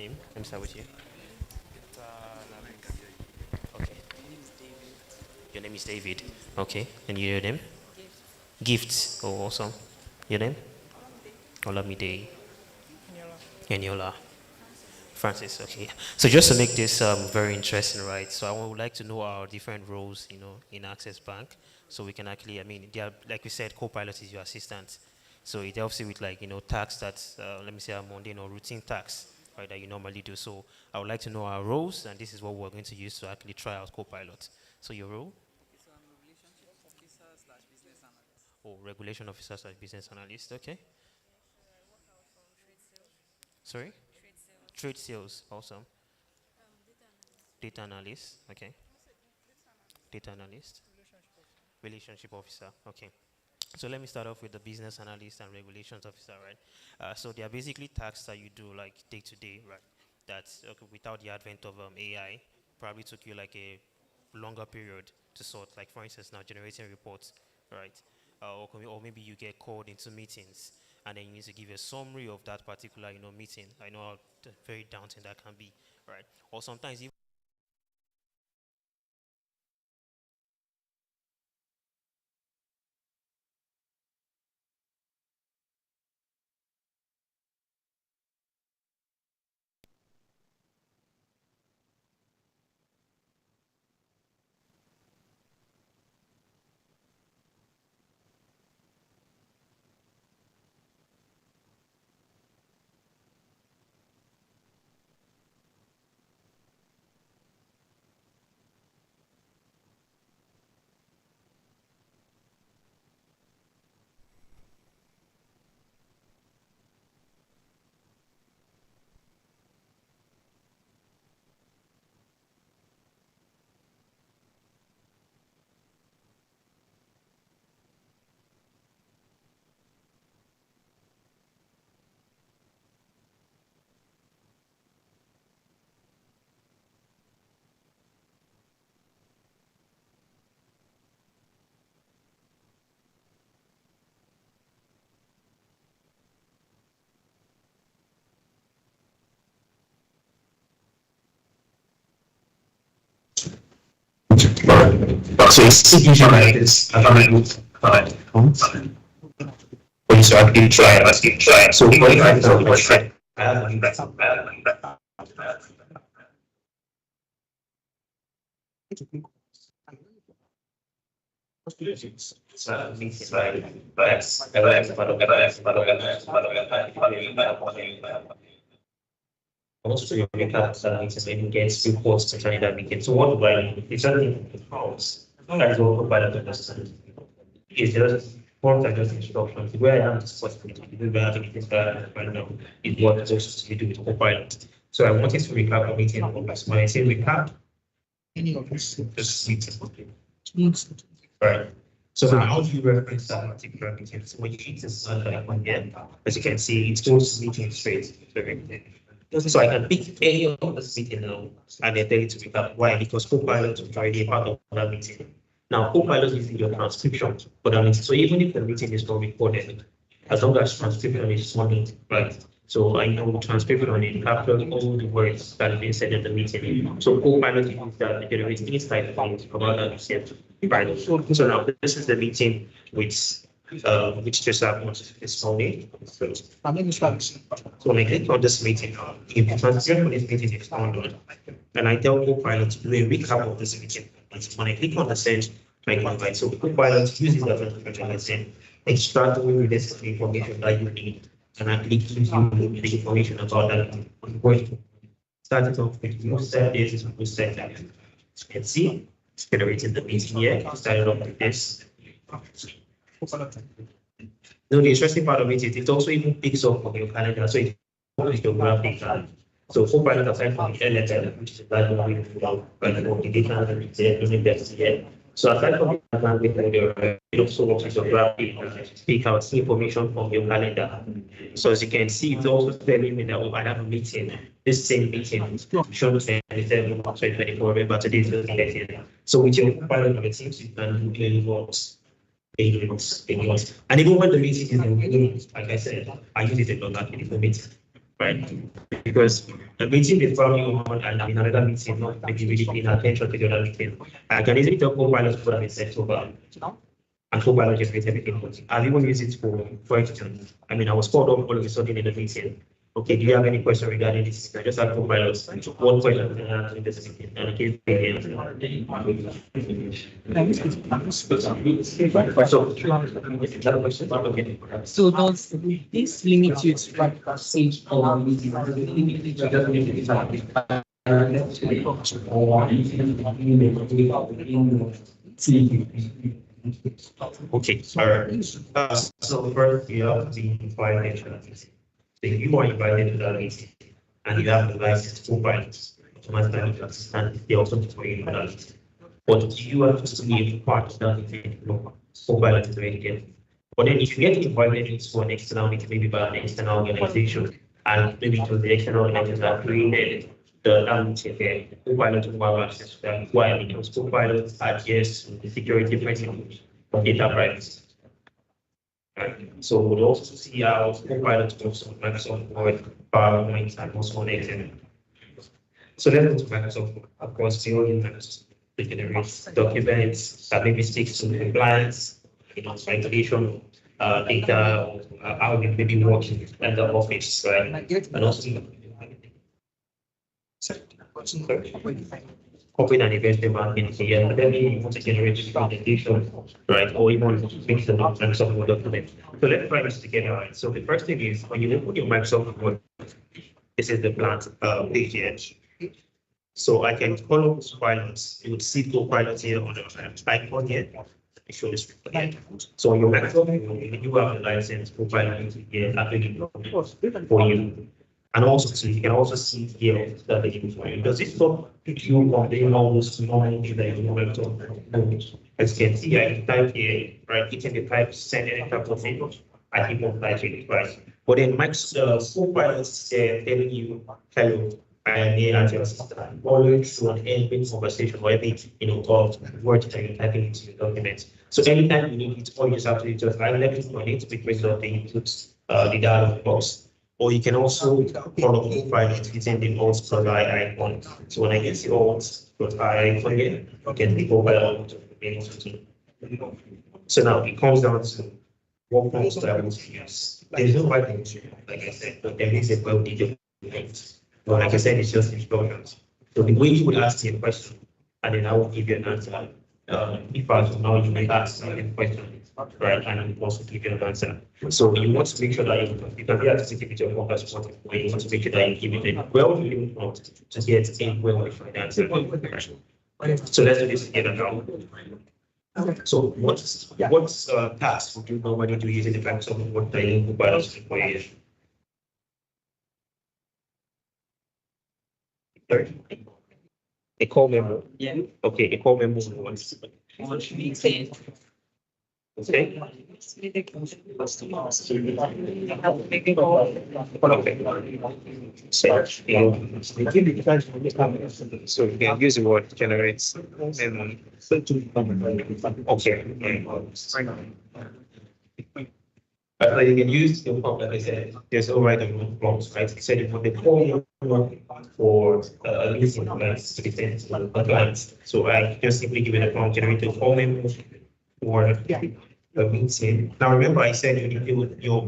name? Let me start with you. Okay. Your name is David. Okay. And your name? Gifts. Oh, awesome. Your name? Olamide. Eniola. Francis. Okay. So just to make this very interesting, right? So I would like to know our different roles, in Access Bank, so we can actually, they are, like we said, Copilot is your assistant. So it helps you with tasks that, let me say, are mundane or routine tasks, right, that you normally do. So I would like to know our roles, and this is what we're going to use to actually try out Copilot. So your role? Oh, regulation officer slash business analyst. Okay. Sorry? Trade sales. Awesome. Data analyst. Okay. Data analyst. Relationship officer. Okay. So let me start off with the business analyst and regulations officer, right? So they are basically tasks that you do like day to day, right? That's okay, without the advent of AI, probably took you like a longer period to sort. Like for instance, now generating reports, right? Or maybe you get called into meetings and then you need to give a summary of that particular, meeting. I know how very daunting that can be, right? Or sometimes even So it's usually like this. I don't know when you actually try. So what if I tell you what try? I have a also you make up meetings and gets reports to turn that meeting. So what do I do? It's something in house. That is what Copilot understands. It's just forms and just instructions. Where I am is supposed to do that meeting that right now is what it's supposed to do with Copilot. So I wanted to recap a meeting on this. When I say recap, any of this just meeting. Right. So how do you reference that particular meeting? So when you hit this like one here, as you can see, it goes meeting straight to everything. So I can pick any of this meeting now and then tell it to pick up. Why? Because Copilot is already a part of that meeting. Now, Copilot is your transcription for that meeting. So even if the meeting is not recorded, as long as transcription is on right? So I know transcription it captures all the words that have been said in the meeting. So Copilot uses that to generate insight from about that meeting. Right. So now this is the meeting which just happened this morning. So when I click on this meeting, if the transition for this meeting is turned on, and I tell Copilot to do a recap of this meeting. And when I click on the send, I can invite. So Copilot uses that information and send, extract all the necessary information that you need, and actually gives you the information about that going. Start it off with most set this is most set that. You can see, it's generating the meeting here. Started off with this. No, the interesting part of it is it also even picks up on your calendar. So it is your graphic card. So Copilot aside from the LSL, which is the library for the data analytics here. So aside from the bandwidth it also works with your graphic pick out information from your calendar. So as you can see, it's also telling me that I have a meeting. This same meeting shows me 2024, remember today's the 30th. So with your Copilot, it seems you can do a lot. And even when the meeting is in, like I said, I use it a lot actually for meetings. right? Because the meeting is probably on and I'm in another meeting, not maybe really paying attention to the other meeting. I can easily tell Copilot what I've set over and Copilot generates everything. I've even used it for questions. I mean, I was called up all of a sudden in the meeting. Okay, do you have any question regarding this? I just have Copilot. One question can I answer in this meeting? And it gives me the answer. So does this limit you to write passage or Okay, all right. So first you have the violation. So you are invited to that meeting and you have the license to Copilot. Automatically understand they also deploy that. But you have to be a part of that meeting. Copilot is very good. But then if you get invited into an external meeting, maybe by an external organization, and maybe it was the external organization that created the meeting there, Copilot will have access to that. Why? Because Copilot adheres to the security principles of data privacy. Right. So we'll also see how Copilot works on Microsoft Word, PowerPoint, and also on Excel. So let's go to Microsoft Word. Of course, we all use Microsoft to generate documents that maybe sticks to compliance, regulation, data, how we maybe work in the office, right? And also corporate and investment banking here, but then you want to generate a presentation, right? Or even make the Microsoft Word document. So let's try this together, right? So the first thing is when you open your Microsoft Word, this is the plant page here. So I can call up Copilot. You would see Copilot here on the icon here. Let me show this again. So on your Microsoft Word, you have the license Copilot here available for you. And also, so you can also see here that they use for you. Does it stop you from doing all those normal things that you want to? As you can see, I can type here, right? You can type send any type of thing. I think one type it twice. But then Microsoft Copilot is telling you, hello, I am here at your assistant. Always to an end conversation or every of words that you're typing into your document. So anytime you need it, all you just have to do is just write everything on it, because of the input, the dialog box. Or you can also follow Copilot using the alt plus I icon. So when I get the alt plus I icon here, you get the Copilot to be able to. So now it comes down to what prompts I want to use. There's no right answer, like I said, but there is a well-detailed prompt. But like I said, it's just instructions. So the way you would ask me a question, and then I will give you an answer. If I do now, you may ask a question, right? And I will also give you an answer. So you want to make sure that you can be artistic with your focus, but you want to make sure that you give it a well-defined prompt to get a well-defined answer. So let's do this together now. So what tasks would you normally do using the Microsoft Word dialing Copilot for you? Sorry. A call memo. Yeah. Okay, a call memo once. Okay. Okay. So you can use the word generates and you can use the prompt, like I said, there's no right and wrong prompts, right? So you put the call for listening commands to be sent to the clients. So I just simply give it a prompt, generate a call memo or a meeting. Now remember, I said you need your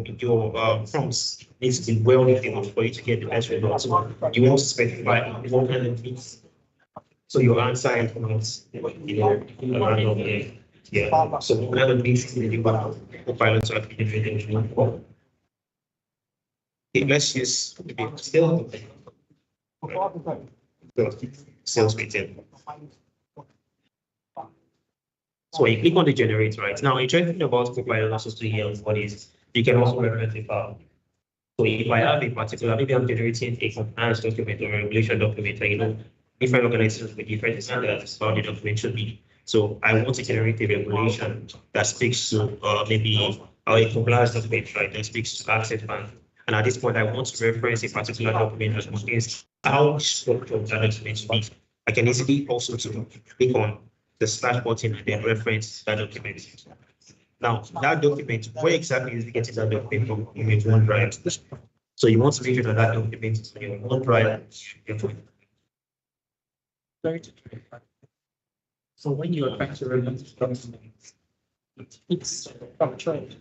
prompts needs to be well defined for you to get the best results. So you want to specify what kind of means. So your answer and comments, around here. Yeah. So what kind of means did you want Copilot to actually generate? Okay, let's use maybe sales meeting. So when you click on the generate, right now, interesting about Copilot also to hear what is you can also reference a file. So if I have a particular, maybe I'm generating a compliance document or a regulation document, different organizations with different standards how the document should be. So I want to generate a regulation that speaks to maybe a compliance document, right? That speaks to access bank. And at this point, I want to reference a particular document that contains how structured that document should be. I can easily also to click on the slash button and then reference that document. Now, that document, where exactly is it getting that document from? Image OneDrive. So you want to make sure that that document is on your own drive. So when you are trying to remove documents, it's structured.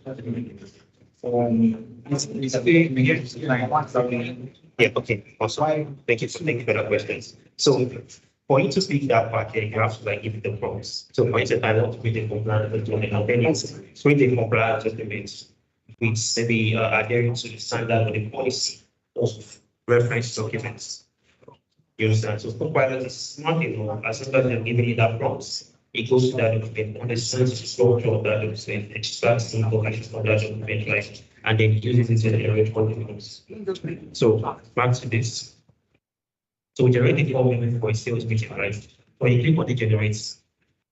Yeah, okay, awesome. Thank you for that question. So for you to speak that part, you have to like give it the prompts. So for instance, I want to create a compliant document, and then it's create a compliant document with maybe adhering to the standard or the policy of reference documents. You understand? So Copilot is smart enough, as soon as you're giving it that prompts, it goes to that document, understands the structure of that document, extracts the information from that document, right? And then uses it to generate documents. So back to this. So we generate the form for a sales meeting, right? When you click on the generates,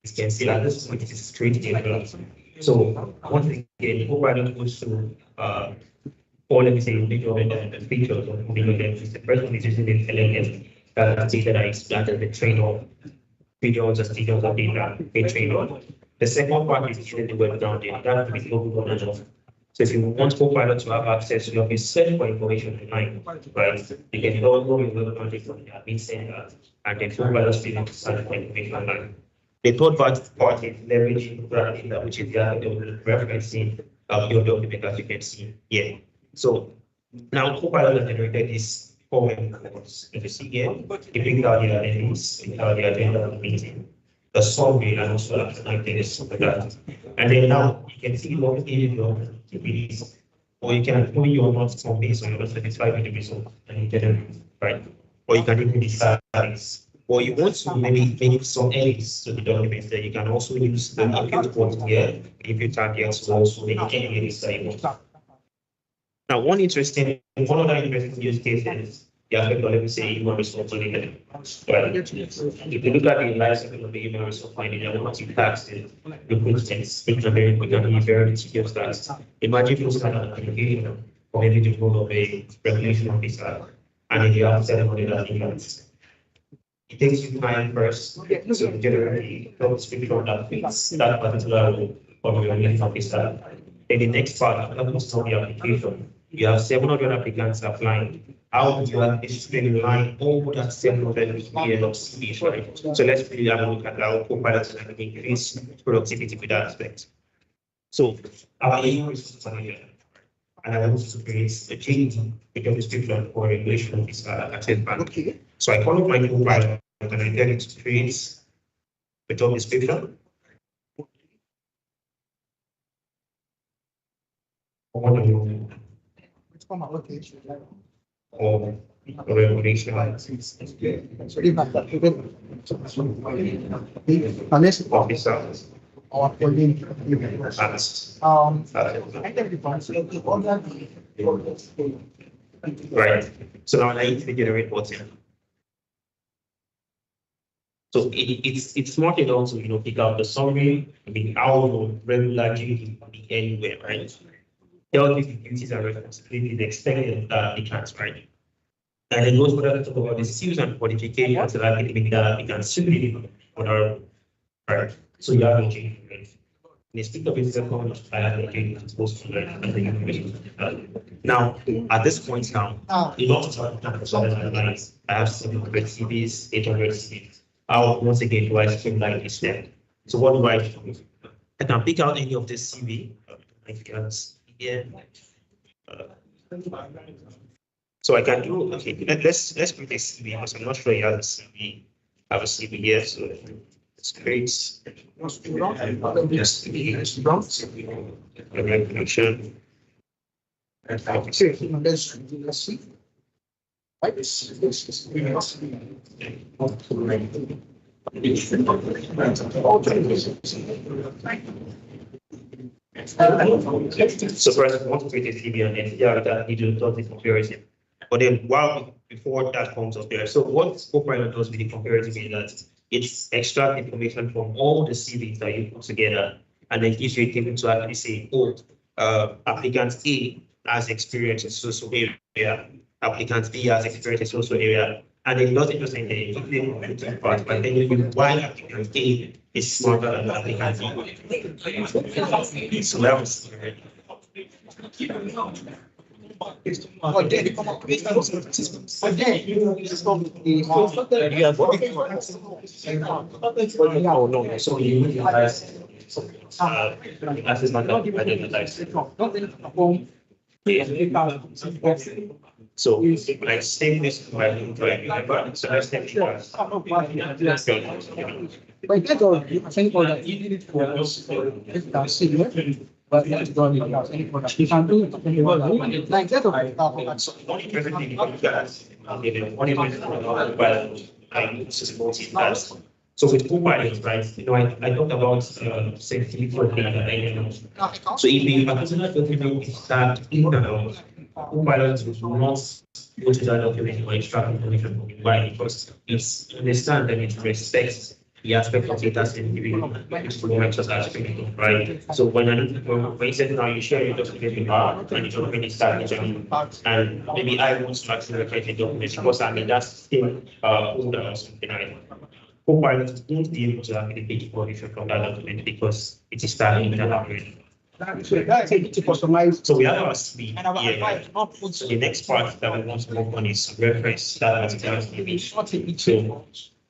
you can see at this point it is creating a draft. So once again, Copilot goes to or let me say the features of moving against the first one is using the LLM that data that is planted the train on videos or videos of data they train on. The second part is using the web grounding that is local knowledge. So if you want Copilot to have access, you have to search for information online, right? You can download your web grounding from the admin center and then Copilot still to search for information online. The third part is leveraging data, which is the referencing your document as you can see here. So now Copilot has generated this form codes. If you see here, it brings out the identities, it out the agenda of the meeting, the summary, and also activities like that. And then now you can see what individual activities, or you can put your notes from this, or you're not satisfied with the result, and you get them right. Or you can even decide, or you want to maybe make some edits to the document, then you can also use the input button here, if you tap here to also make any edits that you want. Now, one other interesting use case is the aspect of, let me say, human resource management. Well, if you look at the life cycle of the human resource management, once you tax the recruitments, it can be very tedious tasks. Imagine you start an application for maybe the role of a regulation officer, and then you have 700 applicants. It takes you time first to generate the description of that fits that particular role of your regulation officer. Then the next part, after you start the application, you have 700 applicants applying. How do you have streamline all that 700 million of CVs, right? So let's really have a look at how Copilot can increase productivity with that aspect. So our aim is to and I want to create a change in the job description for regulation officer at bank. Okay. So I call up my Copilot and I tell it to create the job description. Or regulation officer. Right. So now I need to generate what's in. So it's smart enough to pick out the summary. I mean, how regularly can be anywhere, right? Tell you the duties and responsibilities expected of the applicants, right? And it goes further to talk about the skills and qualifications that academic applicants should be on right? So you have a change, right? In the speak of it, I have a change it's supposed to learn. Now, at this point now, in order to I have 700 CVs, 800 CVs. Once again, do I streamline this step? So what do I do? I can pick out any of this CV. I can see here. So I can do, okay, let's put a CV because I'm not sure you have a CV. I have a CV here, so it's great. Yes, connection. Let's see. So first, I want to create a CV and then that need to do the comparison. But then before that comes up there, so what Copilot does with the comparison is that it extracts information from all the CVs that you put together and then gives you a table to actually say, applicant A has experience in social area, applicant B has experience in social area, and then not just in the part, but then you why applicant A is smarter than applicant B. So that was But then they come up with systems. But then Oh, no. So you utilize as is not identified. So I say this to my remember. So let's take it as But that's all. I think for that, you need it for us. It's not similar, but it's done in house. Any product you can do it like that. one interesting thing about that. One interesting thing about well, multitask. So with Copilot, right? I talked about sensitivity for data. So if the particular document is that internal, Copilot will not go to that document or extract information from it. Why? Because it's understand and it respects the aspect of data sensitivity, aspect, right? So when you said now you share your document with her and the document is starting and maybe I want to actually locate the document because I mean that's still older or something, right? Copilot won't be able to actually take information from that document because it is starting in that document. That's it to customize. So we have our speed here. So the next part that we want to work on is reference that particular speed. So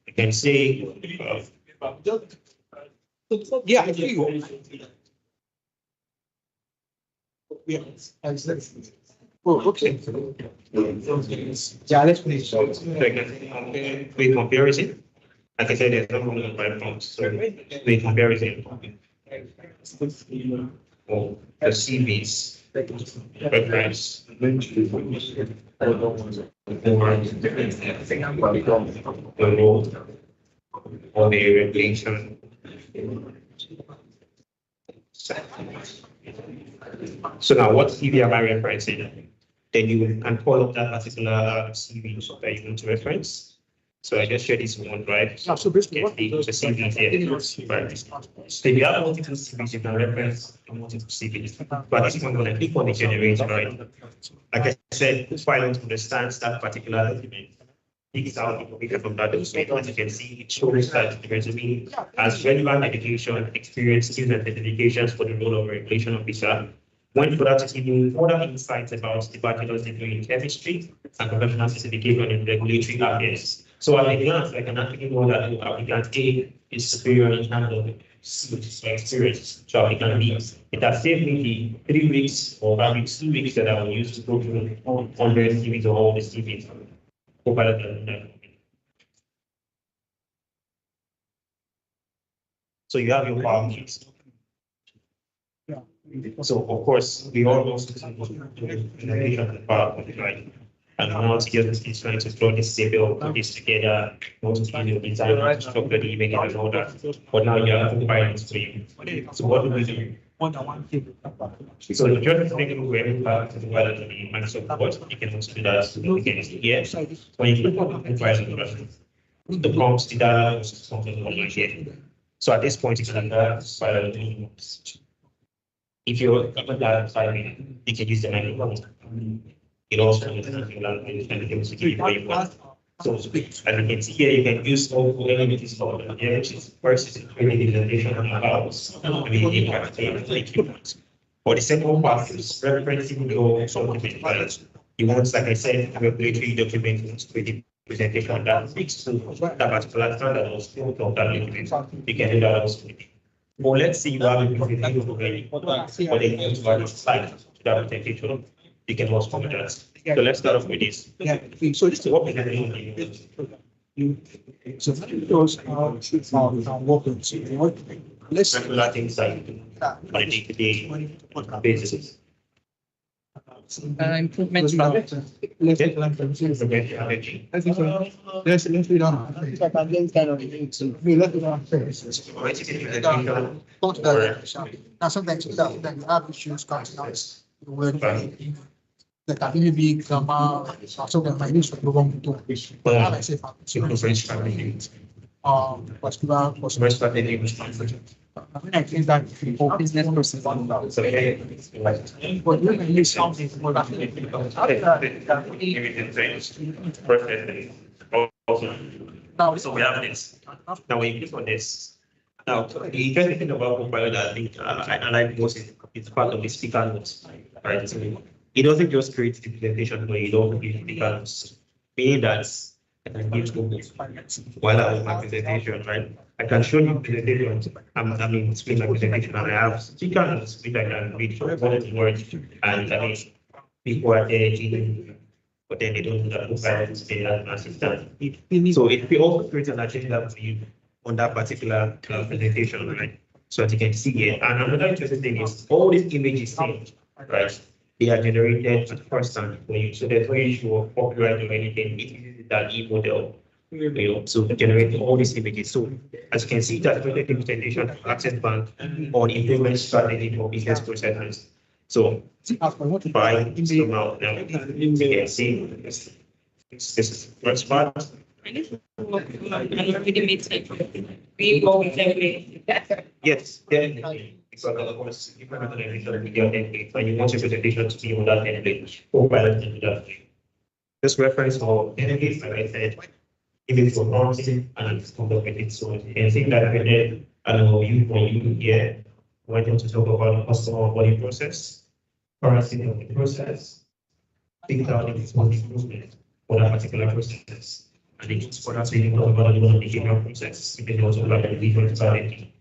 you can say, Yeah, I feel. Yeah. Oh, okay. Yeah, let's finish. with comparison, like I said, there's no room for five points. So with comparison, or the CVs, reference, the role, or the regulation. So now what CV am I referencing? Then you can call up that particular CV that you want to reference. So I just share this one, right? Yeah, so basically, what the CV here, right? So if you have multiple CVs, you can reference multiple CVs. But this one, when I click on the generate, right? Like I said, Copilot understands that particular document. Picks out information from that document. As you can see, it shows that the resume has relevant education, experience, skills, and certifications for the role of regulation officer. Went further to give you further insights about the bachelor's degree in chemistry and professional certification in regulatory affairs. So at a glance, I can actually know that the applicant A is superior in terms of experience. So applicant B. It has saved me the 3 weeks or maybe 2 weeks that I will use to go through 100 CVs or all the CVs. Copilot doesn't have. So you have your power keys. So of course, we all also the power right? And now together is trying to throw this table, put this together, want to give you design, structure the image and all that. But now you have to buy it for you. So what do we do? So the journey thing we have back to the Microsoft Word, you can also do that again here. When you click on the prompts, the data is something online here. So at this point, you can if you're given that assignment, you can use the microphone. It also is language and it will give you one. So as you can see here, you can use all elements called which is first is creating the presentation about the impact. For the second part is referencing your document files. You want, like I said, a regulatory document to create a presentation that speaks to that particular standard or scope of that document. You can do that also. Well, let's see you have a presentation already, but then you have a slide to that presentation. You can also comment that. So let's start off with this. Yeah, so this is What we can do. So those are working. So let's Regular things like on a day-to-day basis. improvements. Let's do that. Now sometimes that you have issues coming out. That can really be grammar, so that my needs to go on to how I say particular I mean, I think that for business person, but you can use something for that. Now, So we have this. Now when you click on this. Now the interesting thing about Copilot that I think I like most is it's part of the speaker notes. Right. So it doesn't just create the presentation, but it also gives the colors. Meaning that I can give you while I have my presentation, right? I can show you presentation. I mean, screen my presentation, and I have speaker notes which I can read for the words, and I mean, people are there reading, but then they don't do that Copilot to as an assistant. So it will also create an agenda for you on that particular presentation, right? So as you can see here, and another interesting thing is all these images seen, right? They are generated at first time for you. So there's no issue of copyright or anything. It uses that e-model, to generate all these images. So as you can see, that's created the presentation for Access Bank on improvement strategy for business processes. So by zoom out now, you can see this is the first part. Yes, definitely. Because of course, if you have an initial video template and you want your presentation to be on that template, Copilot can do that. This reference for templates, like I said, if it's for promising and it's complicated, so you can see that I did an overview for you here. I want you to talk about the customer onboarding process, currency of the process, think out if it's one improvement for that particular process. And then for that, we talk about the behavioral process. You can also look at the different strategy.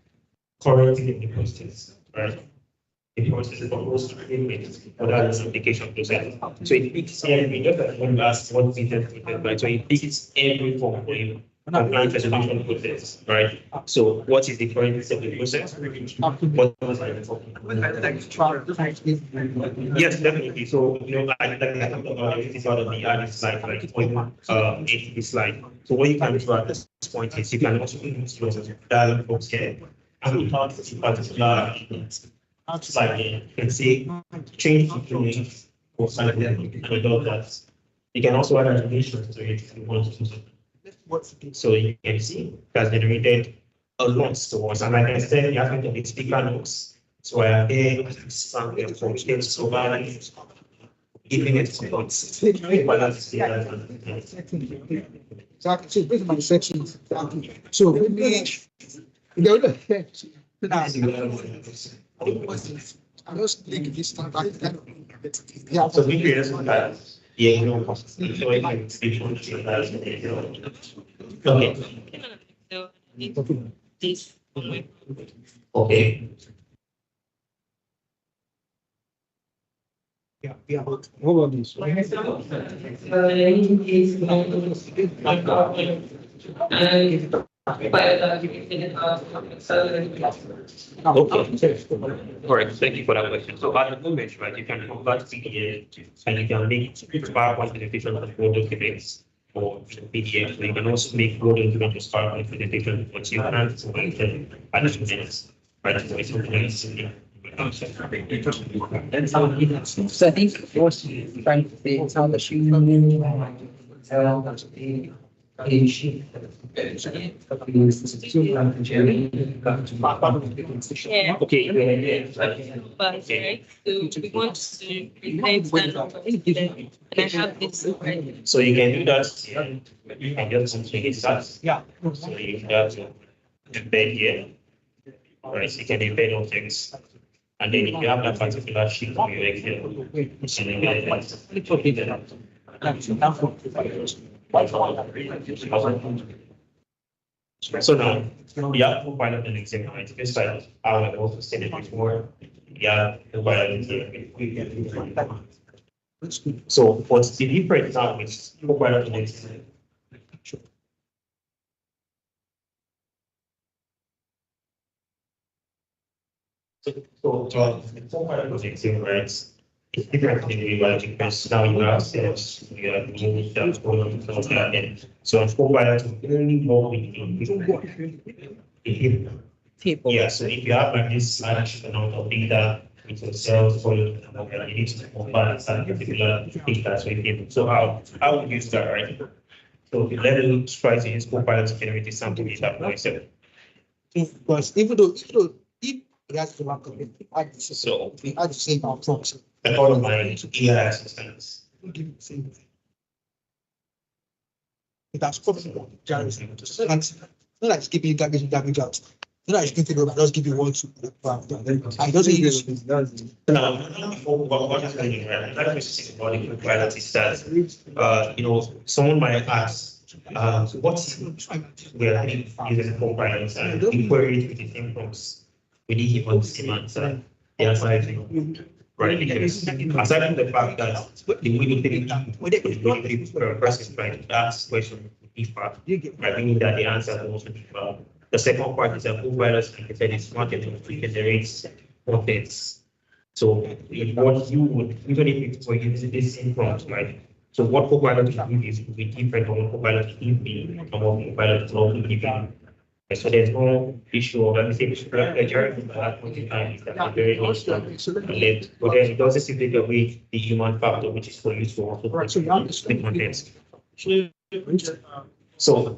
Correcting the process, right? The process is proposed to implement for that application process. So it picks every, just like when you ask what business process, right? So it picks every form for you. Compliance resolution process, right? So what is the current step of the process? What was Yes, definitely. So like I talked about it, it's out of the added slide, like point the slide. So what you can do at this point is you can also use your dialog box here and talk to particular slide here. You can see change the feelings or something and all that. You can also add animations to it if you want to. So you can see that's generated a lot to us. And like I said, you have to get speaker notes. So I am here something from skills so giving it points. Exactly. So this is my section. So we need I just think this time back. Yeah. So we create that. Yeah, you know, okay. This. Okay. Yeah. What about this? Okay. All right, thank you for that question. So at the moment, right, you can convert PDF and you can make PowerPoint presentation as Word documents or PDF. So you can also make Word documents as PowerPoint presentation, but you can't make them as minutes, right? So it's something So I think what's trying to say is how the human Yeah. okay. But right, so we want to present and I have this already. So you can do that. You can just change that. Yeah. So you have to embed here. Right, so you can embed objects. And then if you have that particular sheet on your Excel, so now, yeah, Copilot and Excel, right? This like I would also said it before. Yeah, Copilot So what's the difference now is Copilot and Excel? So Copilot and Excel, right? It's different in the reality because now you have sales, you have moves that's going on to that end. So on Copilot, only more yeah, so if you have like this large amount of data with your sales volume, you need to combine that particular data. So how would you start, right? So let's try to use Copilot to generate a sample data for yourself. Because even though if it has to work on it, So we had the same approach. and all of my AI assistants. It has covered Jarvis. Not like skipping garbage out. know, I should take over. Just give you one to I doesn't use. Now, what is going on, right? Another question about the Copilot is that, someone might ask, what we are using the Copilot and we query it with the same prompts. We need give us the same answer. The answer is no. Right? Because aside from the fact that the way the person trying to ask question differ, right? Meaning that the answer is also differ. The second part is that Copilot, like I said, is smart enough to generate contents. So what you would, even if you were using the same prompt, right? So what Copilot will give is will be different from what Copilot will give me and what Copilot will also give me. So there's no issue of, let me say, plagiarism at that point in time is that it's very strong and late. But then it doesn't simply take away the human factor, which is for you to also put the context. So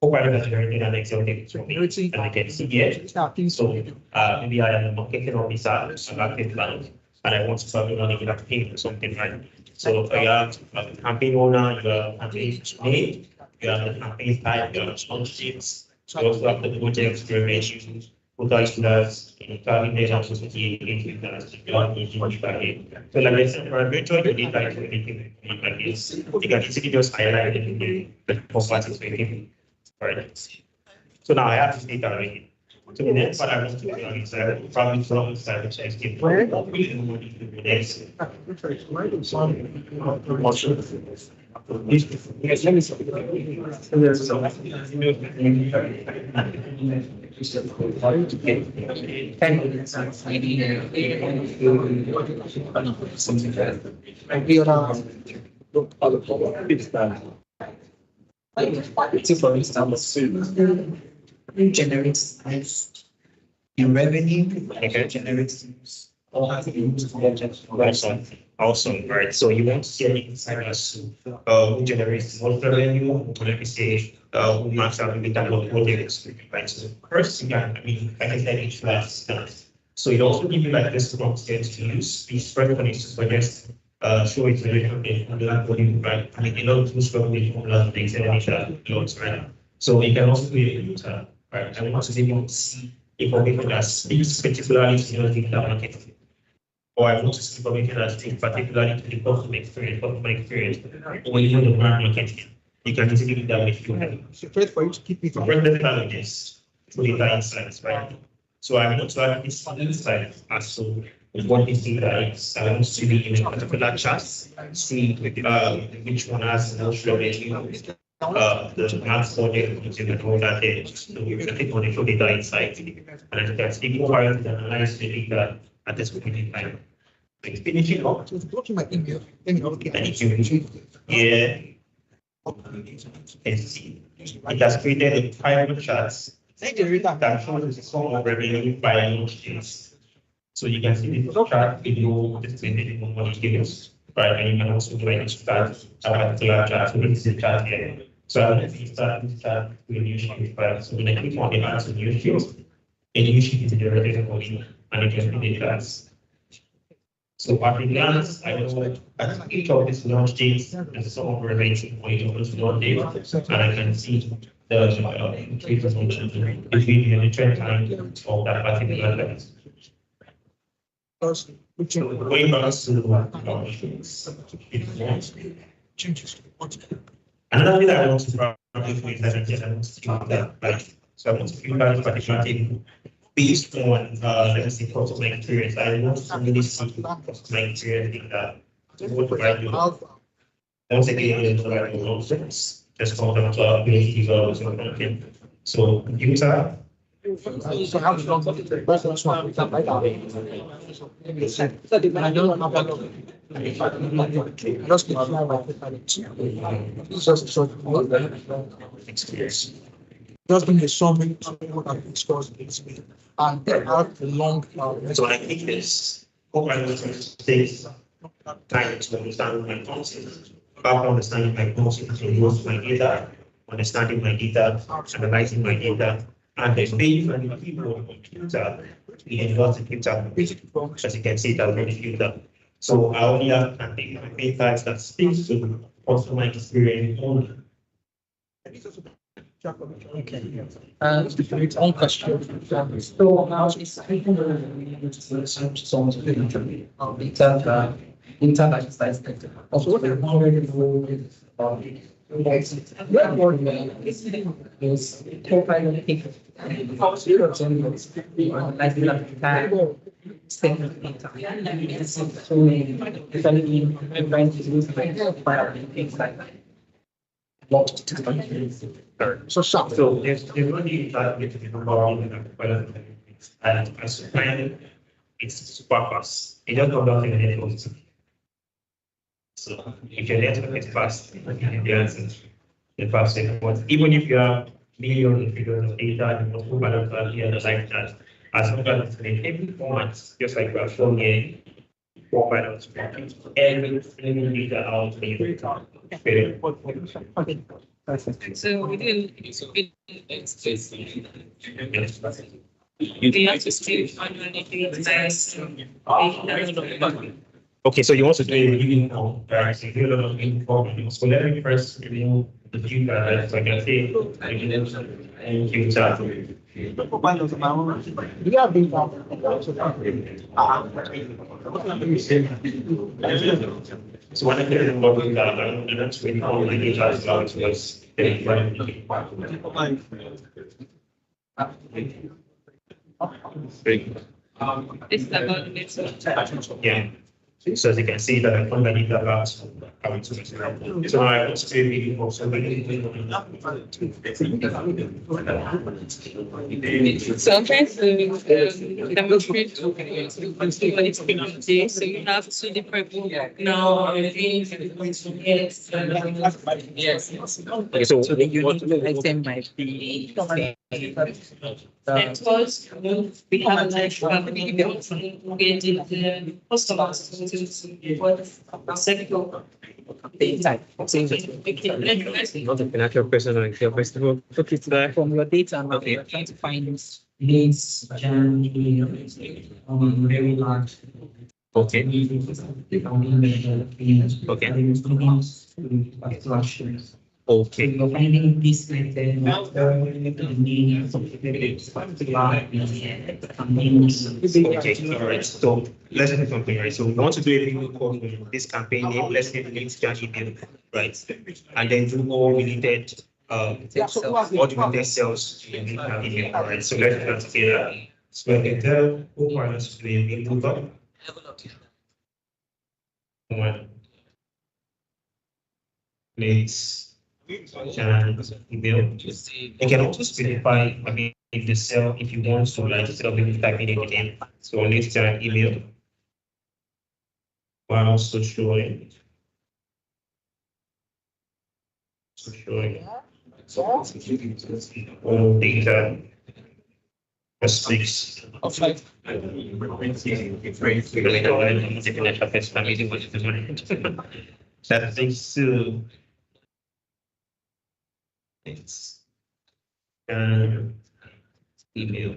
Copilot has generated an Excel table for me, and I can see it. So maybe I am a marketing officer, an active bank, and I want to start running a campaign or something, right? So you have a campaign owner, you have campaign name, you have the campaign type, you have sponsorships, you also have the project experiment, potentials, target and society engagement, so like I said, for a virtual data is anything like this, you can easily just highlight the performance is making. Right. So now I have this data already. So the next part I want to do is probably from the side which I skip. Next. Yes, let me see. For instance, generates in revenue, Okay. generates or has Awesome. Awesome. Right. So you want to see any insight as to who generates more revenue, let me say, who max out with that of projects, right? So first thing, like I said, each last stance. So it also gives you like this prompt to use. These first one is to suggest show it to the coding, right? I mean, a lot of tools with formulas and examination notes, right? So you can also create a filter, right? I want to be able to see information that speaks particularly to your data marketing. Or I want to see information that speaks particularly to the customer experience, or even the brand marketing. You can easily do that with filter. So first for you to keep it. So first, let's start with this, data insights, right? So I want to have this insight as to what this data is. I want to see the in a particular chart, see which one has the most revenue, the max project, which is the total that is. So you can click on the show data insight, and I can see Copilot and analyze the data at this point in time. Like finishing up, So go to my email, then you okay. and yeah, and see. It has created a private charts that shows the sum of revenue by each days. So you can see this chart below this more details, right? And you can also do any start a particular chart. So this is the chart here. So I'm going to start this chart with new sheet, right? So when I click on the add to new sheet, a new sheet is generated for me, and it can be the charts. So at a glance, I know at each of these launch dates, there's some of revenue for each of those launch dates, and I can see the increase function between the trend line of that particular lens. Going back to Changes. another thing that I want to probably do is that I want to filter, right? So I want to filter this particular table based on let me say customer experience. I want to really see customer experience in that. What do I do? Once again, what do I do? Just call them to ability or something. So computer. So how we don't get the first one, we can write out. I don't have a just the fly by it's just a short Experience. just bring a summary of what I've discussed this week and then have a long So when I click this, hope I will take time to understand my concept. After understanding my concept, to use my data, understanding my data, analyzing my data, and then paying for the people on the computer, we endorse the computer, as you can see, that's very filter. So I only have campaign types that speaks to customer experience only. Okay. Its own question. So now it's data exercise. Also, what I'm already doing is Copilot take like that same data. So if anything, I'm trying to use Copilot things like that. So sharp. So there's only that with the number of and as you find it's super fast. It just comes down to the network. So if your network is fast, the answer the fast but even if you have millions of figures of data and multiple balances here like that, as long as it's in every format, just like we are showing here, four balance every data out for you. So we have to still manually do it by Okay, so you want to do a review now, right? So you do a lot of info. So let me first review the few guys. So I can say, thank you, chat. Do you have data? So when I get the login data, and that's really all the data is out to us. This is about the network. Yeah. So as you can see that I found that data about how it's going. So now I want to create a video for somebody. So I'm trying to demonstrate what it's going to do. So you have two different groups now. Yes. Okay, so So the unique item might be Networks, we have a nice family, we also engage the customers to what sector. data. Not a financial person or a festival. Okay, today. From your data, now you're trying to find needs, very large. okay. Okay. You're finding this method. Okay, all right. So let's do something, right? So we want to do a video called this campaign name. Let's say the links can email, right? And then do all related all the related sales in the email, all right? So let's do that together. So I can tell who wants to be input up. One. Please. Email. You can also specify, I mean, if the cell, if you want to, like, instead of maybe typing it again. So let's email. While also showing. Showing. All data. Six. That things to. It's email.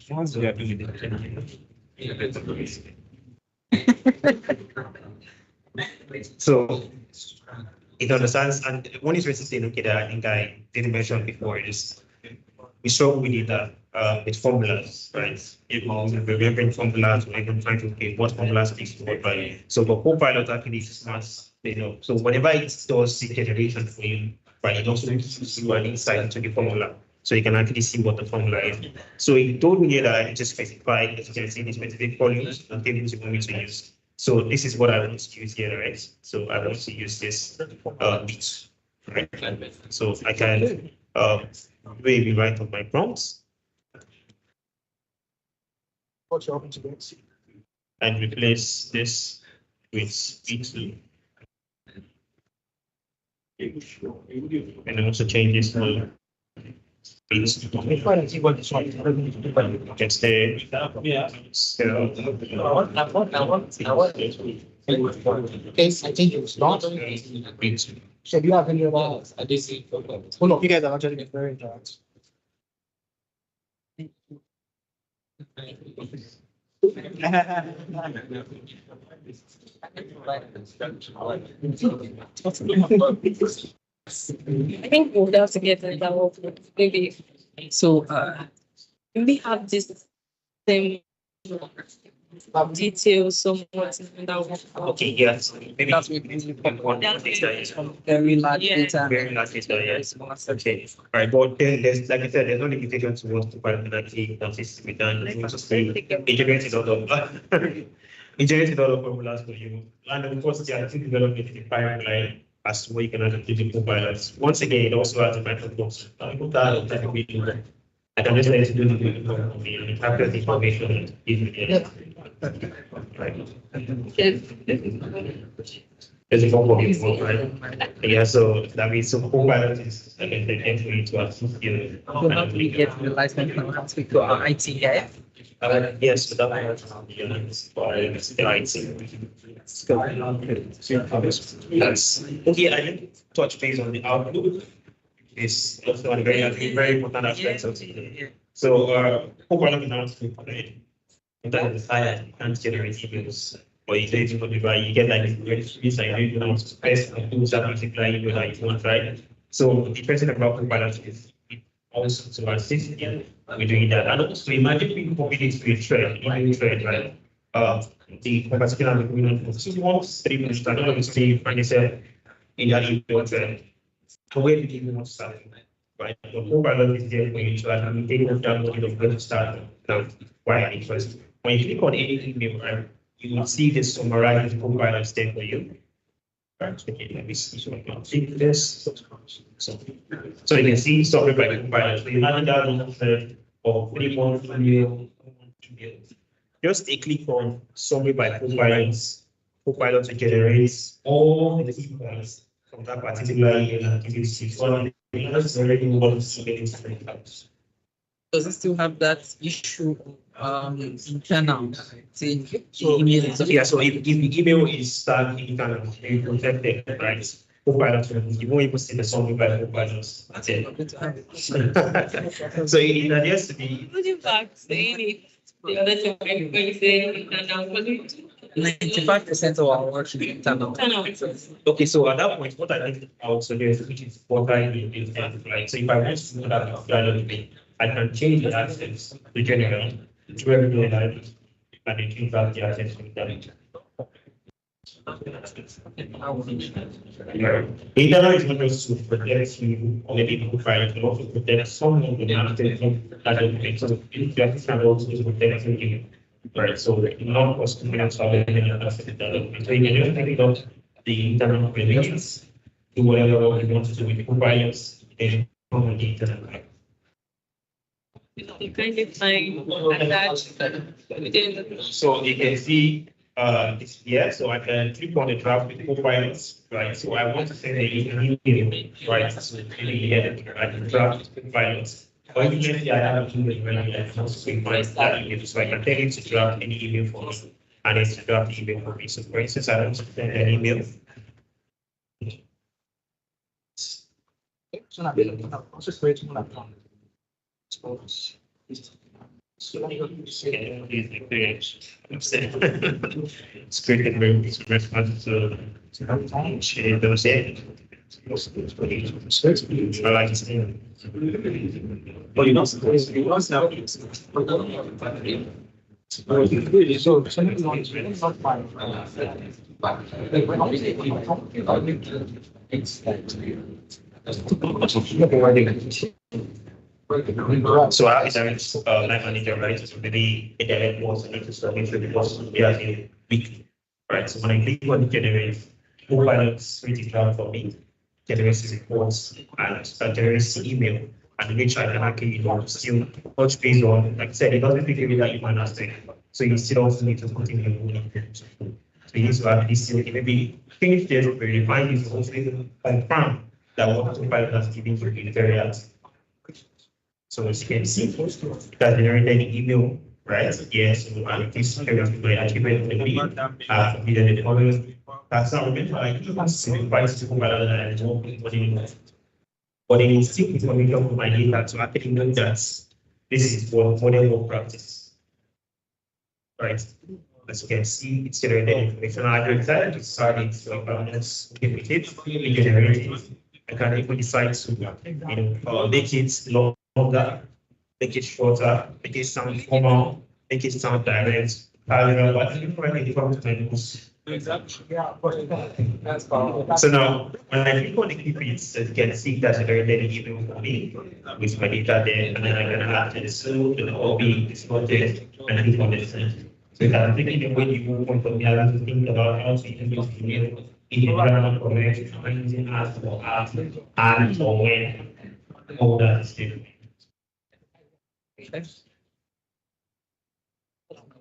Once we are doing it. So it understands, and one is resisting. Okay, that I think I didn't mention before is we struggle with it with formulas, right? If we're remembering formulas, we're even trying to okay, what formulas speaks to what, right? So the Copilot actually is smart, so whenever it does the generation for you, right, it also gives you an insight into the formula. So you can actually see what the formula is. So it told me that I just specify, as you can see, the specific columns and tables you want me to use. So this is what I want to use here, right? So I want to use this bit, right? So I can maybe write on my prompts What you're hoping to get. and replace this with B2. And also change this to B2. Just the Case, I think it's not. B2. So do you have any of those? Hold on, you guys are actually very interactive. I think we'll have to get that one. Maybe So, we have this same details somewhat in that one. Okay, yes. Maybe that's what we one data is very large Yeah. data. very large data, yes. Okay. All right, but then there's, like I said, there's no limitation to what Copilot can actually consist with done. Like I just say, it generates a lot of it generates a lot of formulas for you. And of course, the active development in the pipeline as to what you can actually do with Copilot. Once again, it also has a microbox. I put that on that video. I can just let you do the video for me and capture the information and give me right. There's a couple of people, right? Yeah, so that means so Copilot is like an entry to assist you. So how do we get the license now? How to speak to our IT guy? Yes, so that was for the IT. Yes. Okay, I didn't touch base on the outlook. It's also a very important aspect of it. So, Copilot can also be that is higher and generate emails. Or you say to modify, you get like this like you know space and do that multiply email that you want, right? So the person about Copilot is also to assist you with doing that. And also imagine being copied into a thread, right? The particular agreement for 2 months, 3 months, I don't know if it's and they said in that email thread. So where did you want to start? Right? The Copilot is there for you to actually take them down to where to start now. Why I first. When you click on any email, right, you will see this summarized Copilot step for you. Right, okay, let me see. So I can click this. So you can see something by Copilot. So you have that on thread of 3 months email. Just a click on summary by Copilot to generate all the key points from that particular email and give you 6 that's already what Does it still have that issue internal? Saying so email is yeah, so if the email is stuck in kind of protected, right? Copilot, you won't even see the summary by Copilot. That's it. So it adheres to the Would you back saying it? The other time when you say and I'm going to 95% of our work should be internal. okay, so at that point, what I think I would suggest, which is what I do is right. So if I want to do that, I can change the access to general to every line and then change back the access to that. Internal is not just to protect you or maybe profile, it can also protect someone in the application that doesn't. So if you can also protect you. Right, so not was confidential any other development. So you can just take up the internal relations, do whatever you want to do with the compliance, and from the internet. you kind of find attached within the So you can see this here. So I can click on the draft with compliance, right? So I want to send an email, right? So maybe here I can draft compliance. Or you can see I have an email when I also my email. So I can tell it to draft any email for me. And it's to draft the email for me. So for instance, I want to send an email. So now, also create one account. It's created very response to share those areas. I like to but you know, you also have So something not fine. Like when so I is a line manager, right? So maybe a direct was an interest make sure the boss will be at a week, right? So when I click on generate, Copilot's creating cloud for me, generates reports and generates the email, and which I can actually still touch base on. Like I said, it doesn't really that human aspect. So you still also need to continue. So you need to actually still maybe finish this, verify this, hopefully confirm that what Copilot has given you in very ads. So as you can see, that generated email, right? Yes, and this achievement the following. That's not meant like advice to Copilot and more but it is still information from my data to actually know that this is for model of practice. Right? As you can see, it's generated information. I decided to start it, so let's give it, we generate it. I can even decide to, make it longer, make it shorter, make it sound formal, make it sound direct. But different different times. So now, when I click on the key bits, you can see that there is an email for me with my data there, and then I can add the slope, the OB, it's not there, and click on the send. So you can think in the way you want to be able to think about how to use email in the grammar correct, using ask or ask, and or when, all that is different.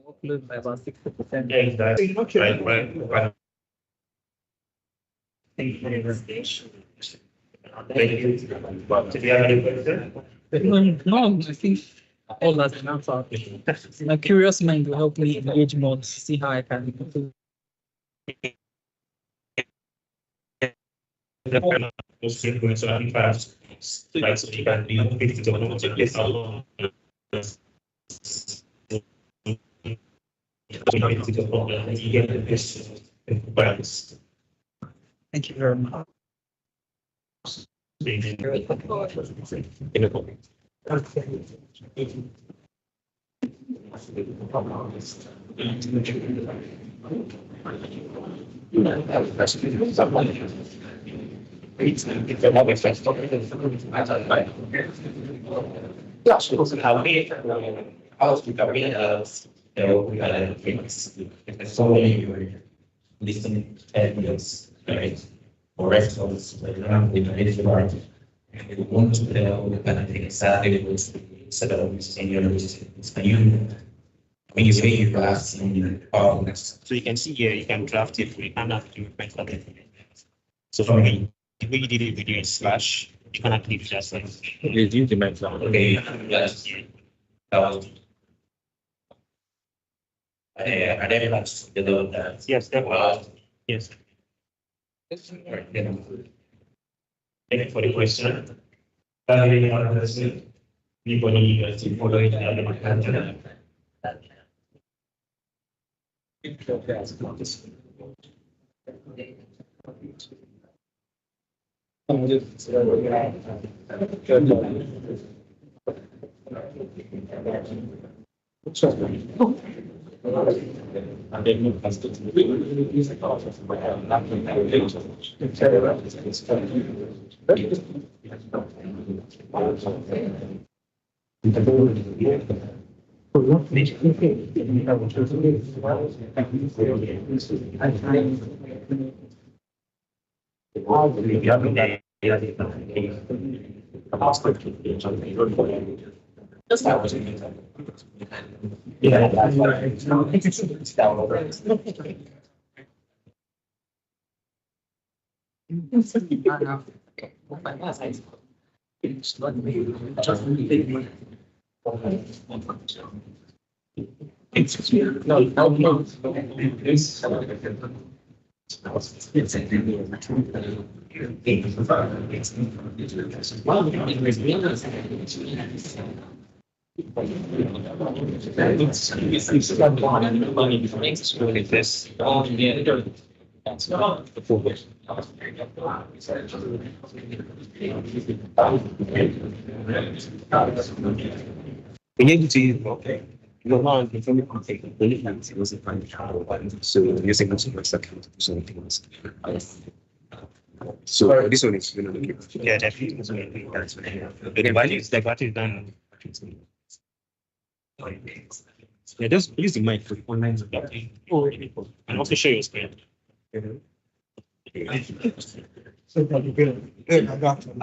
Workload by about 60%. Exactly. Right. Thank you. But if you have any questions? No, I think all that's an answer. My curious mind will help me engage more to see how I can improve. Those things, so I think like so you can be able to know to place alone. You get the best balance. Thank you very much. So many listening evidence, right? Or results, like in the part, and you want to tell the benefit exactly what's set up in your you when you say you ask in powerless. So you can see here, you can draft it, you can have to reflect it. So for me, the way you did it with your slash, you can actually just like reduce the mental. Okay, yes. That was I never had to develop that. Yes, that was. Yes. Right, then. Thank you for the question. Any other question? Anybody to follow it out of my hand? Yeah, that's what I we need to, okay. No, no, it's only take the billions, it was a kind of travel one. So using most of my account for some things. So this one is going to look. Yeah, definitely. That's what I have. The value is done. Yeah, just use the mic for online. And also share your screen. So that'd be good. Good, I got you.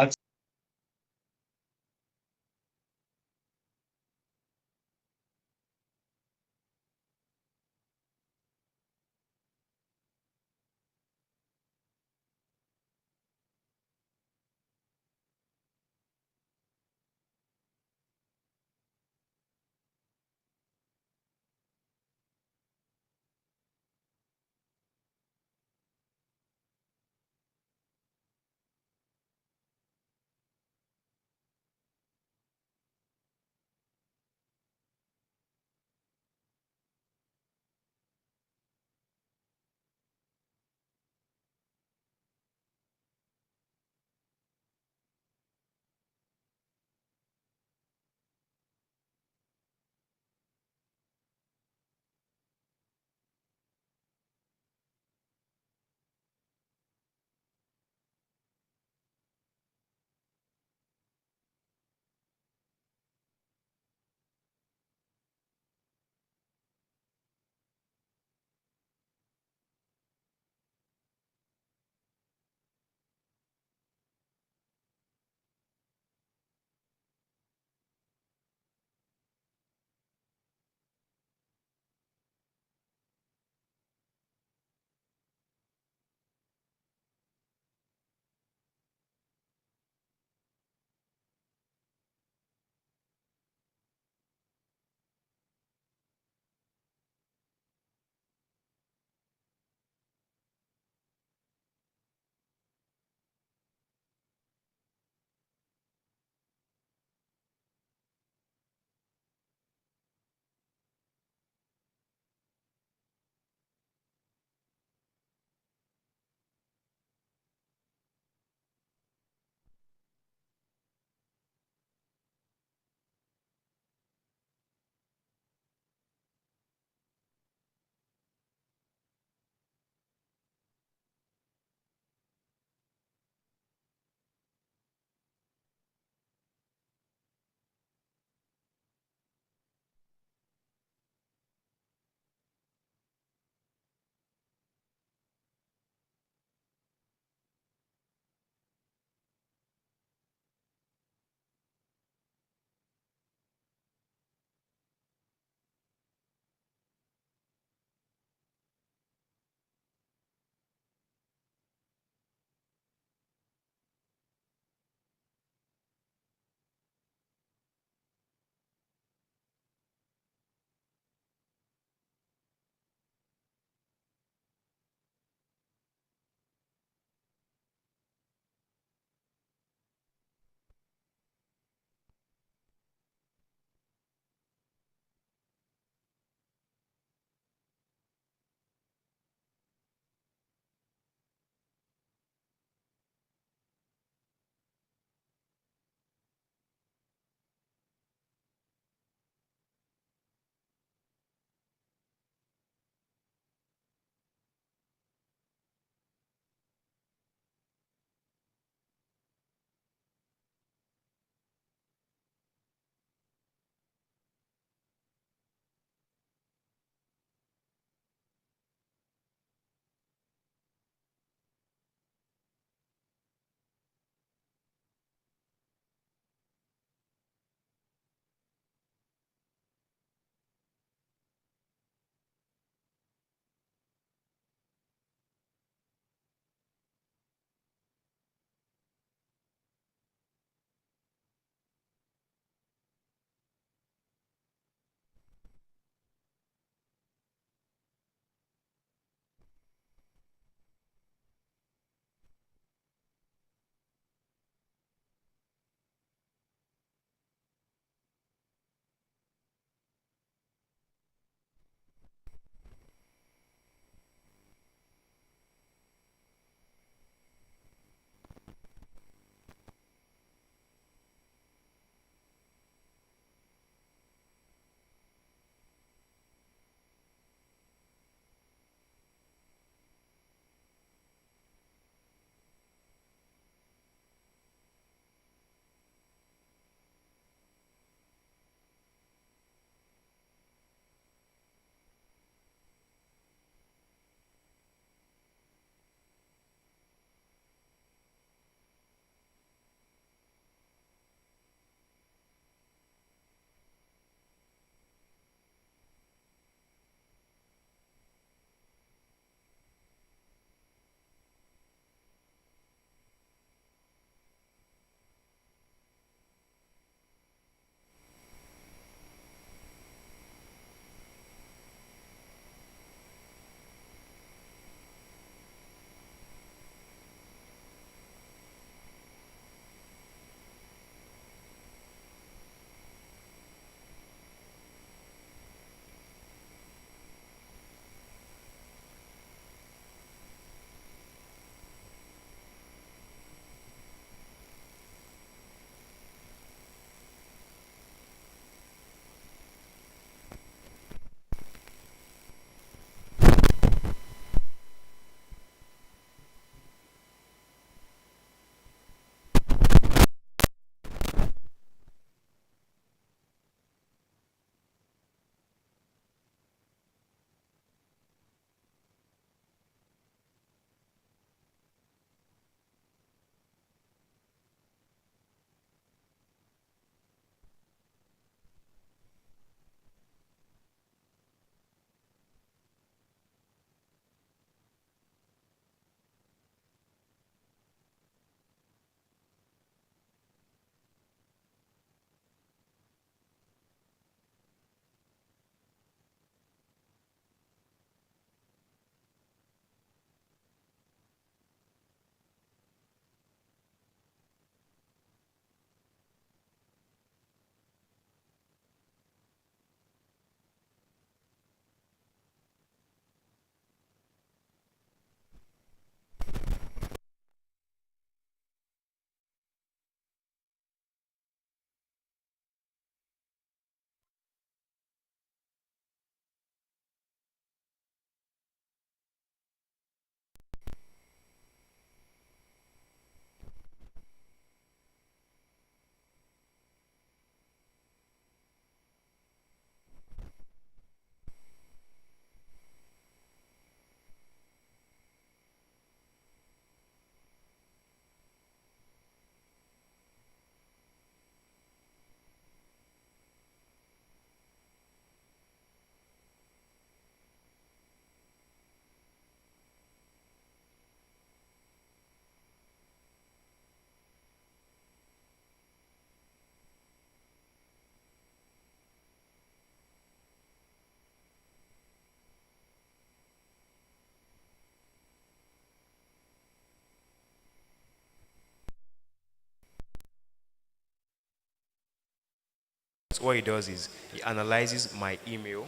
what it does is it analyzes my email,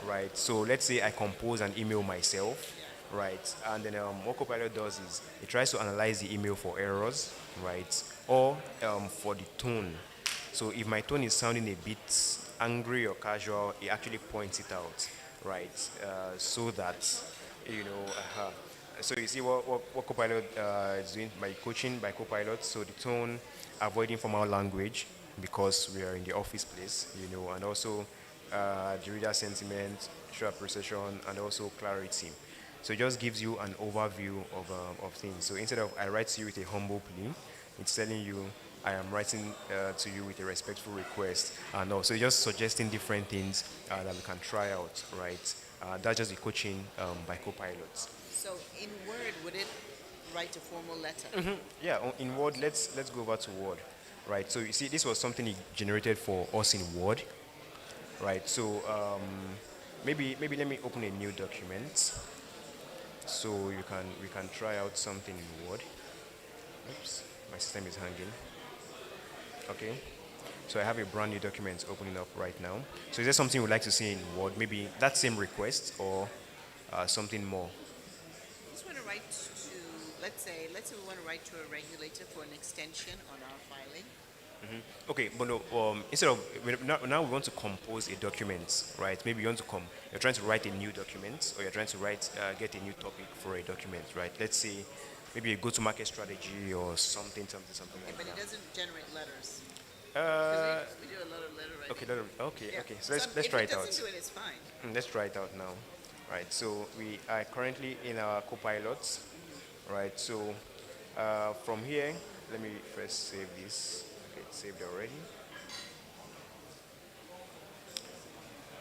right? So let's say I compose an email myself, right? And then what Copilot does is it tries to analyze the email for errors, right? Or for the tone. So if my tone is sounding a bit angry or casual, it actually points it out, right? So that, so you see what Copilot is doing by coaching by Copilot. So the tone, avoiding formal language because we are in the office place, and also the reader sentiment, show appreciation, and also clarity. So it just gives you an overview of things. So instead of I write to you with a humble plea, it's telling you I am writing to you with a respectful request. And also just suggesting different things that we can try out, right? That's just the coaching by Copilot. So in Word, would it write a formal letter? Yeah, in Word, let's go over to Word, right? So you see, this was something it generated for us in Word, right? So maybe let me open a new document, so we can try out something in Word. Oops, my system is hanging. Okay, so I have a brand new document opening up right now. So is there something you'd like to see in Word? Maybe that same request or something more? Just want to write to, let's say we want to write to a regulator for an extension on our filing. Okay, but no, instead of now we want to compose a document, right? Maybe you want to you're trying to write a new document, or you're trying to get a new topic for a document, right? Let's say maybe a go-to-market strategy or something Okay, like but it that. doesn't generate letters. Uh, Because we do a lot of letter writing. okay, okay, Yeah. okay. So let's if try it it out. doesn't do it, it's fine. Let's try it out now. Right. So we are currently in our Copilot. Right. So from here, let me first save this. Okay, it's saved already.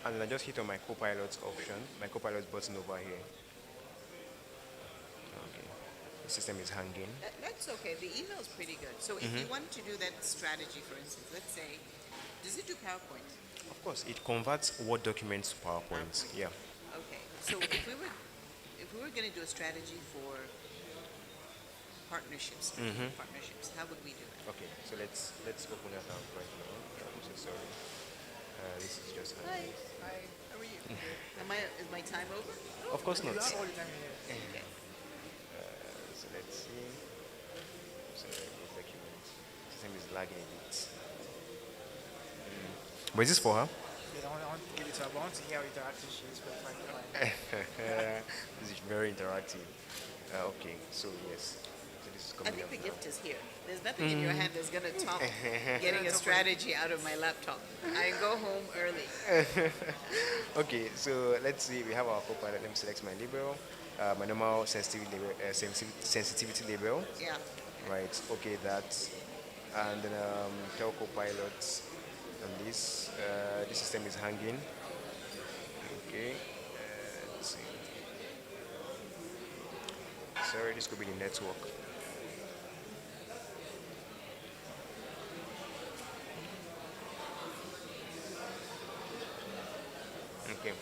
And I just hit on my Copilot option, my Copilot button over here. Okay. The system is hanging. That's okay. The email is pretty good. So if you want to do that strategy, for instance, let's say, does it do PowerPoint? Of course, it converts Word documents to PowerPoint. Yeah. Okay. So if we were going to do a strategy for partnerships, partnerships, how would we do it? Okay. So let's open that out right now. I'm so sorry. This is just. Hi. How are you? Is my time over? Of course not. Okay. So let's see. So this document. System is lagging a bit. But is this for her? Yeah, I want to give it to her, but I want to hear how interactive she is with my client. This is very interactive. Okay, so yes. So this is I coming think up the now. gift is here. There's nothing in your hand that's going to top getting a strategy out of my laptop. I go home early. Okay, so let's see. We have our Copilot. Let me select my label. My normal sensitivity label. Yeah. Right. Okay, that. And then tell Copilot. And this system is hanging. Okay. Let's see. Sorry, this could be the network. Okay.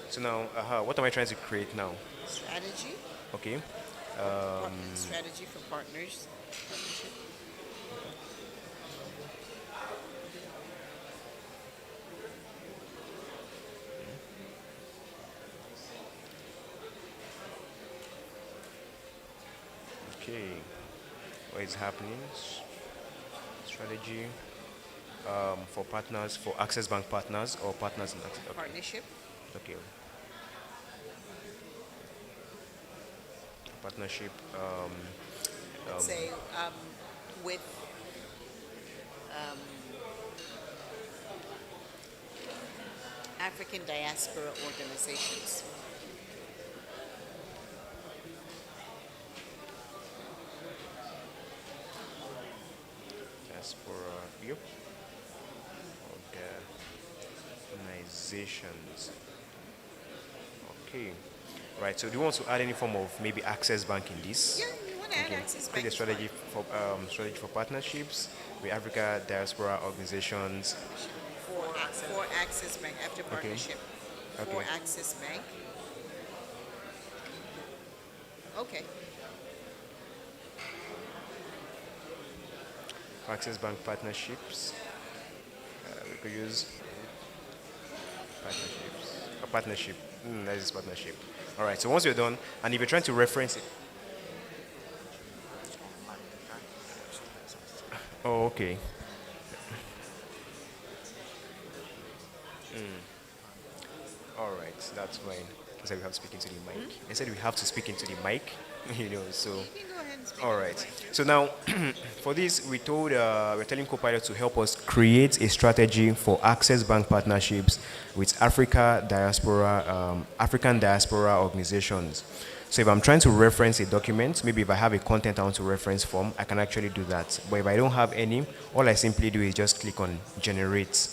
So now, what am I trying to create now? Strategy. Okay. Strategy for partners. Partnership. Okay. What is happening? Strategy for partners, for Access Bank partners or partners in Access. Okay. Partnership. Okay. Partnership. Say with African diaspora organizations. Diaspora. Yep. Organizations. Okay. Right. So do you want to add any form of maybe Access Bank in this? Yeah, you want to add Okay. Access Bank. Create a is strategy fine. for partnerships with Africa diaspora organizations. For Access Bank after partnership. For Okay. Access Bank. Okay. Access Bank partnerships. could use partnerships. A partnership. That is partnership. All right. So once you're done, and if you're trying to reference it, oh, okay. All right, that's fine. I said we have to speak into the mic. I said we have to speak into the mic, so. You can go ahead and speak All on the right. mic too. So now, for this, we're telling Copilot to help us create a strategy for Access Bank partnerships with African diaspora organizations. So if I'm trying to reference a document, maybe if I have a content I want to reference from, I can actually do that. But if I don't have any, all I simply do is just click on generate,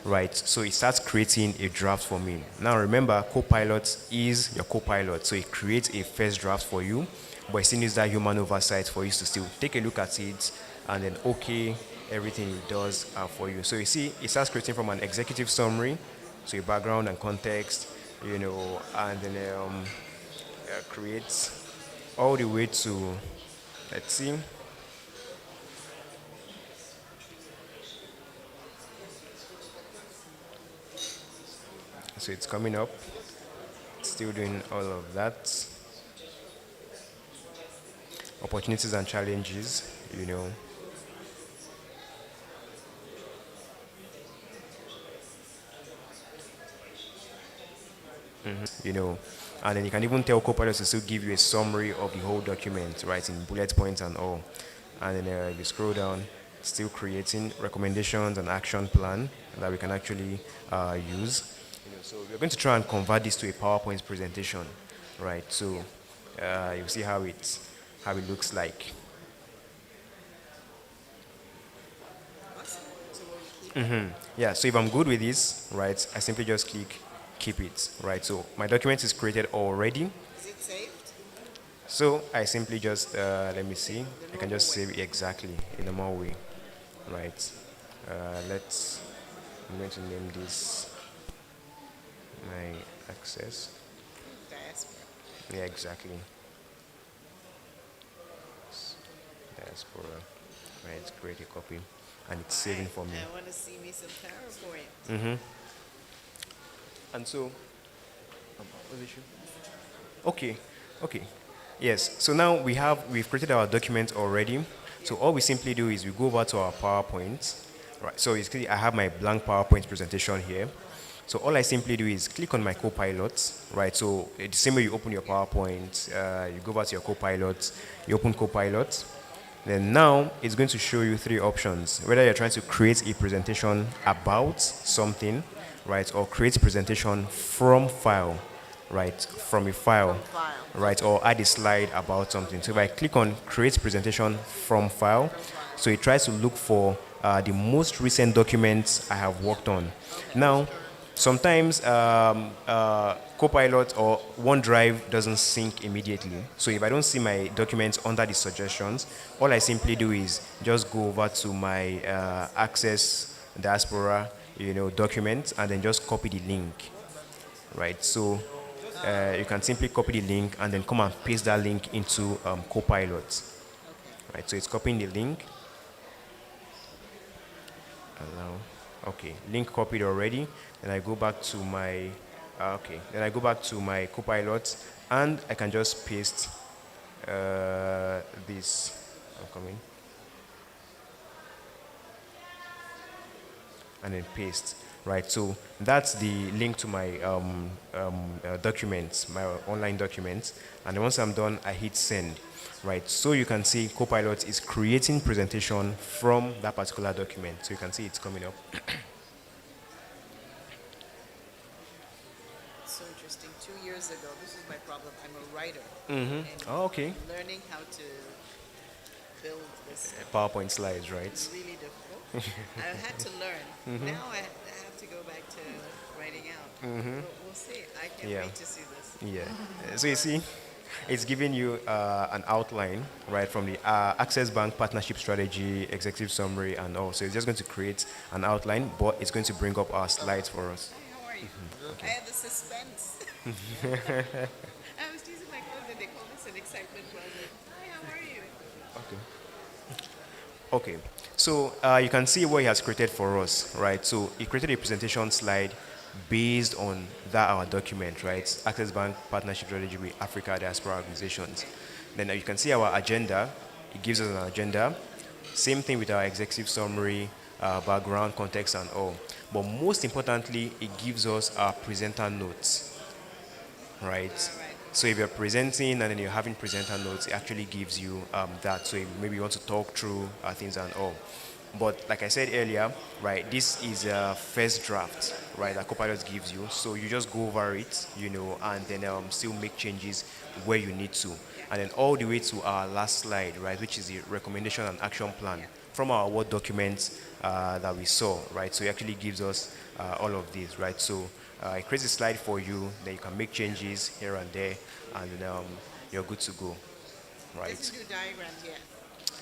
right? So it starts creating a draft for me. Now remember, Copilot is your Copilot, so it creates a first draft for you, but it still needs that human oversight for you to still take a look at it and then okay everything it does for you. So you see, it starts creating from an executive summary, so your background and context, and then creates all the way to, let's see. So it's coming up, still doing all of that. Opportunities and challenges, and then you can even tell Copilot to still give you a summary of the whole document, right, in bullet points and all. And then if you scroll down, still creating recommendations and action plan that we can actually use. So we're going to try and convert this to a PowerPoint presentation, right? So you'll see how it looks like. Awesome. So we'll keep Yeah, so if I'm good with this, right, I simply just click keep it, right? So my document is created already. Is it saved? So I simply just, let me see, The I can just normal way. save it exactly in a more way, right? I'm going to name this my access. Diaspora. Yeah, exactly. Diaspora, right? Create a copy, and it's saving for me. I want to see me some PowerPoint. And so, what's the issue? Okay, okay. Yes, so now we've created our document already. So all we simply do is we go over to our PowerPoint. Right, so I have my blank PowerPoint presentation here. So all I simply do is click on my Copilot, right? So the same way you open your PowerPoint, you go over to your Copilot, you open Copilot. Then now it's going to show you three options, whether you're trying to create a presentation about something, right, or create a presentation from file, right, from a file, From file. right, or add a slide about something. So if I click on create presentation from file, so it tries to look for the most recent documents I have worked on. Now, sometimes Copilot or OneDrive doesn't sync immediately. So if I don't see my documents under the suggestions, all I simply do is just go over to my Access Diaspora, document, and then just copy the link, right? So you can simply copy the link and then come and paste that link into Copilot, right? So it's copying the link. Allow. Okay, link copied already. Then I go back to my Then I go back to my Copilot, and I can just paste this. I'm coming. And then paste. Right, so that's the link to my documents, my online documents. And then once I'm done, I hit send. Right, so you can see Copilot is creating presentation from that particular document. So you can see it's coming up. So interesting. 2 years ago, this is my problem. I'm a writer. Mm-hmm. And Oh, okay. learning how to build this PowerPoint slides, right? is really difficult. I had to learn. Now I have to go back to writing out. We'll see. I can't Yeah. wait to see this. Yeah. So you see, it's giving you an outline, right, from the Access Bank partnership strategy, executive summary, and all. So it's just going to create an outline, but it's going to bring up our slides for us. Hi, how are you? I had the suspense. I was teasing my kids and they call this an excitement project. Hi, how are you? Okay. Okay. So you can see what he has created for us, right? So he created a presentation slide based on that our document, right? Access Bank Partnership Strategy with Africa Diaspora Organizations. Then you can see our agenda. It gives us an agenda. Same thing with our executive summary, background, context, and all. But most importantly, it gives us our presenter notes, right? So if you're presenting and then you're having presenter notes, it actually gives you that. So if maybe you want to talk through things and all. But like I said earlier, right, this is a first draft, right, that Copilot gives you. So you just go over it, and then still make changes where you need to. And then all the way to our last slide, right, which is the recommendation and action plan from our Word documents that we saw, right? So it actually gives us all of these, right? So it creates a slide for you, then you can make changes here and there, and then you're good to go, right? Doesn't do diagrams yet.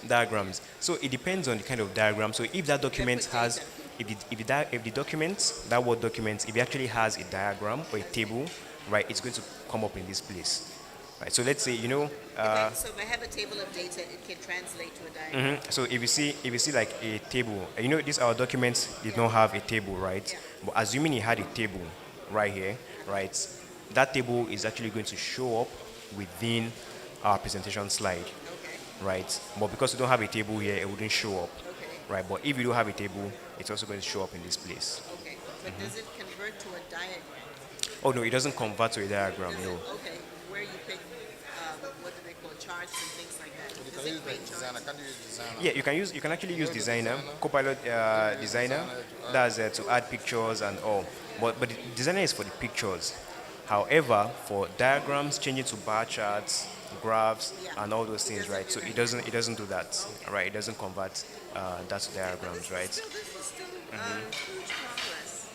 Diagrams. So it depends on the kind of diagram. So if that document put has, data. if the document, that Word document, if it actually has a diagram or a table, right, it's going to come up in this place, right? So let's say So if I have a table of data, it can translate to a diagram. So if you see like a table, this our document did not have a table, right? Yeah. But assuming it had a table right here, right, that table is actually going to show up within our presentation slide, Okay, right? But because we don't have a table here, it wouldn't show up, okay, right? But if you do have a table, it's also going to show up in this place. okay. But does it convert to a diagram? Oh no, it doesn't convert to a diagram, Does no. it, okay, where you pick, what do they call, charts and things like that? You Does can it use the create charts? designer. Can you use designer? Yeah, you can actually use designer, Copilot designer. Designer That's to add pictures and all. But the designer is for the pictures. However, for diagrams, changing to bar charts, graphs, Yeah. and all those things, doesn't right? do So that. it doesn't do that, right? It doesn't convert that to diagrams, right? This is still huge progress.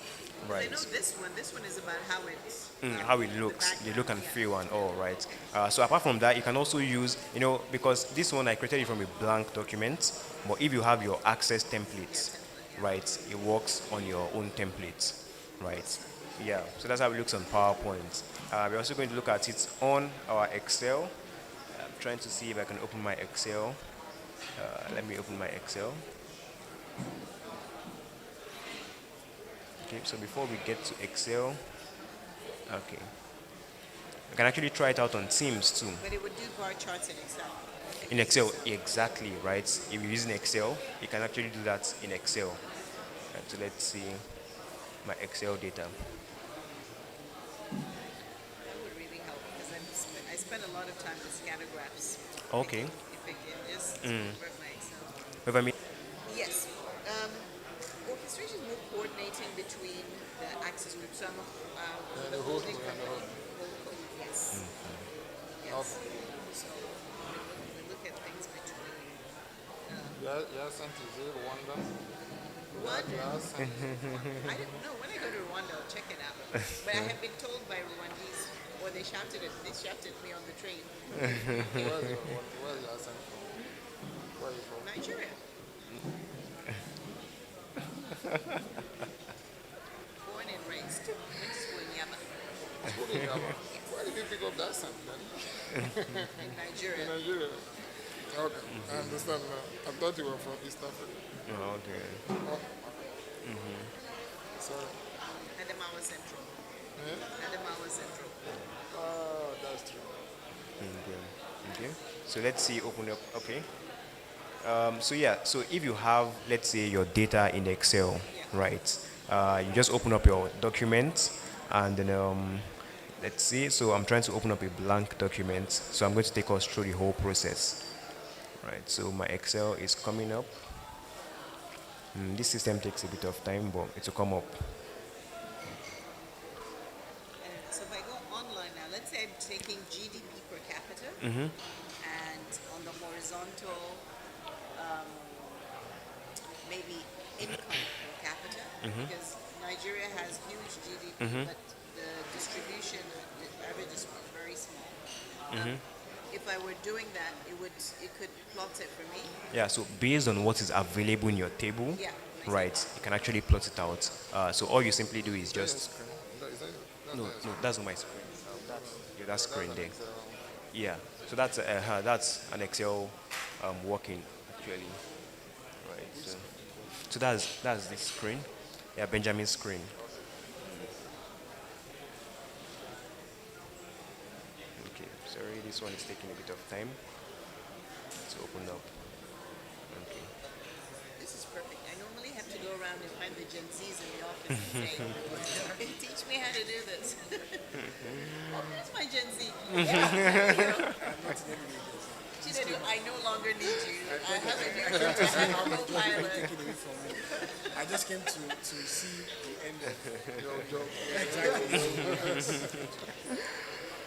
I Right. know this one is about how it's. How it looks, the look and yeah. feel and all, right? So apart from that, you can also use, because this one I created it from a blank document, but if you have your access templates, right, it works on your own templates, right? Yeah, so that's how it looks on PowerPoint. We're also going to look at it on our Excel. I'm trying to see if I can open my Excel. Let me open my Excel. Okay, so before we get to Excel, okay. You can actually try it out on Teams too. But it would do bar charts in Excel. In Excel, exactly, right? If you're using Excel, you can actually do that in Excel. Right, so let's see my Excel data. That would really help because I spend a lot of time with scatter graphs. Okay. If I can just convert my Excel. If I mean, Yes. Orchestration is more coordinating between the access groups. So I'm the host holding group and the company. Yes. Yes. So we look at things between Yeah, sent to zero Rwanda. what Yeah, sent. I don't know. When I go to Rwanda, I'll check it out. But I have been told by Rwandese, or they shouted at me on the train. Where's your sent from? Where are you from? Nigeria. Born and raised. Went to school in Yaba, School in Java. Where did you pick up that sent then? in In Nigeria. Nigeria. Okay, I understand now. I thought you were from East Africa. oh, okay. Oh, sorry. Adamawa Central. Yeah? Adamawa Central. Oh, that's true. Okay. So let's see, open up, okay. So yeah, so if you have, let's say, your data in Excel, right? You just open up your document and then let's see. So I'm trying to open up a blank document. So I'm going to take us through the whole process. Right, so my Excel is coming up. This system takes a bit of time, but it will come up. And so if I go online now, let's say I'm taking GDP per capita, and on the horizontal, maybe income per capita, because Nigeria has huge GDP, but the distribution, the average is very small. If I were doing that, it could plot it for me. Yeah, so based on what is available in your table, Yeah. right, you can actually plot it out. So all you simply do is Your just, screen. no, that's not my screen. That screen there. Yeah, so that's an Excel working actually, right? So that's the screen. Yeah, Benjamin's screen. Okay, sorry, this one is taking a bit of time to open up. Okay. This is perfect. I normally have to go around and find the Gen Zs in the office and say, teach me how to do this. Oh, that's my Gen Z. Yeah. Chinedu, I no longer need you. I have a new Copilot. Taken away from me. I just came to see the end of your job. Exactly.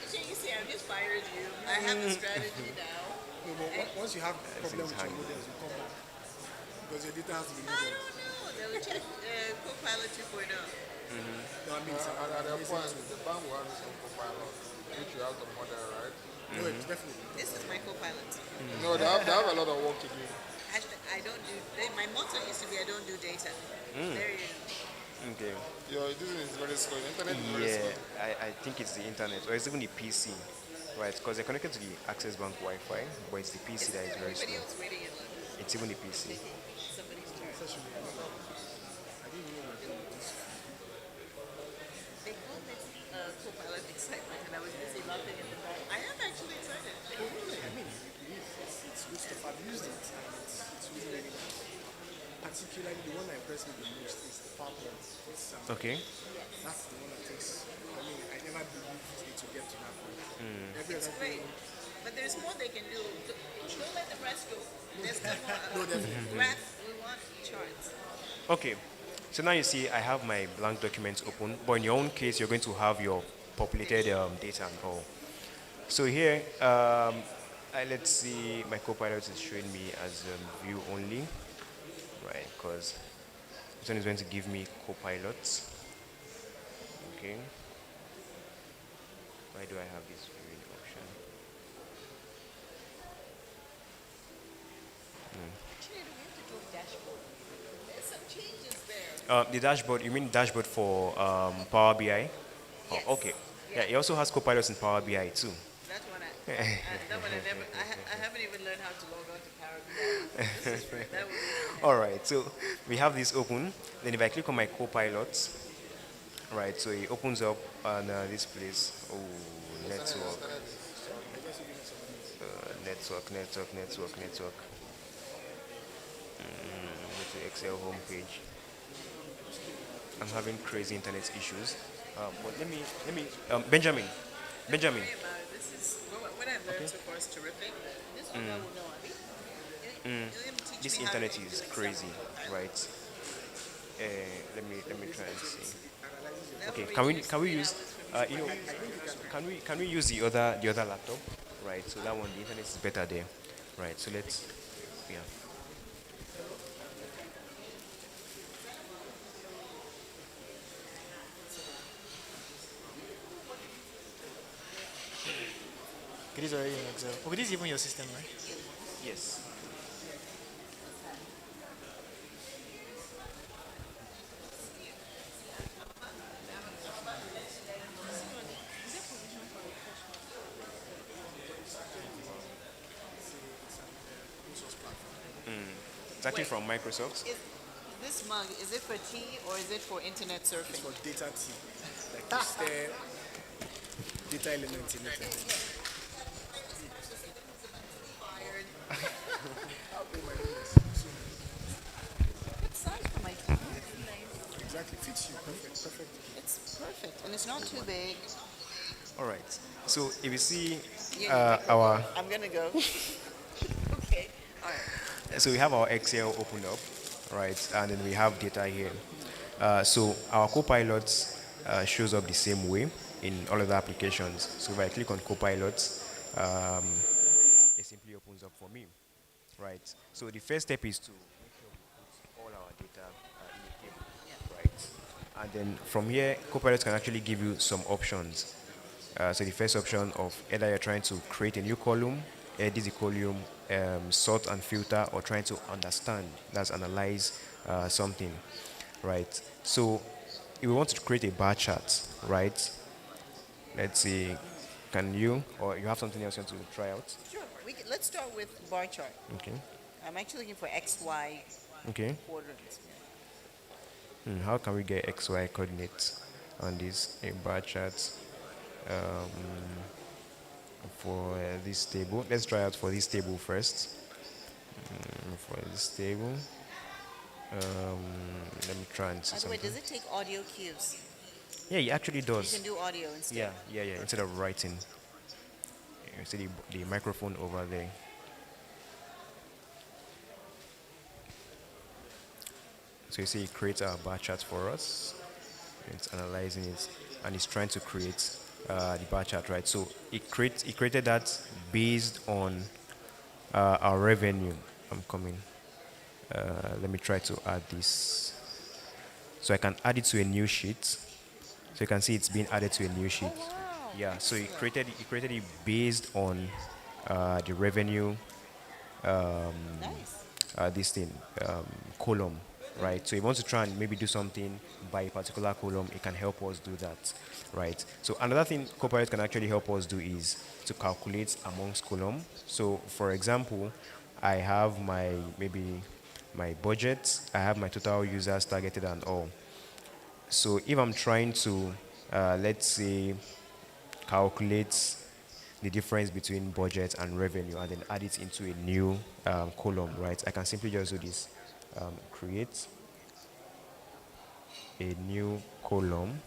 So you see, I've just fired you. I have a strategy now. No, but once you have problems with your models, you come back. Because your data has to be I moved. don't know. They will check Copilot 2.0. No, I mean, it's At that amazing point, tool. the bank will have some Copilot, which you have the model, right? No, it's definitely. This is my Copilot. No, they have a lot of work to do. I don't do. My motto used to be I don't do data. There you go. Okay. Your this is very slow. The internet is very Yeah, slow. I think it's the internet, or it's even the PC, right? Because they're connected to the Access Bank Wi-Fi, but it's the PC that is very Everybody slow. else waiting in line. It's even the PC. Somebody's turn. They called it Copilot excitement, and I was busy laughing in the back. I am actually excited. I mean, it's good stuff. I've used it, and it's really, really nice. Particularly, the one that impressed me the most is the PowerPoint. Okay. That's the one that takes. I mean, I never believed it would get to that point. Every It's other great. thing, But there's more they can do. Don't let the rest go. There's still no, more. definitely. Graph, we want charts. Okay. So now you see I have my blank documents open, but in your own case, you're going to have your populated data and all. So here, let's see, my Copilot is showing me as view only, right? Because this one is going to give me Copilots. Okay. Why do I have this viewing option? Actually, we have to do a dashboard. There's some changes there. The dashboard, you mean dashboard for Power BI? Yes. Oh, okay. Yeah, it also has Copilots in Power BI too. That one I never, I haven't even learned how to log on to Power BI. This is great. That would be All right, so we have this open. Then if I click on my Copilot, right, so it opens up on this place. Oh, network, network. Go to Excel homepage. I'm having crazy internet issues. But let me, Benjamin. great about it. This is what I've learned so far is terrific. This one I will know. I mean, you'll even teach This me how to internet use is Excel crazy, on Copilot. right? Let me try and see. That Okay, will can we reduce can we 3 use hours for me. you know can we use the other laptop, right? So that one the internet is better there, right? So let's yeah. it is already in Excel. Okay, this is even your system, right? Yes. It's actually from Microsoft. Is this mug, is it for tea or is it for internet surfing? For data T. Like you stare data elements in it. Fired. Oh my goodness. Good size for my tea. Exactly. Fits you. Perfect. Perfect. It's perfect and it's not too big. All right. So if you see Yeah, our I'm gonna go. Okay. All right. so we have our Excel opened up, right? And then we have data here. So our Copilot shows up the same way in all of the applications. So if I click on Copilot, it simply opens up for me, right? So the first step is to make sure we put all our data in a table, right? And then from here, Copilot can actually give you some options. So the first option of either you're trying to create a new column, edit the column, sort and filter, or trying to understand, that's analyze something, right? So if we want to create a bar chart, right? Let's see, can you, or you have something else you want to try out? Sure. Let's start with bar chart. Okay. I'm actually looking for XY Okay. quadrants. How can we get XY coordinates on this a bar chart for this table? Let's try out for this table first. For this table, let me try and see By the way, something. does it take audio cues? Yeah, it actually You can does. do audio instead. Yeah. Instead of writing, you see the microphone over there. So you see, it creates a bar chart for us. It's analyzing it, and it's trying to create the bar chart, right? So it created that based on our revenue. I'm coming. Let me try to add this. So I can add it to a new sheet. So you can see it's being added to a new sheet. Oh wow! Yeah. So Excellent. it created it based on the revenue Nice. this thing column, right? So if you want to try and maybe do something by a particular column, it can help us do that, right? So another thing Copilot can actually help us do is to calculate amongst column. So for example, I have my maybe my budget, I have my total users targeted and all. So if I'm trying to let's say calculate the difference between budget and revenue and then add it into a new column, right? I can simply just do this. Create a new column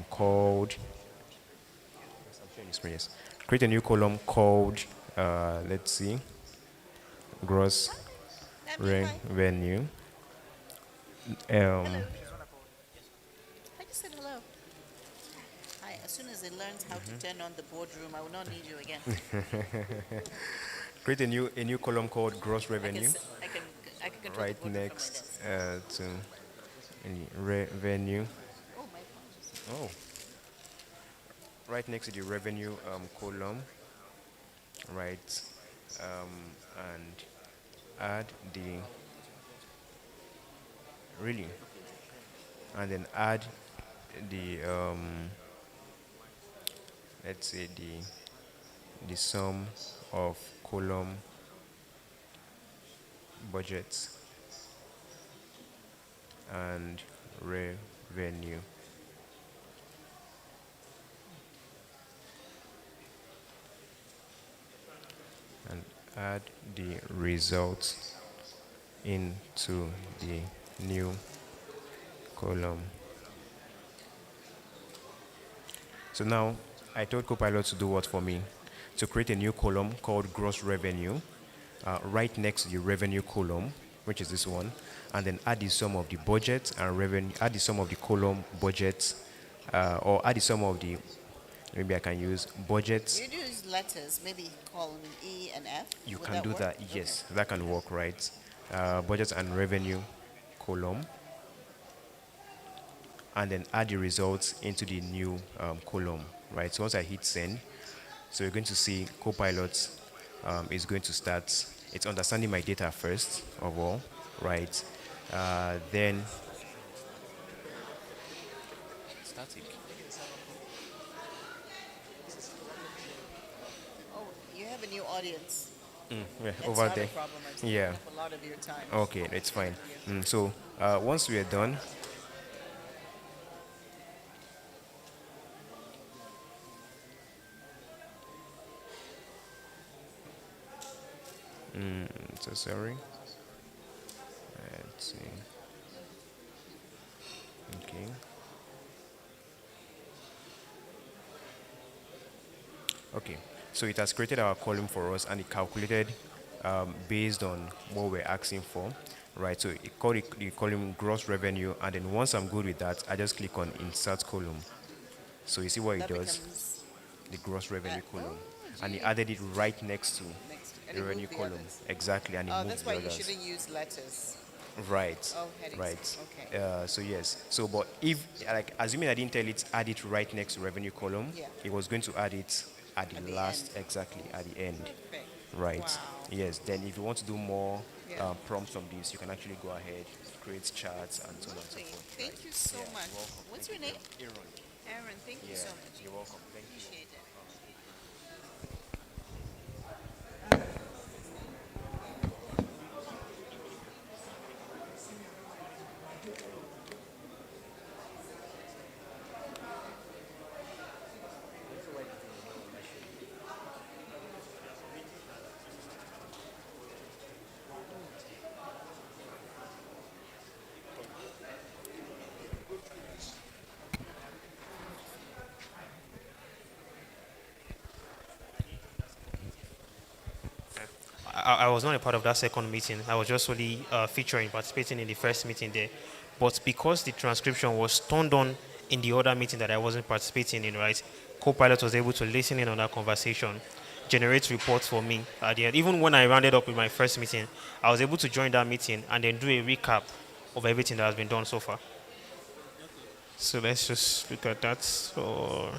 called, yes, I'm sharing the screen, yes. Create a new column called, let's see, gross Nami, hi. revenue. Hello. Um, I just said hello. Hi. As soon as it learns how to turn on the boardroom, I will not need you again. create a new column called gross I can revenue. I can I can control the Right boardroom from my next desk. to any revenue. Oh, my apologies. Oh, right next to the revenue column, right, and add the really, and then add the let's say the sum of column budgets and revenue. And add the results into the new column. So now I told Copilot to do what for me? To create a new column called gross revenue right next to the revenue column, which is this one, and then add the sum of the budget and revenue, add the sum of the column budget, or add the sum of the, maybe I can use budget. You use letters, maybe column E and F. You Would can that do work? that, yes, that can work, right? Budget and revenue column, and then add the results into the new column, right? So once I hit send, so you're going to see Copilot is going to start. It's understanding my data first of all, right? Then static. Oh, you have a new audience. Yeah, That's over not a there. problem. I'm taking Yeah. up a lot of your time. Okay, it's fine. Thank you. So once we are done, so sorry. Let's see. Okay. Okay. So it has created our column for us and it calculated based on what we're asking for, right? So it called it the column gross revenue, and then once I'm good with that, I just click on insert column. So you see what it That does, becomes the gross revenue column, and he gee. added it right next to Next, and the it moved revenue the column. others. Exactly, and it Oh, moved that's the why you others. shouldn't use letters. Right. Oh, headings. Right. Okay. So yes. So but if like assuming I didn't tell it add it right next to revenue column, Yeah. it was going to add it at the At the last end. exactly at the end. Perfect. Right. Wow. Yes. Then if you want to do more Yeah. prompts from this, you can actually go ahead, create charts and so on and so Lovely. forth. Thank Right. you so Yeah, much. you're welcome. What's Thank your you. name? Aaron. Aaron. Thank you Yeah. so much. You're welcome. Thank you. Appreciate it. I was not a part of that second meeting. I was just only featuring, participating in the first meeting there. But because the transcription was turned on in the other meeting that I wasn't participating in, right, Copilot was able to listen in on that conversation, generate reports for me at the end. Even when I rounded up with my first meeting, I was able to join that meeting and then do a recap of everything that has been done so far. So let's just look at that. So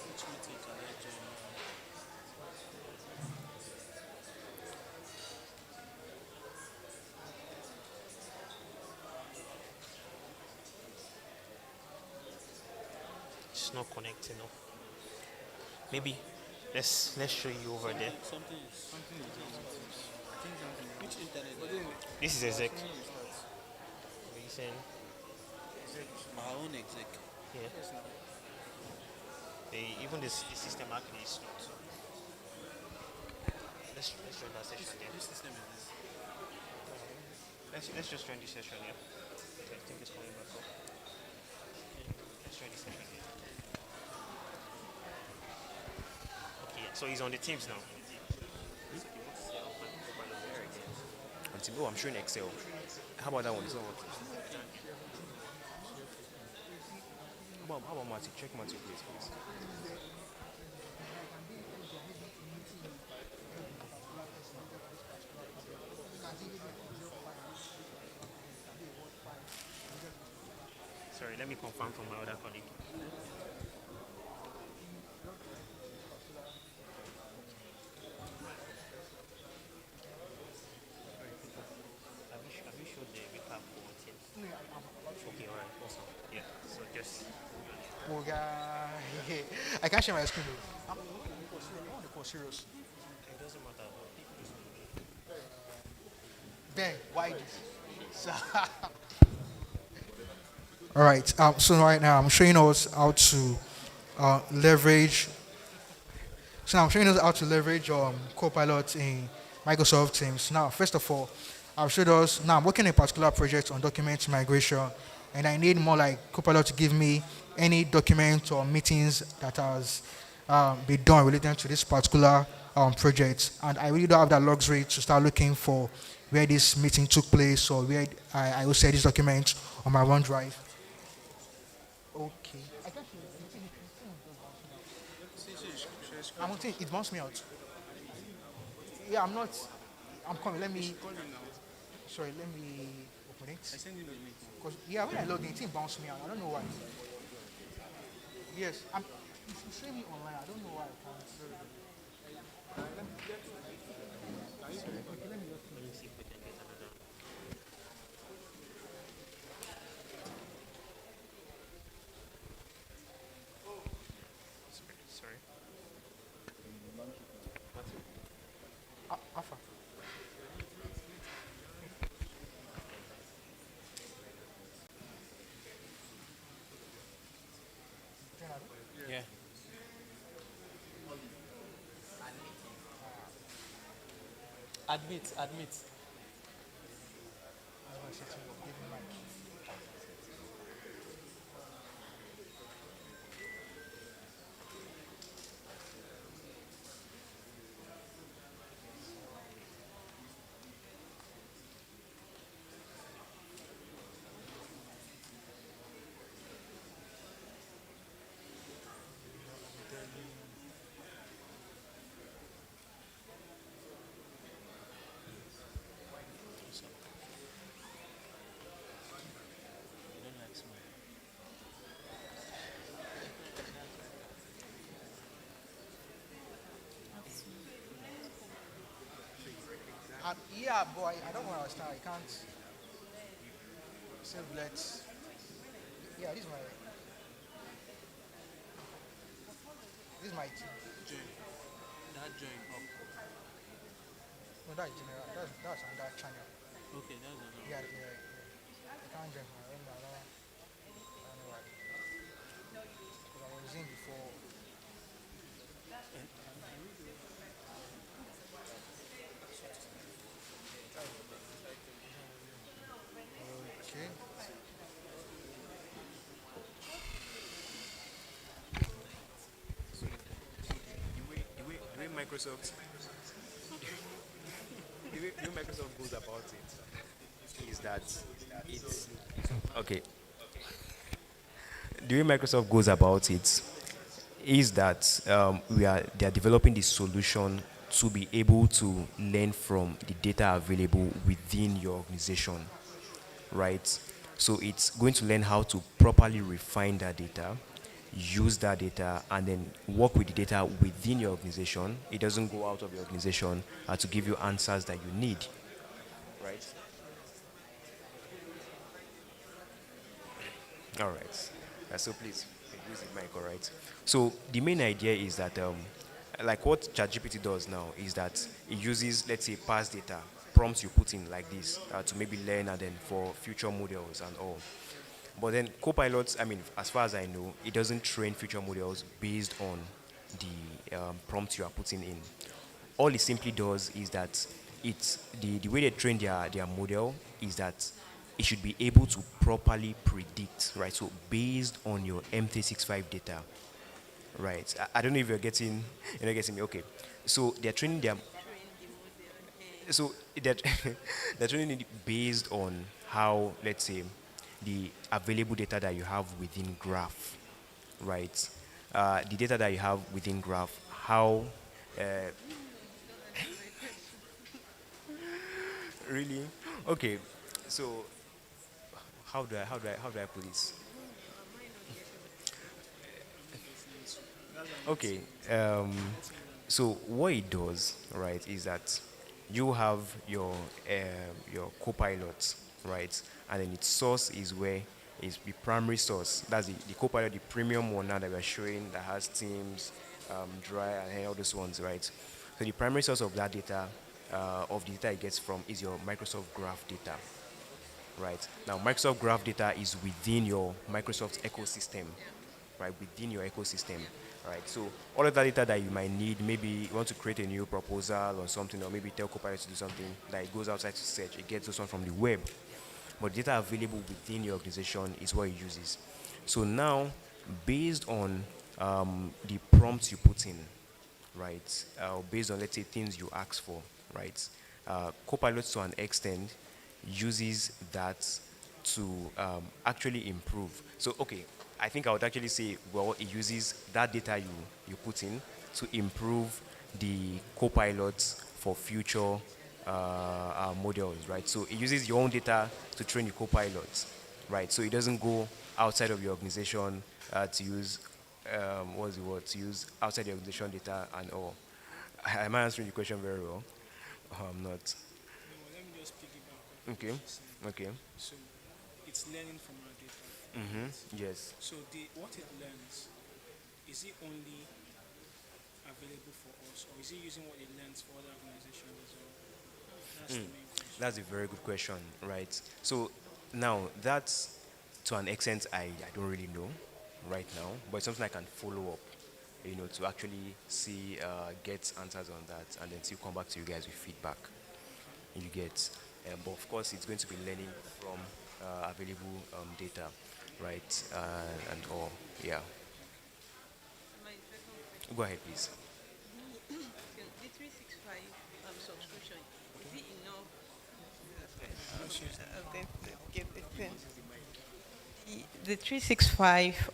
Which meeting can I join now? it's not connecting up. Maybe let's show you over there. Something is wrong with this. I think something. Which internet? But then This is exec. when you start, Listen, our own exec. yeah. Yes, now. Even the system actually is not. So let's join that session there. Which system is this? Let's just join this session here. Okay, I think it's coming back up. Let's join this session here. Okay, so he's on the Teams now. Until, oh, I'm sure in Excel. How about that one? It's not working. How about Matthew? Check Matthew, please. Sorry, let me confirm from my other colleague. Have you showed the recap for Teams? Okay, all right, awesome. Yeah, so just Oh, guy. I can't share my screen though. I want to call serious. it doesn't matter. People just Ben, why this? All right. So right now I'm showing us how to leverage. So now I'm showing us how to leverage Copilot in Microsoft Teams. Now, first of all, I've showed us. Now I'm working on a particular project on document migration, and I need more like Copilot to give me any document or meetings that has been done related to this particular project. And I really don't have that luxury to start looking for where this meeting took place or where I will say this document on my OneDrive. Okay. I'm on it bounced me out. Yeah, I'm not. I'm coming. Let me. Sorry, let me open it. I send you the link. Because yeah, when I log in, it bounced me out. I don't know why. Yes, it's showing me online. I don't know why I can't. sorry. Alpha. Yeah. Admit. Yeah, boy, I don't want to understand. I can't save let's. Yeah, this is my team. Join. That join up. No, that's general. That's on that channel. Okay, that's another. Yeah. I can't join my own. I don't know why. Because I was in before. Okay. Microsoft, the way Microsoft goes about it is that it's okay. The way Microsoft goes about it is that they are developing this solution to be able to learn from the data available within your organization, right? So it's going to learn how to properly refine that data, use that data, and then work with the data within your organization. It doesn't go out of your organization to give you answers that you need, right? All right. So please use the mic, all right? So the main idea is that, like what ChatGPT does now is that it uses, let's say, past data, prompts you put in like this to maybe learn and then for future models and all. But then Copilot, I mean, as far as I know, it doesn't train future models based on the prompts you are putting in. All it simply does is that the way they train their model is that it should be able to properly predict, right? So based on your M365 data, right? I don't know if you're not getting me. Okay, so they're training their so that they're training it based on how, let's say, the available data that you have within graph, right? The data that you have within graph, how uh, really? Okay, so how do I put this? Okay, so what it does, right, is that you have your copilot, right, and then its source is where is the primary source. That's the copilot, the premium one now that we're showing that has Teams, Dry, and all those ones, right? So the primary source of that data, of the data it gets from, is your Microsoft Graph data, right? Now, Microsoft Graph data is within your Microsoft ecosystem, right? Within your ecosystem, right? So all of that data that you might need, maybe you want to create a new proposal or something, or maybe tell Copilot to do something that it goes outside to search, it gets those one from the web. But data available within your organization is what it uses. So now, based on the prompts you put in, right? Based on, let's say, things you ask for, right? Copilot, to an extent, uses that to actually improve. So, okay, I think I would actually say, well, it uses that data you put in to improve the Copilot for future models, right? So it uses your own data to train the Copilot, right? So it doesn't go outside of your organization to use what's the word, to use outside the organization data and all. Am I answering the question very well? I'm not. No, let me just piggyback on Okay. what you're saying. Okay. So it's learning from our data. Yes. So what it learns, is it only available for us, or is it using what it learns for other organizations as well? That's the main question. That's a very good question, right? So now that's, to an extent, I don't really know right now, but it's something I can follow up, to actually see, get answers on that, and then still come back to you guys with feedback. You get, but of course, it's going to be learning from available data, right? And all, yeah. My second question, Go ahead, please. the 365 subscription, is it enough? Okay, get the pen. The 365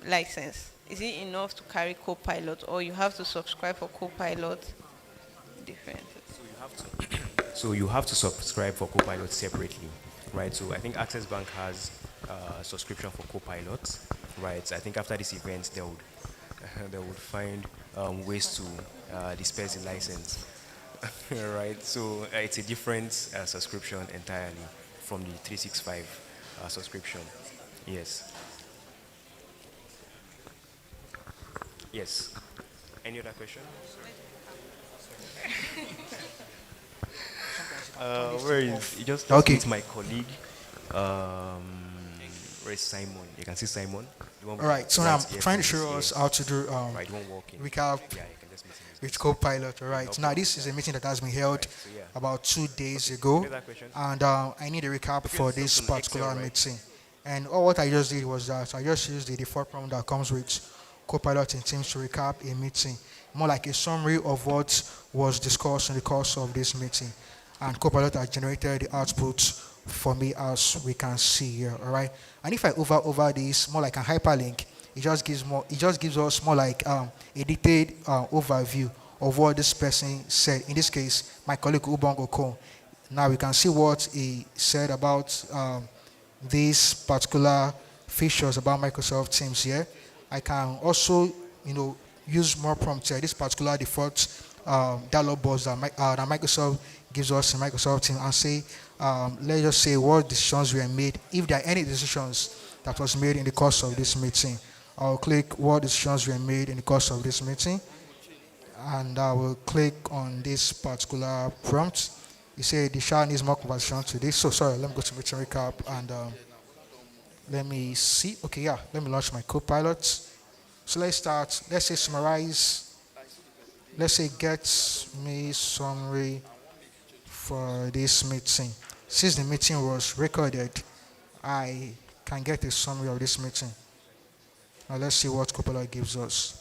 license, is it enough to carry Copilot, or you have to subscribe for Copilot different? So you have to subscribe for Copilot separately, right? So I think Access Bank has a subscription for Copilot, right? I think after this event, they would they would find ways to disperse the license, right? So it's a different subscription entirely from the 365 subscription. Yes. Yes. Any other question? Where is you just Okay. meet my colleague? Where is Simon? You can see Simon. The one All right. So now I'm white trying to earphones, show us yes. how to do Right, you won't walk in. recap Yeah, you can just meet him. with Copilot. All right. help Now you this is a meeting that has been held So yeah. about 2 days ago, Any other question? and I need a recap for it's this on Excel, particular right? meeting. And all what I just did was that I just used the default prompt that comes with Copilot in Teams to recap a meeting. more like a summary of what was discussed in the course of this meeting. And Copilot has generated the output for me as we can see here, all right? And if I over this, more like a hyperlink, it just gives us more like a detailed overview of what this person said. In this case, my colleague Ubongo Ko. Now we can see what he said about these particular features about Microsoft Teams here. I can also, use more prompts here. This particular default dialog box that Microsoft gives us in Microsoft Teams and say, let's just say what decisions were made. If there are any decisions that was made in the course of this meeting, I'll click what decisions were made in the course of this meeting, and I will click on this particular prompt. You say the share needs more conversation to this. So sorry, let me go to meeting recap and let me see. Okay, yeah, let me launch my Copilot. So let's start. Let's say summarize. Let's say get me summary for this meeting. Since the meeting was recorded, I can get a summary of this meeting. Now let's see what Copilot gives us.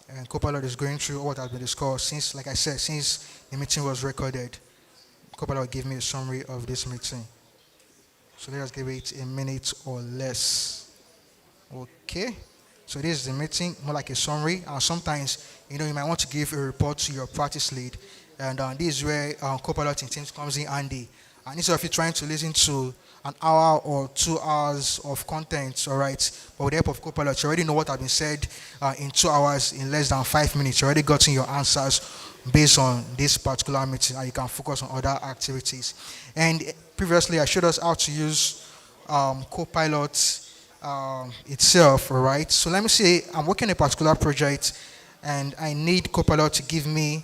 And Copilot is going through what has been discussed since, like I said, since the meeting was recorded. Copilot gave me a summary of this meeting. So let's give it a minute or less. Okay. So this is the meeting, more like a summary. And sometimes, you might want to give a report to your practice lead. And this is where Copilot in Teams comes in handy. And instead of you trying to listen to an hour or 2 hours of content, all right, but with the help of Copilot, you already know what has been said in 2 hours, in less than 5 minutes. You already gotten your answers based on this particular meeting, and you can focus on other activities. And previously, I showed us how to use Copilot itself, all right? So let me say I'm working on a particular project, and I need Copilot to give me,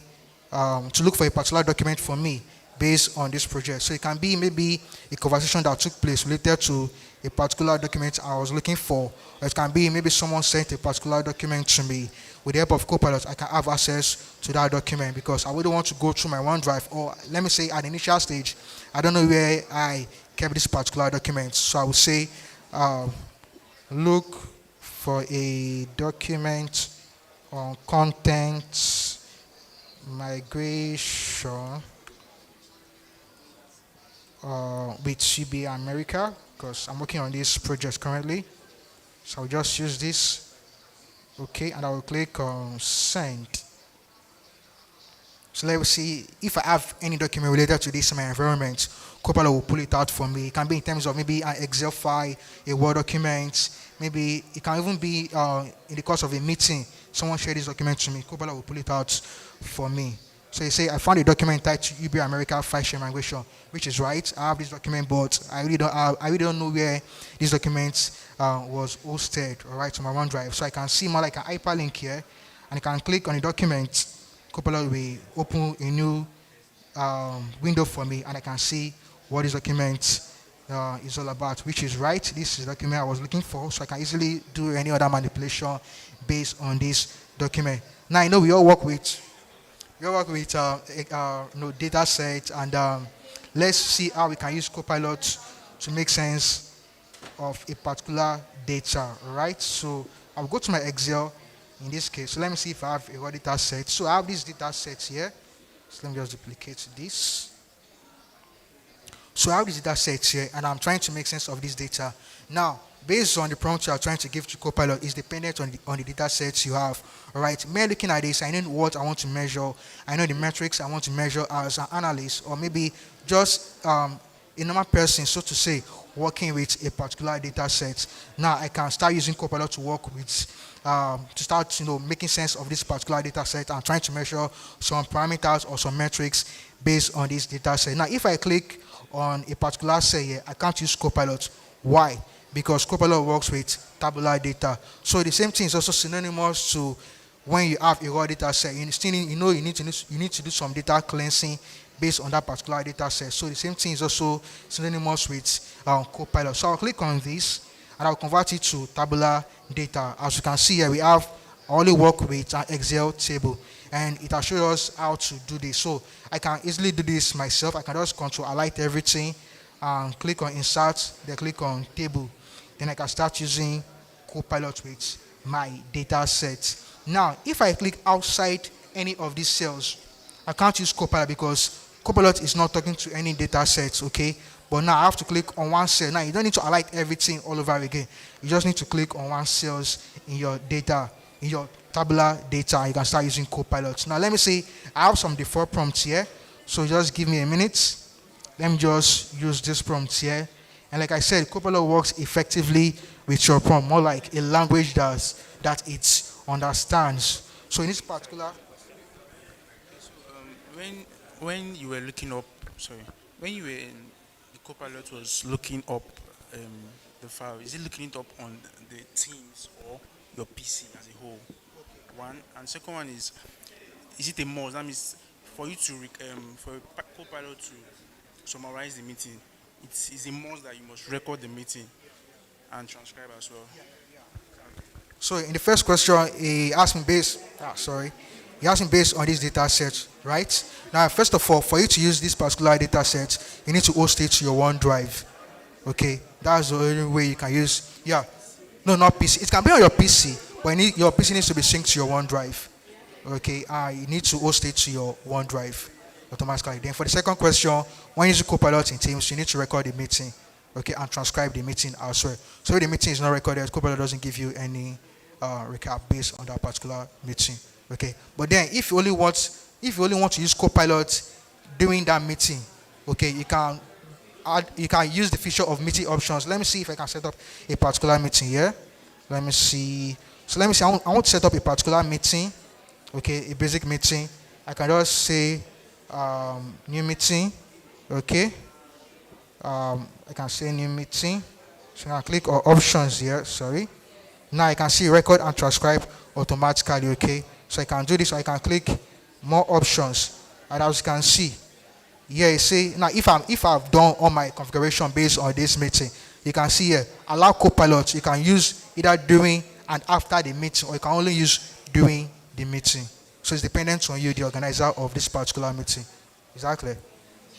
to look for a particular document for me based on this project. So it can be maybe a conversation that took place related to a particular document I was looking for. Or it can be maybe someone sent a particular document to me. With the help of Copilot, I can have access to that document because I wouldn't want to go through my OneDrive, or let me say at the initial stage, I don't know where I kept this particular document. So I would say, look for a document on content migration with CB America, because I'm working on this project currently. So I'll just use this. Okay, and I will click on send. So let's see if I have any document related to this in my environment. Copilot will pull it out for me. It can be in terms of maybe an Excel file, a Word document. Maybe it can even be in the course of a meeting. Someone shared this document to me. Copilot will pull it out for me. So you say, I found a document titled UB America file share migration, which is right. I have this document, but I really don't know where this document was hosted, all right, on my OneDrive. So I can see more like an hyperlink here, and I can click on the document. Copilot will open a new window for me, and I can see what this document is all about, which is right. This is the document I was looking for, so I can easily do any other manipulation based on this document. Now I know we all work with data sets, and let's see how we can use Copilot to make sense of a particular data, right? So I'll go to my Excel in this case. So let me see if I have a raw data set. So I have these data sets here. So let me just duplicate this. So I have these data sets here, and I'm trying to make sense of this data. Now, based on the prompt you are trying to give to Copilot is dependent on the data sets you have. All right, me looking at this, I know what I want to measure. I know the metrics I want to measure as an analyst, or maybe just a normal person, so to say, working with a particular data set. Now I can start using Copilot to work with, to start making sense of this particular data set and trying to measure some parameters or some metrics based on this data set. Now, if I click on a particular cell here, I can't use Copilot. Why? Because Copilot works with tabular data. So the same thing is also synonymous to when you have a raw data set. You need to do some data cleansing based on that particular data set. So the same thing is also synonymous with Copilot. So I'll click on this and I'll convert it to tabular data. As you can see here, I only work with an Excel table, and it has showed us how to do this. So I can easily do this myself. I can just highlight everything and click on insert, then click on table. Then I can start using Copilot with my data set. Now, if I click outside any of these cells, I can't use Copilot because Copilot is not talking to any data sets, okay? But now I have to click on one cell. Now, you don't need to highlight everything all over again. You just need to click on one cells in your data, in your tabular data, and you can start using Copilot. Now, let me see, I have some default prompts here. So just give me a minute. Let me just use this prompt here. And like I said, Copilot works effectively with your prompt, more like a language that it understands. So in this particular, When when you were looking up, sorry, when you were in the Copilot was looking up the file, is it looking it up on the Teams or your PC as a whole? One and second one is it a must? That means for you to for a Copilot to summarize the meeting, it's a must that you must record the meeting and transcribe as well. so in the first question, he asked me he asked me based on this data set, right? Now, first of all, for you to use this particular data set, you need to host it to your OneDrive. Okay, that's the only way you can use. Yeah, no, not PC. It can be on your PC, but your PC needs to be synced to your OneDrive. Okay, you need to host it to your OneDrive automatically. Then for the second question, when you use Copilot in Teams, you need to record the meeting, okay, and transcribe the meeting as well. So if the meeting is not recorded, Copilot doesn't give you any recap based on that particular meeting. Okay, but then if you only want to use Copilot during that meeting, okay, you can use the feature of meeting options. Let me see if I can set up a particular meeting here. Let me see. So let me see. I want to set up a particular meeting, okay, a basic meeting. I can just say new meeting, okay. I can say new meeting. So I click on options here. Sorry. Now I can see record and transcribe automatically, okay. So I can do this. I can click more options, and as you can see, here you see now if I've done all my configuration based on this meeting, you can see here allow Copilot. You can use either during and after the meeting, or you can only use during the meeting. So it's dependent on you, the organizer of this particular meeting. Exactly.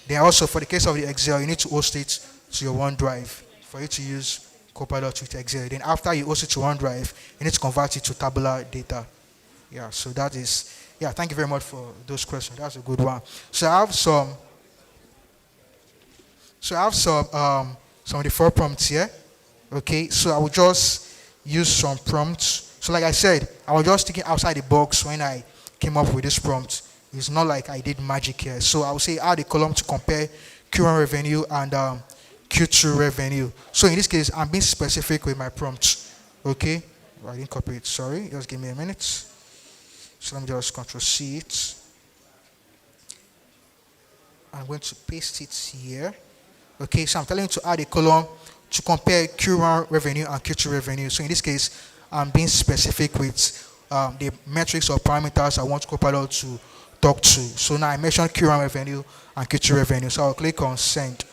Then also for the case of the Excel, you need to host it to your OneDrive for you to use Copilot with Excel. Then after you host it to OneDrive, you need to convert it to tabular data. Yeah, so that is, yeah, thank you very much for those questions. That's a good one. So I have some default prompts here. Okay, so I will just use some prompts. So like I said, I was just thinking outside the box when I came up with this prompt. It's not like I did magic here. So I will say add a column to compare Q1 revenue and Q2 revenue. So in this case, I'm being specific with my prompt. Okay, I didn't copy it. Sorry, just give me a minute. So let me just Control C it. I'm going to paste it here. Okay, so I'm telling you to add a column to compare Q1 revenue and Q2 revenue. So in this case, I'm being specific with the metrics or parameters I want Copilot to talk to. So now I mentioned Q1 revenue and Q2 revenue. So I'll click on send.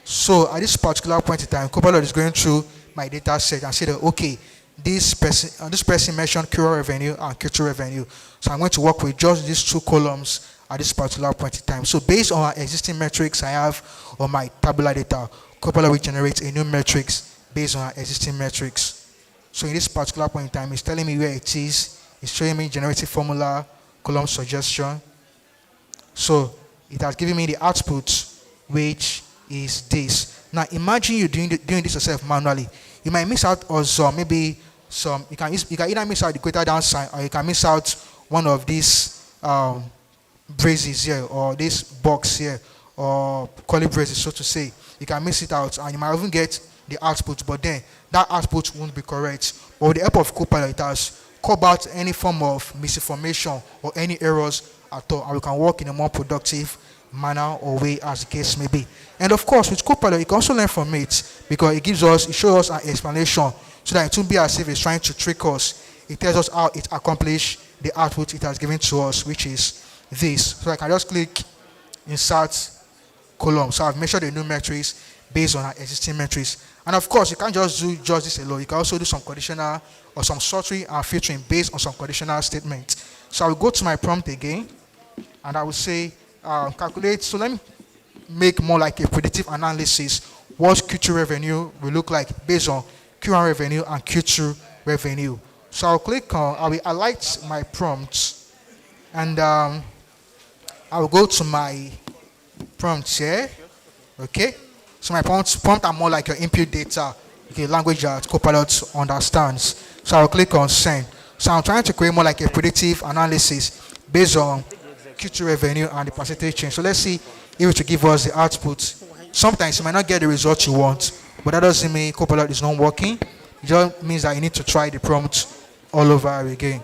So at this particular point in time, Copilot is going through my data set and say that, okay, this person mentioned Q1 revenue and Q2 revenue. So I'm going to work with just these two columns at this particular point in time. So based on our existing metrics I have on my tabular data, Copilot will generate a new metrics based on our existing metrics. So in this particular point in time, it's telling me where it is. It's showing me generative formula, column suggestion. So it has given me the output, which is this. Now imagine you doing this yourself manually. You might miss out on you can either miss out the greater down sign, or you can miss out one of these braces here, or this box here, or curly braces, so to say. You can miss it out, and you might even get the output, but then that output won't be correct. But with the help of Copilot, it has called out any form of misinformation or any errors at all, and we can work in a more productive manner or way as the case may be. And of course, with Copilot, you can also learn from it, because it shows us an explanation, so that it won't be as if it's trying to trick us. It tells us how it accomplished the output it has given to us, which is this. So I can just click insert column. So I've measured the new metrics based on our existing metrics. And of course, you can't just do just this alone. You can also do some conditional or some sorting and filtering based on some conditional statements. So I will go to my prompt again, and I will say calculate. So let me make more like a predictive analysis what Q2 revenue will look like based on Q1 revenue and Q2 revenue. So I'll click on, I will highlight my prompts, and I will go to my prompts here. Okay. So my prompt are more like your input data, okay, language that Copilot understands. So I'll click on send. So I'm trying to create more like a predictive analysis based on Q2 revenue and the percentage change. So let's see if it will give us the output. Sometimes you might not get the result you want, but that doesn't mean Copilot is not working. It just means that you need to try the prompt all over again.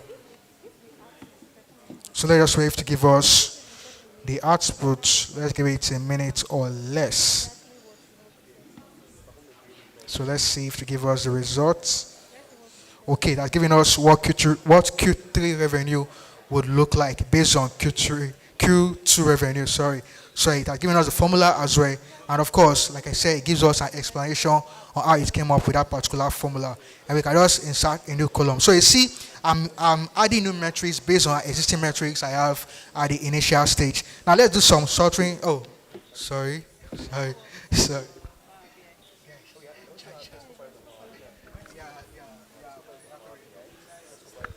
So let us wait to give us the output. Let's give it a minute or less. So let's see if to give us the results. Okay, that's giving us what Q3 revenue would look like based on Q2 revenue. Sorry. So it has given us the formula as well. And of course, like I said, it gives us an explanation on how it came up with that particular formula. And we can just insert a new column. So you see, I'm adding new metrics based on existing metrics I have at the initial stage. Now let's do some sorting. Oh, sorry. Sorry. Sorry.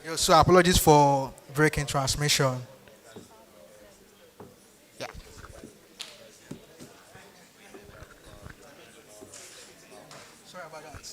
Yo, so apologies for breaking transmission. Yeah. Sorry about that.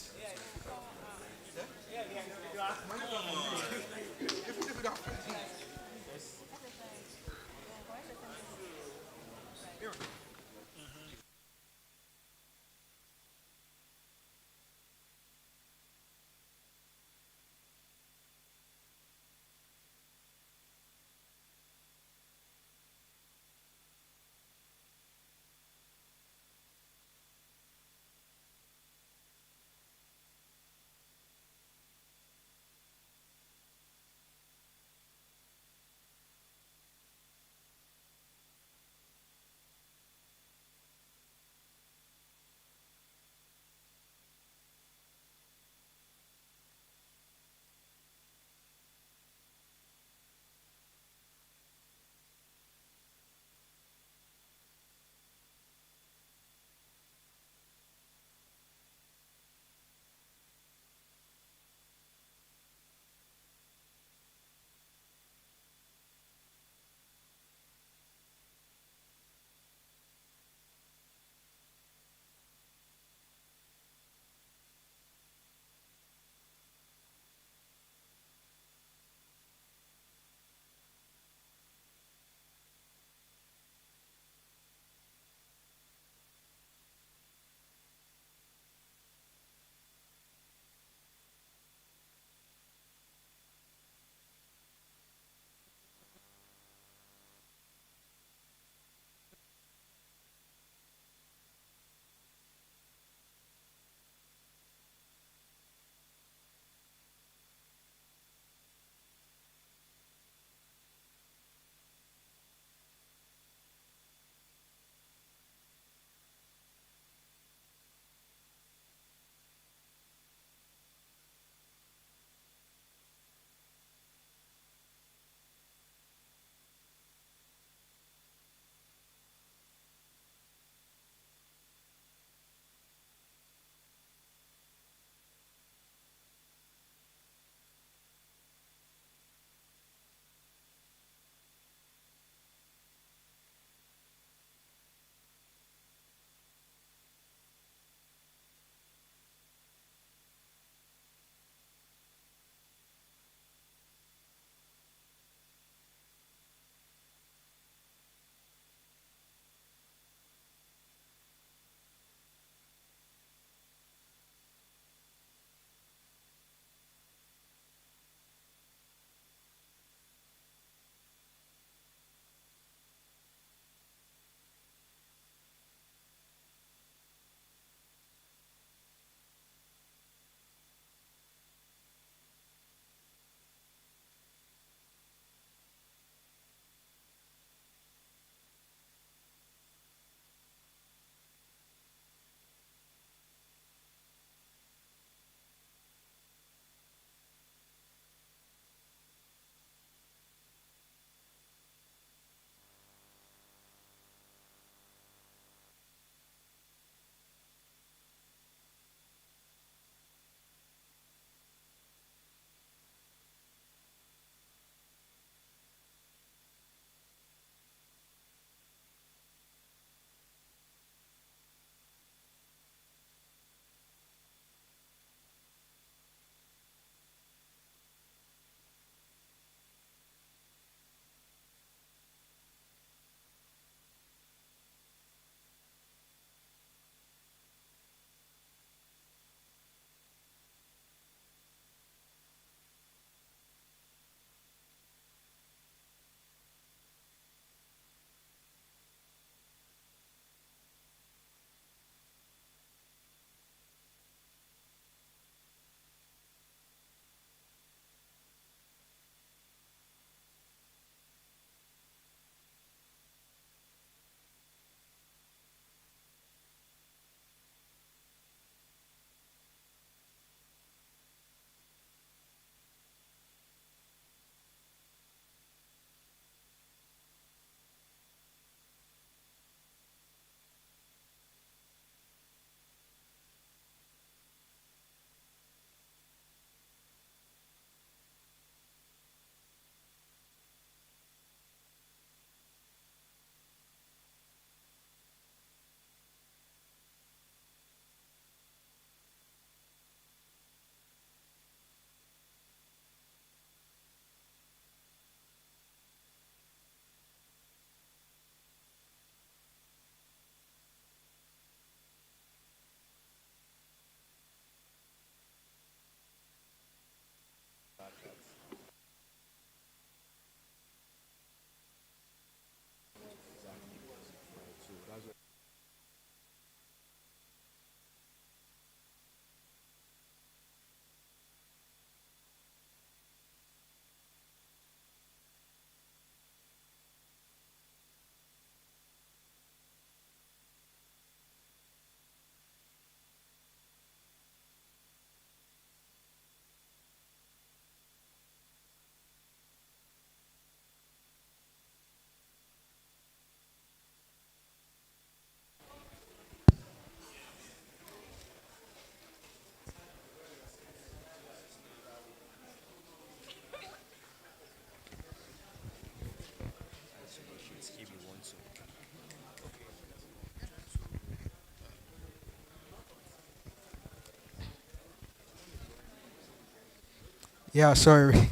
Yeah, sorry.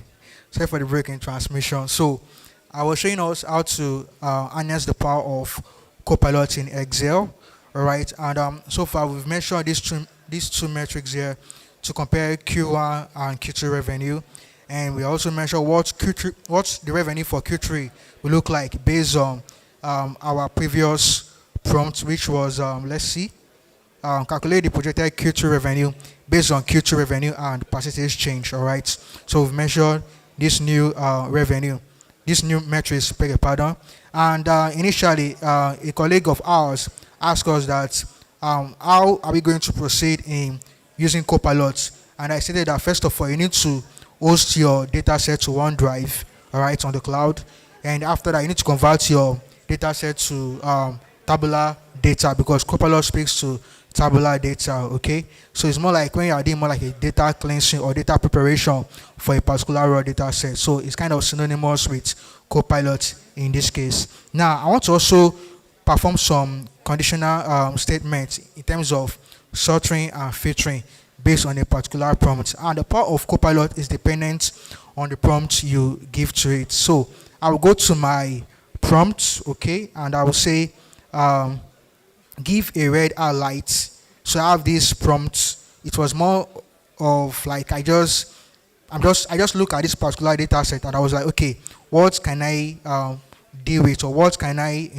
Sorry for the break in transmission. So, I was showing us how to harness the power of Copilot in Excel. All right, and so far we've mentioned these two metrics here to compare Q1 and Q2 revenue, and we also mentioned what the revenue for Q3 will look like based on our previous prompt, which was let's see, calculate the projected Q2 revenue based on Q2 revenue and percentage change. All right. So we've measured this new revenue, this new metrics, beg your pardon. And initially, a colleague of ours asked us that how are we going to proceed in using Copilot? And I stated that first of all, you need to host your data set to OneDrive, all right, on the cloud. And after that, you need to convert your data set to tabular data because Copilot speaks to tabular data, okay? So it's more like when you are doing more like a data cleansing or data preparation for a particular raw data set. So it's kind of synonymous with Copilot in this case. Now, I want to also perform some conditional statements in terms of sorting and filtering based on a particular prompt. And the power of Copilot is dependent on the prompt you give to it. So I will go to my prompt, okay, and I will say, give a red highlight. So I have this prompt. It was more of like I just look at this particular data set and I was like, okay, what can I deal with, or what can I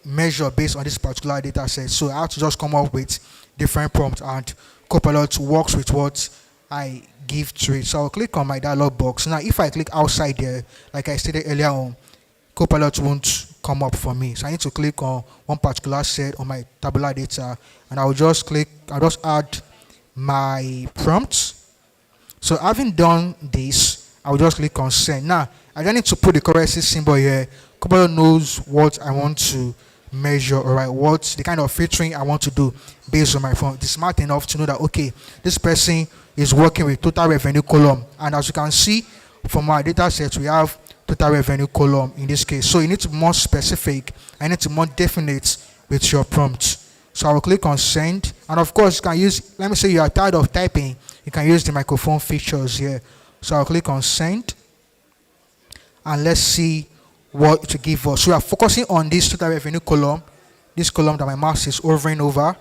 measure based on this particular data set. So I have to just come up with different prompts, and Copilot works with what I give to it. So I'll click on my dialog box. Now if I click outside there, like I stated earlier on, Copilot won't come up for me. So I need to click on one particular set on my tabular data, and I'll just add my prompt. So having done this, I'll just click on send. Now I don't need to put the currency symbol here. Copilot knows what I want to measure, all right, what the kind of filtering I want to do based on my prompt. It's smart enough to know that okay, this person is working with total revenue column, and as you can see from our data set, we have total revenue column in this case. So you need to be more specific. I need to be more definite with your prompt. So I will click on send, and of course you can use, let me say you are tired of typing, you can use the microphone features here. So I'll click on send, and let's see what to give us. So we are focusing on this total revenue column, this column that my mouse is hovering over,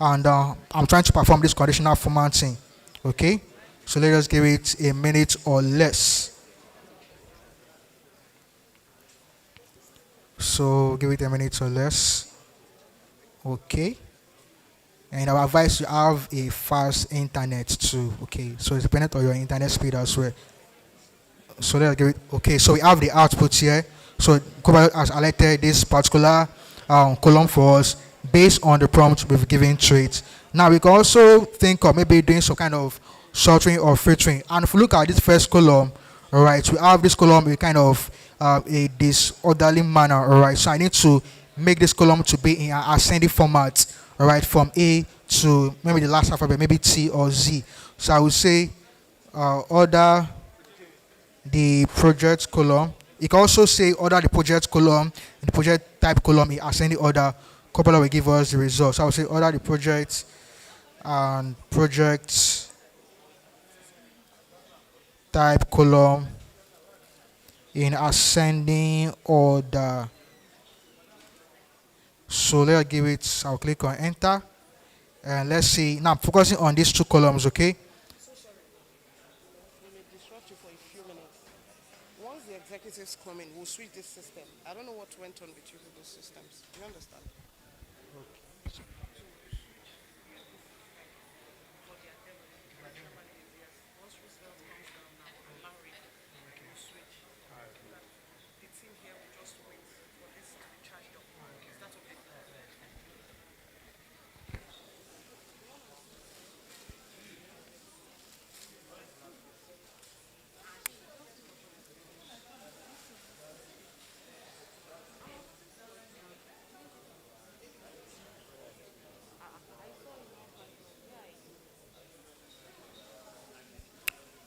and I'm trying to perform this conditional formatting. Okay, so let us give it a minute or less. So give it a minute or less. Okay. And I advise you have a fast internet too. Okay. So it's dependent on your internet speed as well. So let's give it. Okay. So we have the output here. So Copilot has highlighted this particular column for us based on the prompt we've given to it. Now we can also think of maybe doing some kind of sorting or filtering. And if we look at this first column, all right, we have this column in kind of a disorderly manner, all right. So I need to make this column to be in an ascending format, all right, from A to maybe the last alphabet, maybe T or Z. So I would say order the project column. You can also say order the project column, the project type column in ascending order. Copilot will give us the results. So I would say order the project and project type column in ascending order. So let's give it, I'll click on enter, and let's see. Now I'm focusing on these two columns, okay? So sorry. We may disrupt you for a few minutes. Once the executives come in, we'll switch this system. I don't know what went on with you with those systems. Do you understand?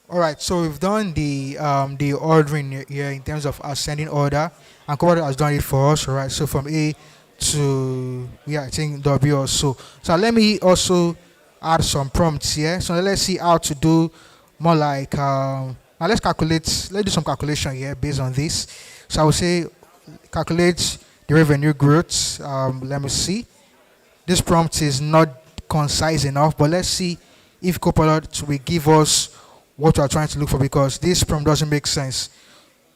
All right, so we've done the ordering here in terms of ascending order, and Copilot has done it for us. All right, so from A to, yeah, I think W or so. So let me also add some prompts here. So let's see how to do more like now let's calculate. Let's do some calculation here based on this. So I will say calculate the revenue growth. Let me see. This prompt is not concise enough, but let's see if Copilot will give us what we are trying to look for, because this prompt doesn't make sense.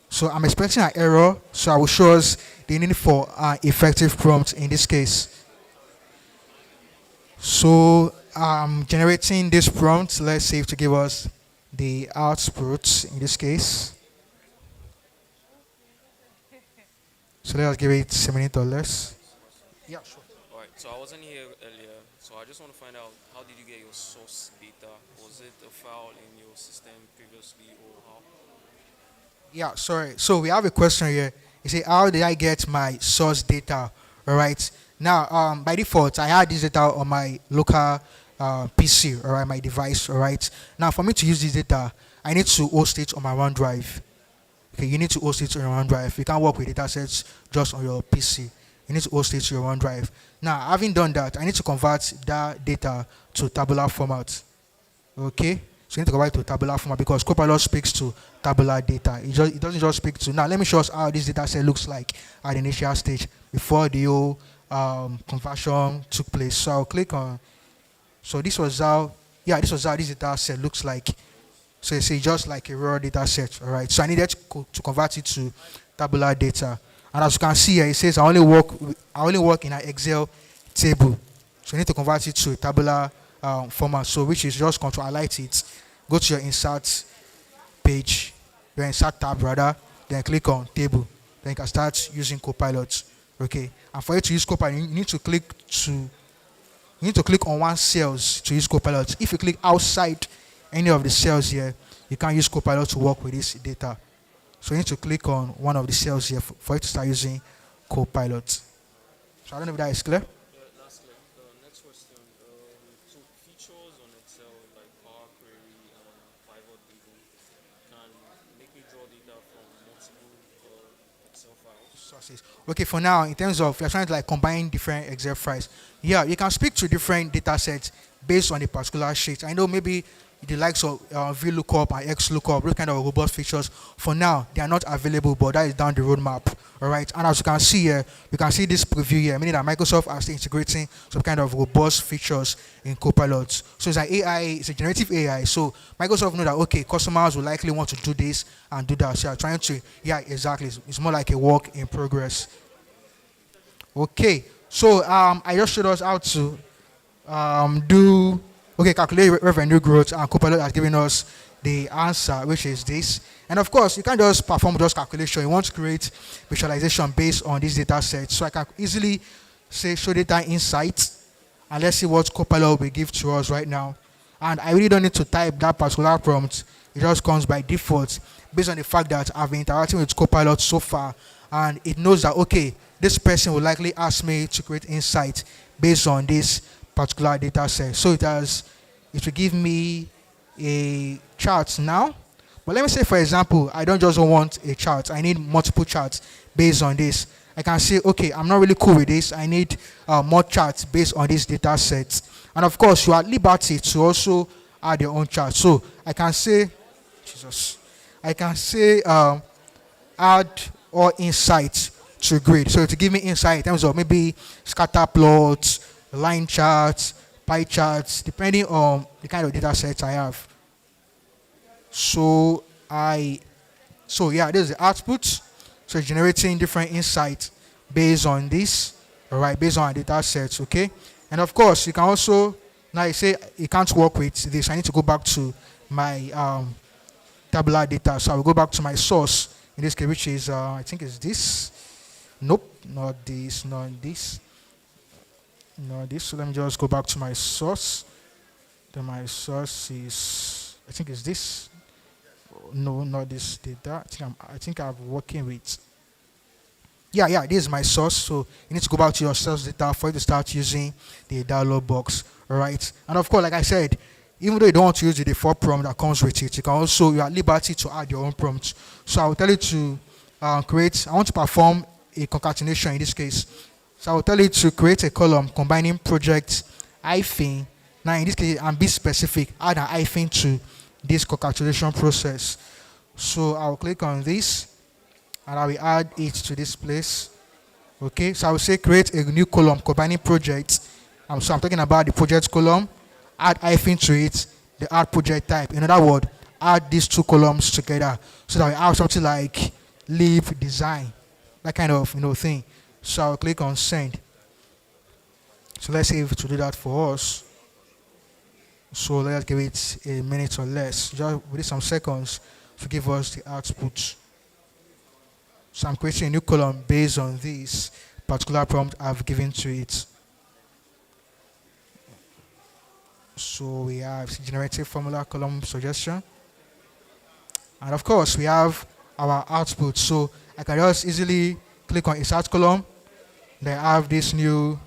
So I'm expecting an error, so I will show us the need for an effective prompt in this case. So I'm generating this prompt, let's say to give us the output in this case. So let us give it a minute or less. Yeah, sure. All right, so I wasn't here earlier, so I just want to find out, how did you get your source data? Was it a file in your system previously, or how? Yeah, sorry. So we have a question here. You say, how did I get my source data? All right. Now, by default, I had this data on my local PC, all right, my device, all right. Now, for me to use this data, I need to host it on my OneDrive. Okay, you need to host it on your OneDrive. You can't work with data sets just on your PC. You need to host it to your OneDrive. Now, having done that, I need to convert that data to tabular format. Okay, so you need to convert it to tabular format because Copilot speaks to tabular data. It doesn't just speak to. Now, let me show us how this data set looks like at the initial stage before the whole conversion took place. So I'll click on. So this was how. Yeah, this was how this data set looks like. So you see, just like a raw data set, all right. So I needed to convert it to tabular data, and as you can see here, it says I only work in an Excel table. So you need to convert it to a tabular format. So which is just Control highlight it, go to your insert page, your insert tab rather, then click on table. Then you can start using Copilot. Okay, and for you to use Copilot, you need to click on one cells to use Copilot. If you click outside any of the cells here, you can't use Copilot to work with this data. So you need to click on one of the cells here for you to start using Copilot. So I don't know if that is clear. Yeah, that's clear. Next question. So features on Excel like Power Query and pivot table can make me draw data from multiple Excel files. Sources. Okay, for now, in terms of you're trying to like combine different Excel files, yeah, you can speak to different data sets based on a particular sheet. I know maybe the likes of VLOOKUP and XLOOKUP, those kind of robust features, for now, they are not available, but that is down the roadmap. All right. And as you can see here, you can see this preview here, meaning that Microsoft are still integrating some kind of robust features in Copilot. So it's an AI, it's a generative AI. So Microsoft know that, okay, customers will likely want to do this and do that. So they're trying to, yeah, exactly. It's more like a work in progress. Okay. So I just showed us how to calculate revenue growth, and Copilot has given us the answer, which is this. And of course, you can't just perform just calculation. You want to create visualization based on this data set. So I can easily say show data insights, and let's see what Copilot will give to us right now. And I really don't need to type that particular prompt. It just comes by default based on the fact that I've been interacting with Copilot so far, and it knows that, okay, this person will likely ask me to create insight based on this particular data set. So it will give me a chart now. But let me say, for example, I don't just want a chart. I need multiple charts based on this. I can say, okay, I'm not really cool with this. I need more charts based on this data set. And of course, you are at liberty to also add your own chart. So I can say, add or insight to grid. So to give me insight in terms of maybe scatter plots, line charts, pie charts, depending on the kind of data sets I have. So yeah, this is the output. So generating different insights based on this, all right, based on our data sets, okay? And of course, you can also, now you say you can't work with this. I need to go back to my tabular data. So I will go back to my source, in this case, which is, I think it's this. Nope, not this, not this. Not this. So let me just go back to my source. Then my source is, I think it's this. No, not this data. I think I'm working with. Yeah, this is my source. So you need to go back to your source data for you to start using the dialog box. All right. And of course, like I said, even though you don't want to use the default prompt that comes with it, you are at liberty to add your own prompt. So I will tell you to I want to perform a concatenation in this case. So I will tell you to create a column combining project hyphen. Now in this case, and be specific, add an hyphen to this calculation process. So I'll click on this and I will add it to this place. Okay, so I will say create a new column combining projects. So I'm talking about the project column, add hyphen to it, the add project type. In other words, add these two columns together so that we have something like live design, that kind of thing. So I'll click on send. So let's see if it will do that for us. So let's give it a minute or less, just within some seconds to give us the output. So I'm creating a new column based on this particular prompt I've given to it. So we have generative formula column suggestion. And of course, we have our output. So I can just easily click on insert column. Then I have this new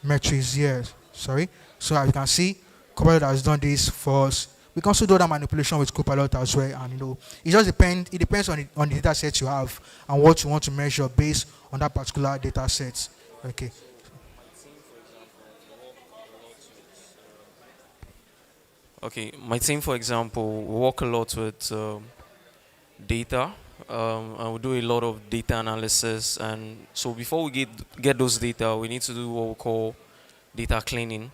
matrix here. Sorry. So as you can see, Copilot has done this for us. We can also do that manipulation with Copilot as well. And it just depends. It depends on the data set you have and what you want to measure based on that particular data set. Okay. Okay, my team, for example, we work a lot with data, and we do a lot of data analysis. And so before we get those data, we need to do what we call data cleaning,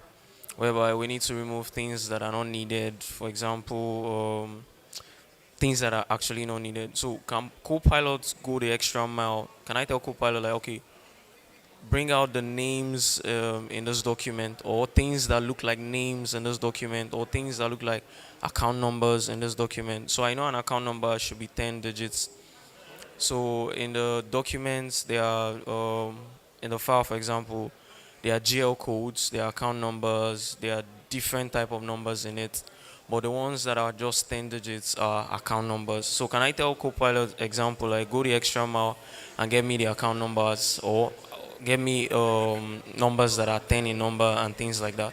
whereby we need to remove things that are not needed. For example, things that are actually not needed. So can Copilot go the extra mile? Can I tell Copilot like, okay, bring out the names in this document, or things that look like names in this document, or things that look like account numbers in this document? So I know an account number should be 10 digits. So in the documents, there are, in the file, for example, there are GL codes, there are account numbers, there are different type of numbers in it. But the ones that are just 10 digits are account numbers. So can I tell Copilot, example, like go the extra mile and get me the account numbers, or get me numbers that are 10 in number and things like that?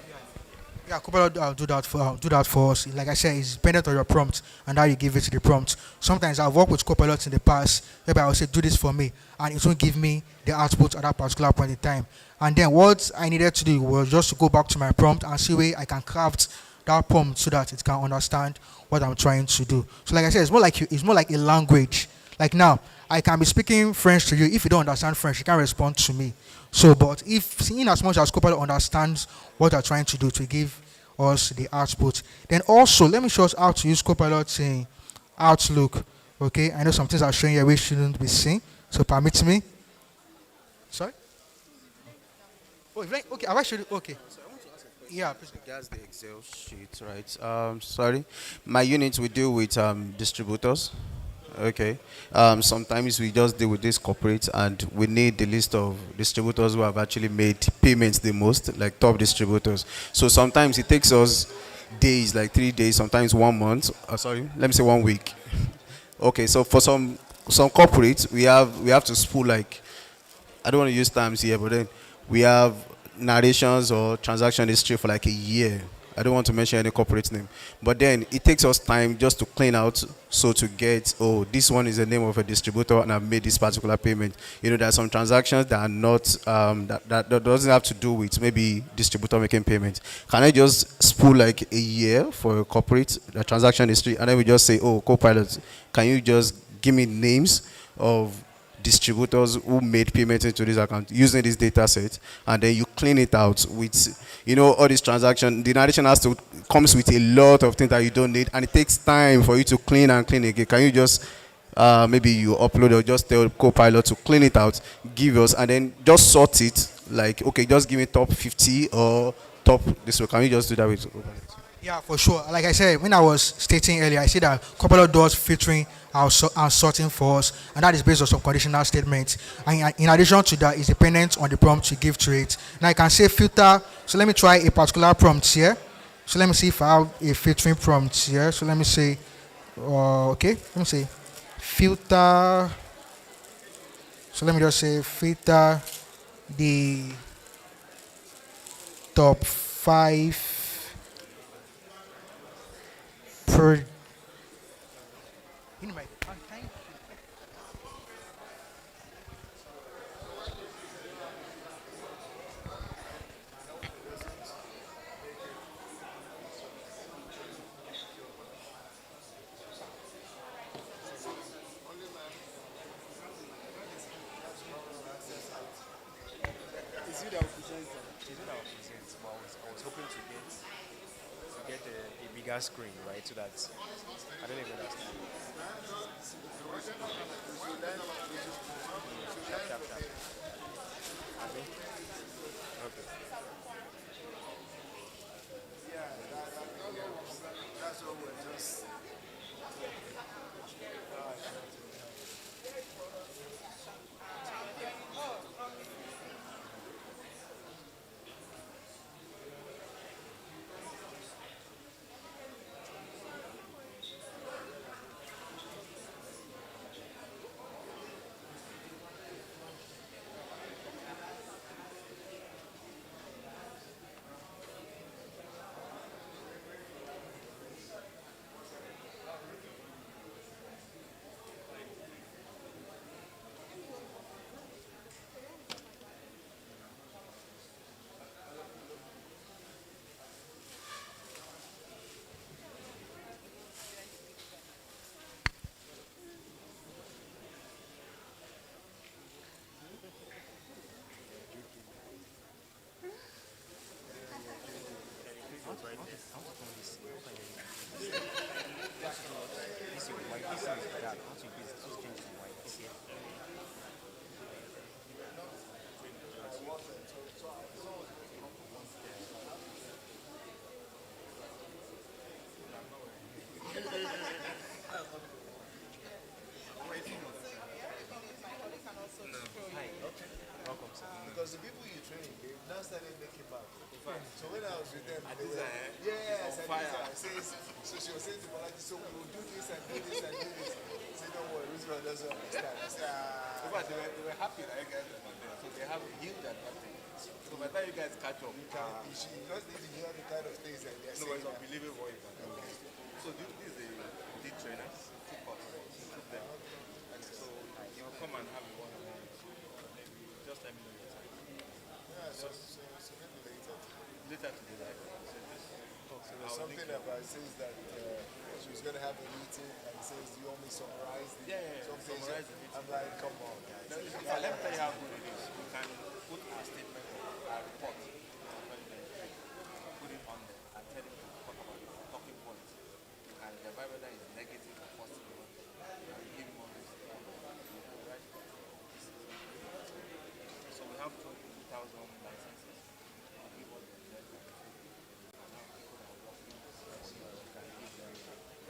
Yeah, Copilot do that for us. Like I said, it's dependent on your prompt and how you give it to the prompt. Sometimes I've worked with Copilot in the past, whereby I will say, do this for me, and it won't give me the output at that particular point in time. And then what I needed to do was just to go back to my prompt and see where I can craft that prompt so that it can understand what I'm trying to do. So like I said, it's more like a language. Like now, I can be speaking French to you. If you don't understand French, you can't respond to me. So, but if in as much as Copilot understands what you're trying to do to give us the output, then also let me show us how to use Copilot in Outlook. Okay, I know some things are showing here which shouldn't be seen. So permit me. Sorry. Oh, okay. Have I showed it? Okay. Yeah, please. That's the Excel sheet, right? Sorry, my unit we deal with distributors. Okay. Sometimes we just deal with this corporate, and we need the list of distributors who have actually made payments the most, like top distributors. So sometimes it takes us days, like 3 days, sometimes 1 month. Sorry, let me say 1 week. Okay. So for some corporates, we have to spool, like, I don't want to use terms here, but then we have narrations or transaction history for like a year. I don't want to mention any corporate name, but then it takes us time just to clean out, so to get, oh, this one is the name of a distributor and I've made this particular payment. There are some transactions that are not that doesn't have to do with maybe distributor making payment. Can I just spool like a year for a corporate transaction history, and then we just say, oh, Copilot, can you just give me names of distributors who made payments into this account using this data set, and then you clean it out with all these transactions. The narration comes with a lot of things that you don't need, and it takes time for you to clean and clean again. Can you just maybe you upload, or just tell Copilot to clean it out, give us, and then just sort it, like, okay, just give me top 50 or top this way. Can you just do that with Copilot? Yeah, for sure. Like I said, when I was stating earlier, I said that Copilot does filtering and sorting for us, and that is based on some conditional statements. And in addition to that, it's dependent on the prompt you give to it. Now I can say filter. So let me try a particular prompt here. So let me see if I have a filtering prompt here. So let me say, okay, let me say filter. So let me just say filter the top 5 per. but I was hoping to get a bigger screen, right? So that I don't even understand. Sharp, sharp, sharp. Abi? Okay. This your white. This is dark. How to increase it? How to change it to white? This here. Hi. Welcome, sir. Because the people you train, they now started making back. So when I was with them, they were, yes, and fire. So she was saying to Balaji, so we will do this and do this and do this. Say, don't worry, Roosevelt doesn't understand. I said, In fact, they were happy that you guys were not there. So they have a huge advantage. So by the time you guys catch up, you just need to hear the kind of things that they're no, saying. it's unbelievable. So this is the lead trainers, two courses, two of them. So you'll come and have a one-on-one. Maybe just let me know your time. Yeah, so maybe later. Later today, right? So just talk. So there's something about it says that she was going to have a meeting and it says you only summarize the something. Summarize the meeting. I'm like, come on, guys. Now, let me tell you how good it is. You can put our statement or our report on 2023, put it on there and tell him to talk about the talking points. And verify whether it's negative or positive. And give him all this. Right? So we have 20,000 licenses. I'll give all the less than now people are working so you can give them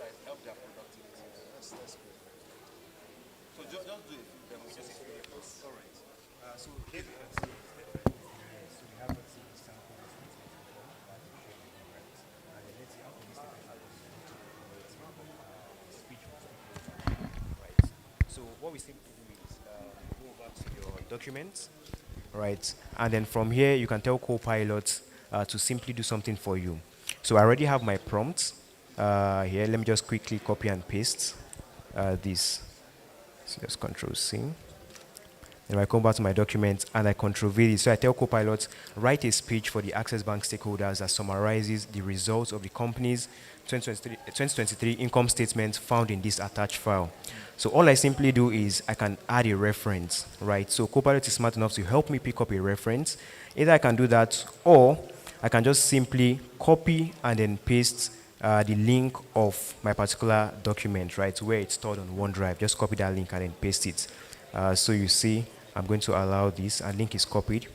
that help their productivity. That's good. So just do a few demonstrations. All right. So here we have right. So what we simply do is go over to your documents, right? And then from here you can tell Copilot to simply do something for you. So I already have my prompts here. Let me just quickly copy and paste this. So just Control C. Then I come back to my document and I Control V. So I tell Copilot, write a speech for the Access Bank stakeholders that summarizes the results of the company's 2023 income statement found in this attached file. So all I simply do is I can add a reference, right? So Copilot is smart enough to help me pick up a reference. Either I can do that or I can just simply copy and then paste the link of my particular document, right, where it's stored on OneDrive. Just copy that link and then paste it. So you see, I'm going to allow this, and link is copied.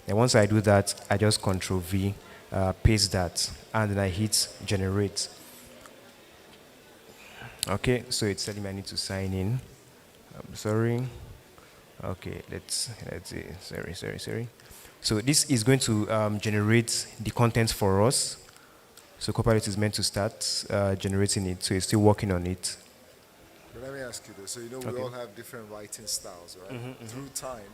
And once I do that, I just Control V, paste that, and then I hit generate. Okay, so it's telling me I need to sign in. I'm sorry. Okay, let's see. Sorry. So this is going to generate the content for us. So Copilot is meant to start generating it, so it's still working on it. But let me ask you this. So, you know, we all have different writing styles, right? Through time,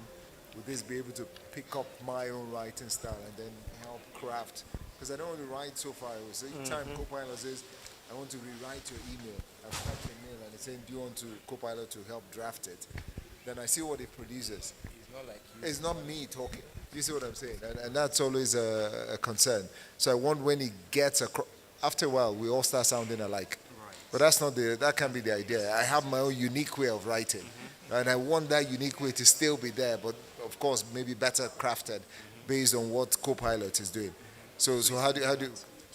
would this be able to pick up my own writing style and then help craft? Because I don't want to write so far. So each time Copilot says, I want to rewrite your email, I type your email and it's saying, do you want to Copilot to help draft it? Then I see what it produces. It's not like you. It's not me talking. You see what I'm saying? And that's always a concern. So I want when it gets across, after a while, we all start sounding alike. Right. But that can't be the idea. I have my own unique way of writing. And I want that unique way to still be there, but of course, maybe better crafted based on what Copilot is doing. So how do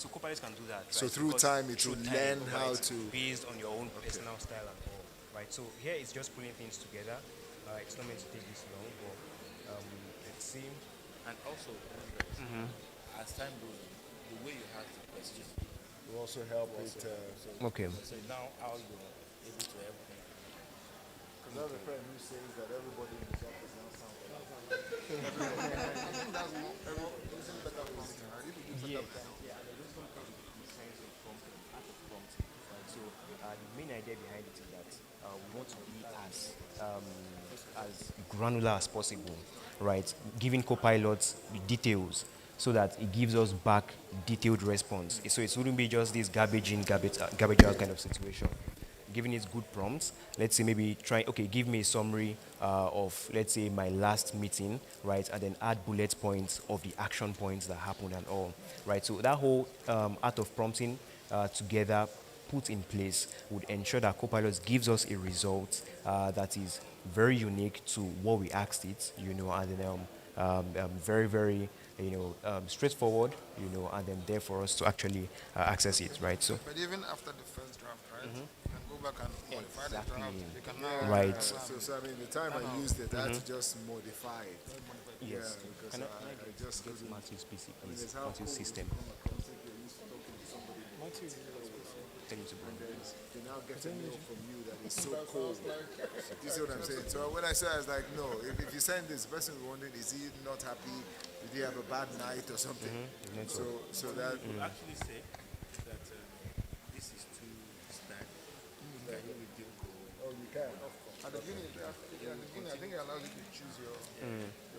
So Copilot can do that, so right? through Because time it through will time, learn how right, to based on your own personal style and all, right? So here it's just putting things together. It's not meant to take this long, but let's see. And also, as time goes on, the way you ask the question will also help will it. also help. Okay. So now how you're able to help them. Because I have a friend who says that everybody in his office now sounds like I think that's more, using better prompting, right? If you use better prompting. Yeah, and I just come to the science of prompting, art of prompting, right? So the main idea behind it is that we want to be as granular as possible, right? Giving Copilot the details so that it gives us back detailed response. So it wouldn't be just this garbage in, garbage out kind of situation. Giving it good prompts, let's say maybe try, okay, give me a summary of, let's say, my last meeting, right, and then add bullet points of the action points that happened and all, right? So that whole art of prompting together put in place would ensure that Copilot gives us a result that is very unique to what we asked it, and then very, very, straightforward, and then there for us to actually access it, right? So. But even after the first draft, right, you can go back and modify the draft. You can now Right. So I mean, the time I used it, I had to just modify it. Yes. Yeah, because Can I just get couldn't. Matthew's PC, I mean, please? it's how Matthew's cool system. you become accustomed to used to talking to somebody. Tell him to bring it, please. They now get a mail from you that is so cold. You see what I'm saying? So when I said, I was like, no, if you send this, the person is wondering, is he not happy? Did he have a bad night or something? So that. You could actually say that this is too standard. Can you redeem code? Oh, you can. At the beginning, I think it allows you to choose your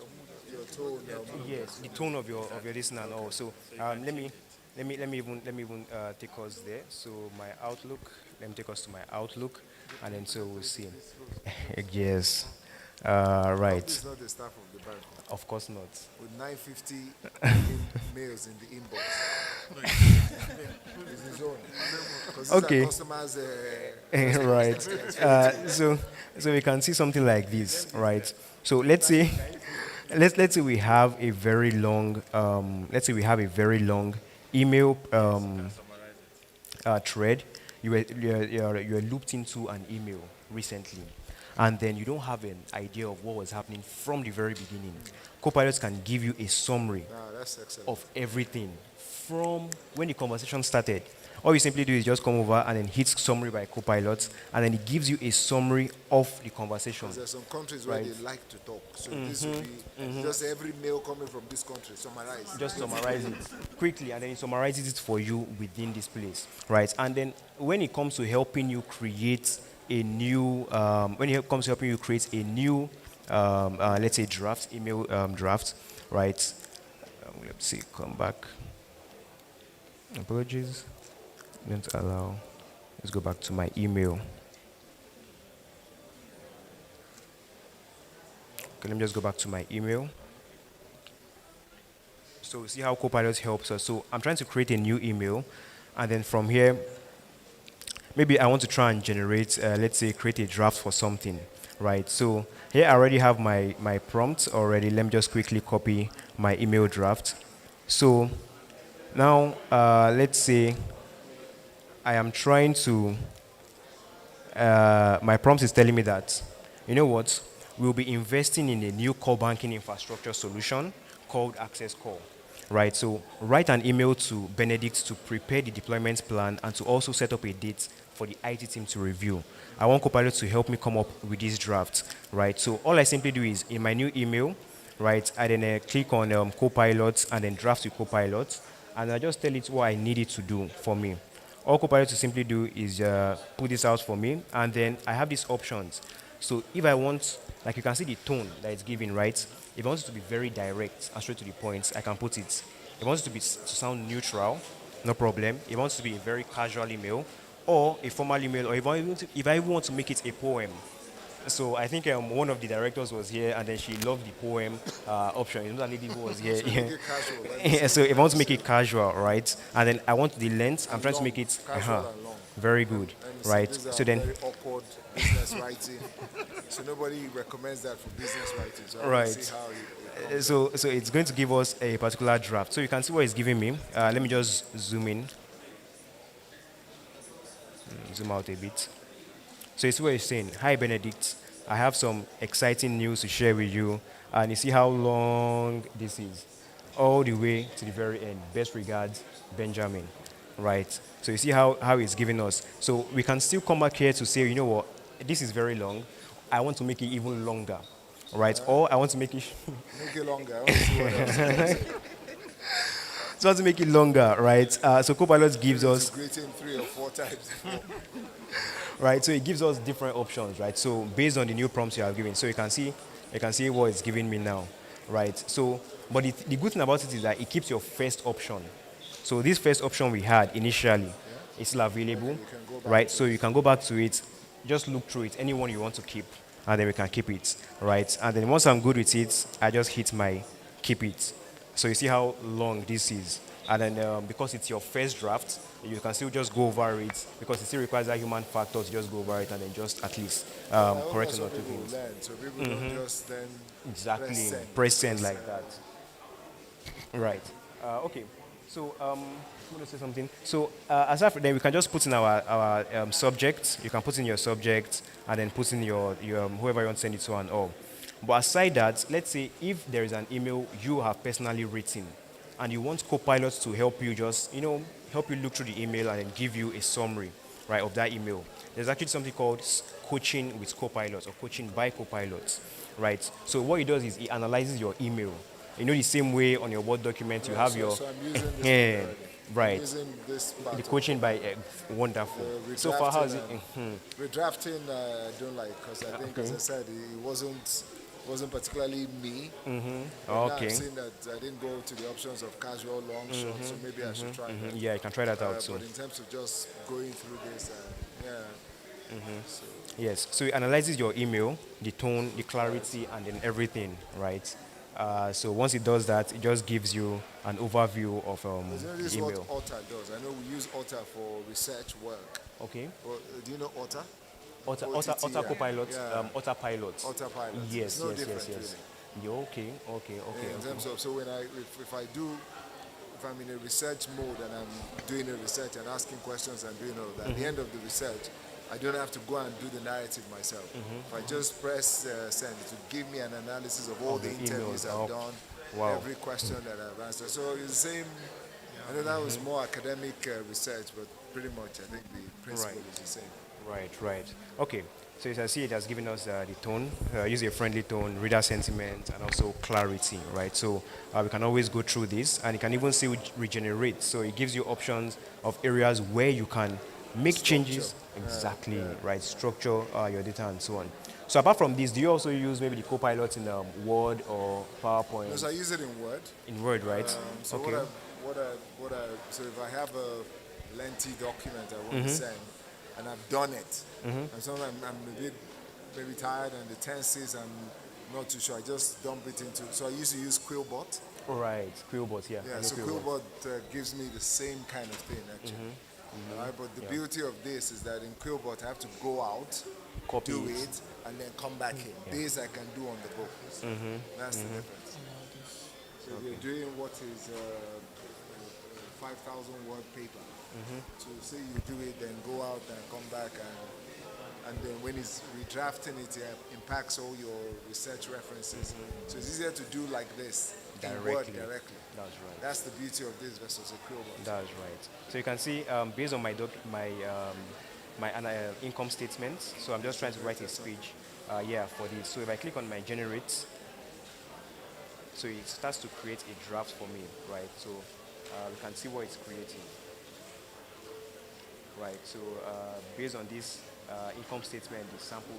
mood. Your tone. Yes, the tone of your listener and all. So let me even take us there. So my Outlook. Let me take us to my Outlook, and then so we'll see. Yes. Right. This is not the staff of the bank. Of course not. With 950 mails in the inbox. It's his own. Because Okay. customers. Right. So we can see something like this, right? So let's say we have a very long email thread. You were looped into an email recently, and then you don't have an idea of what was happening from the very beginning. Copilot can give you a summary That's excellent. of everything from when the conversation started. All you simply do is just come over and then hit summary by Copilot, and then it gives you a summary of the conversation. Because there's some countries where Right. they like to talk. So this will be just every mail coming from this country, summarized. Just summarize it quickly, and then it summarizes it for you within this place, right? And then when it comes to helping you create a new, let's say email draft, right? Let's see, come back. Apologies. Don't allow. Let's go back to my email. Okay, let me just go back to my email. So see how Copilot helps us. So I'm trying to create a new email, and then from here, maybe I want to try and generate, let's say, create a draft for something, right? So here I already have my prompt already. Let me just quickly copy my email draft. So now, let's say I am trying to, my prompt is telling me that, you know what, we'll be investing in a new core banking infrastructure solution called Access Core, right? So write an email to Benedict to prepare the deployment plan and to also set up a date for the IT team to review. I want Copilot to help me come up with this draft, right? So all I simply do is in my new email, right, I then click on Copilot and then draft with Copilot, and I just tell it what I need it to do for me. All Copilot to simply do is put this out for me, and then I have these options. So if I want, like you can see the tone that it's giving, right? If I want it to be very direct and straight to the point, I can put it. If I want it to sound neutral, no problem. If I want it to be a very casual email, or a formal email, or if I even want to make it a poem. So I think one of the directors was here, and then she loved the poem option. You know, that lady who was here. So make it casual, like Yeah, so if I want to make it casual, right, and then I want the length, I'm trying to make it casual and long. very good, Let me see, right? these are So then, very awkward business writing. So nobody recommends that for business writing. So I want to Right. see how it comes out. So it's going to give us a particular draft. So you can see what it's giving me. Let me just zoom in, zoom out a bit. So you see what it's saying. Hi, Benedict. I have some exciting news to share with you. And you see how long this is. All the way to the very end. Best regards, Benjamin. Right. So you see how it's giving us. So we can still come back here to say, you know what, this is very long. I want to make it even longer. Right. Or I want to make it. Make it longer. I want to see what else you can say. So to make it longer, right? So Copilot gives Maybe us, to greet him 3 or 4 times. right? So it gives us different options, right? So based on the new prompts you have given, so you can see what it's giving me now, right? So, but the good thing about it is that it keeps your first option. So this first option we had initially is still available, right? So you can go back to it, just look through it, anyone you want to keep, and then we can keep it, right? And then once I'm good with it, I just hit my keep it. So you see how long this is. And then because it's your first draft, you can still just go over it because it still requires that human factor to just go over it and then just at least I hope correct also one or two people will things. learn, so people don't just then Exactly. press Send send. like that. Right. Okay. So I'm going to say something. So aside from then, we can just put in our subject. You can put in your subject and then put in your whoever you want to send it to and all. But aside that, let's say if there is an email you have personally written and you want Copilot to help you just, help you look through the email and then give you a summary, right, of that email. There's actually something called coaching with Copilot or coaching by Copilot, right? So what it does is it analyzes your email. You know the same way on your Word document you have your So I'm using this one already. right. I'm using this part The of coaching it. by wonderful. The So far, how's it? redrafting, I don't like because I think, as I said, it wasn't particularly me. But now Okay. I've seen that I didn't go to the options of casual, long, short, so maybe I should try that. Yeah, you can try that out soon. But in terms of just going through this, so Yes. So it analyzes your email, the tone, the clarity, and then everything, right? So once it does that, it just gives you an overview of But you know, this the is what email. Otter does. I know we use Otter for research work. Okay. Well, do you know Otter? Otter Copilot, Yeah. Autopilot. Autopilot. Yes, It's no yes, different, yes, yes. really. Yeah, okay, okay, okay. In terms of, so when if I'm in a research mode and I'm doing a research and asking questions and doing all of that, at the end of the research, I don't have to go and do the narrative myself. If I just press send, it will give me an analysis of all Of the the interviews emails. I've done, Wow. every question that I've answered. So it's the same. I know that was more academic research, but pretty much I think the principle Right. is the same. Right. Okay. So as I see, it has given us the tone, use a friendly tone, reader sentiment, and also clarity, right? So we can always go through this, and you can even see regenerate. So it gives you options of areas where you can make changes. Exactly, right? Structure your data and so on. So apart from this, do you also use maybe the Copilot in Word or PowerPoint? Because I use it in Word. In Word, right? So Okay. so if I have a lengthy document I want to send, and I've done it, and sometimes I'm a bit maybe tired and the tenses I'm not too sure, I just dump it into. So I used to use Quillbot. Right, Quillbot, yeah. I Yeah, know so Quillbot. Quillbot gives me the same kind of thing actually. Right, but the beauty of this is that in Quillbot I have to go out, Copy do it. it, and then come back in. This I can do on the go. That's the difference. So if you're doing what is a 5,000 word paper, so say you do it, then go out and come back, and then when it's redrafting it, it impacts all your research references. So it's easier to do like this in Word Directly. directly. That's right. That's the beauty of this versus a Quillbot. That's right. So you can see, based on my income statement, so I'm just trying to write a speech, for this. So if I click on my generate, so it starts to create a draft for me, right? So we can see what it's creating, right? So based on this income statement, the sample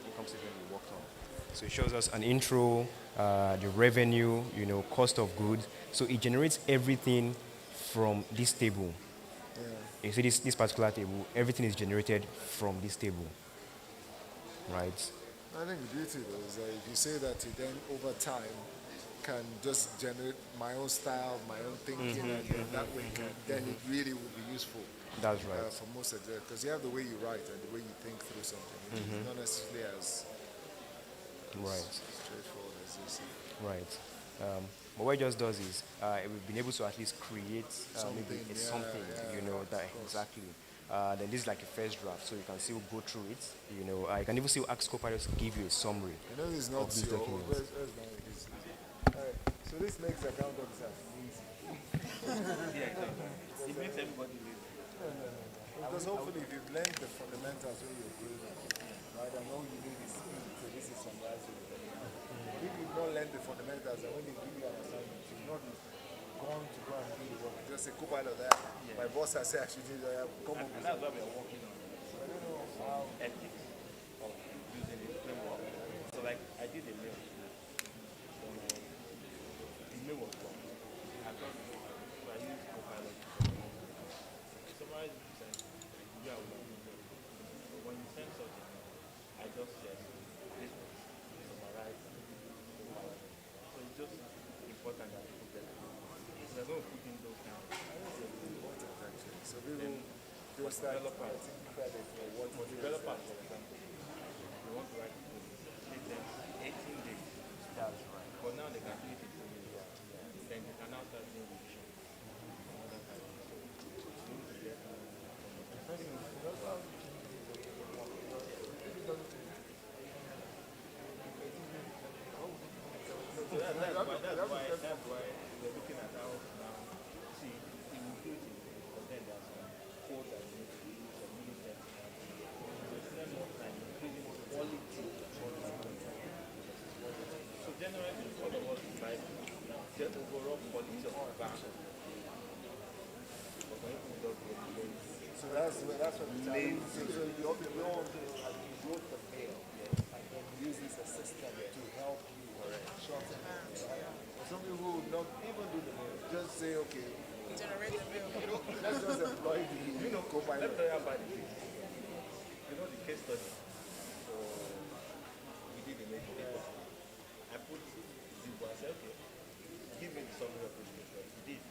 income statement we worked on. So it shows us an intro, the revenue, cost of goods. So it generates everything from this table. You see this particular table, everything is generated from this table, right? I think the beauty though is that if you say that it then over time can just generate my own style, my own thinking, and then that way then it really will be useful. That's right. For most of it, because you have the way you write and the way you think through something. It's not necessarily as Right. Straightforward as this. Right. But what it just does is we've been able to at least create maybe Something, a yeah, something, that of course. exactly. Then this is like a first draft, so you can still go through it. You can even still ask Copilot to give you a summary You know, this is not of this your, document. so this makes account officers easy. Yeah, exactly. It makes everybody live. Because hopefully if you've learned the fundamentals when you're growing, right, and all you need is speed, so this is summarizing it. If you've not learned the fundamentals and when they give you an assignment, you've not gone to go and do the work, you just say, Copilot there. My boss has said I should do that, come up And with that's what something. we are working on. I don't know how. Ethics of using the framework. So like I did a mail. So the mail was wrong. I got it. So I used Copilot to summarize it. Yeah, so when you send something, I just said this was summarized. So it's just important that people get it. So they're going to put in those kind of So people don't start writing credit for what for developers, for example, they want to write code, take them 18 days. That's right. But now they can do it in 2 minutes. Then they can now start doing revision. Another kind of thing. So you need to get so that's why we're looking at how now, see, it will do it in but then there's some code that you need to use, some unit testing. So spend more time increasing quality. So generally, all of us like the overall quality of the bank. But when people don't get it, So that's what we say. So we all do you wrote the mail, and then use this as a system to help you shorten it. Right? Some people would not even do the mail, just say, okay, Generate the bill. let's just employ the Copilot. let me tell you about the case. You know the case study. So we did a major paper. I put Zibo, I said, okay, give me the summary of this case study. He did.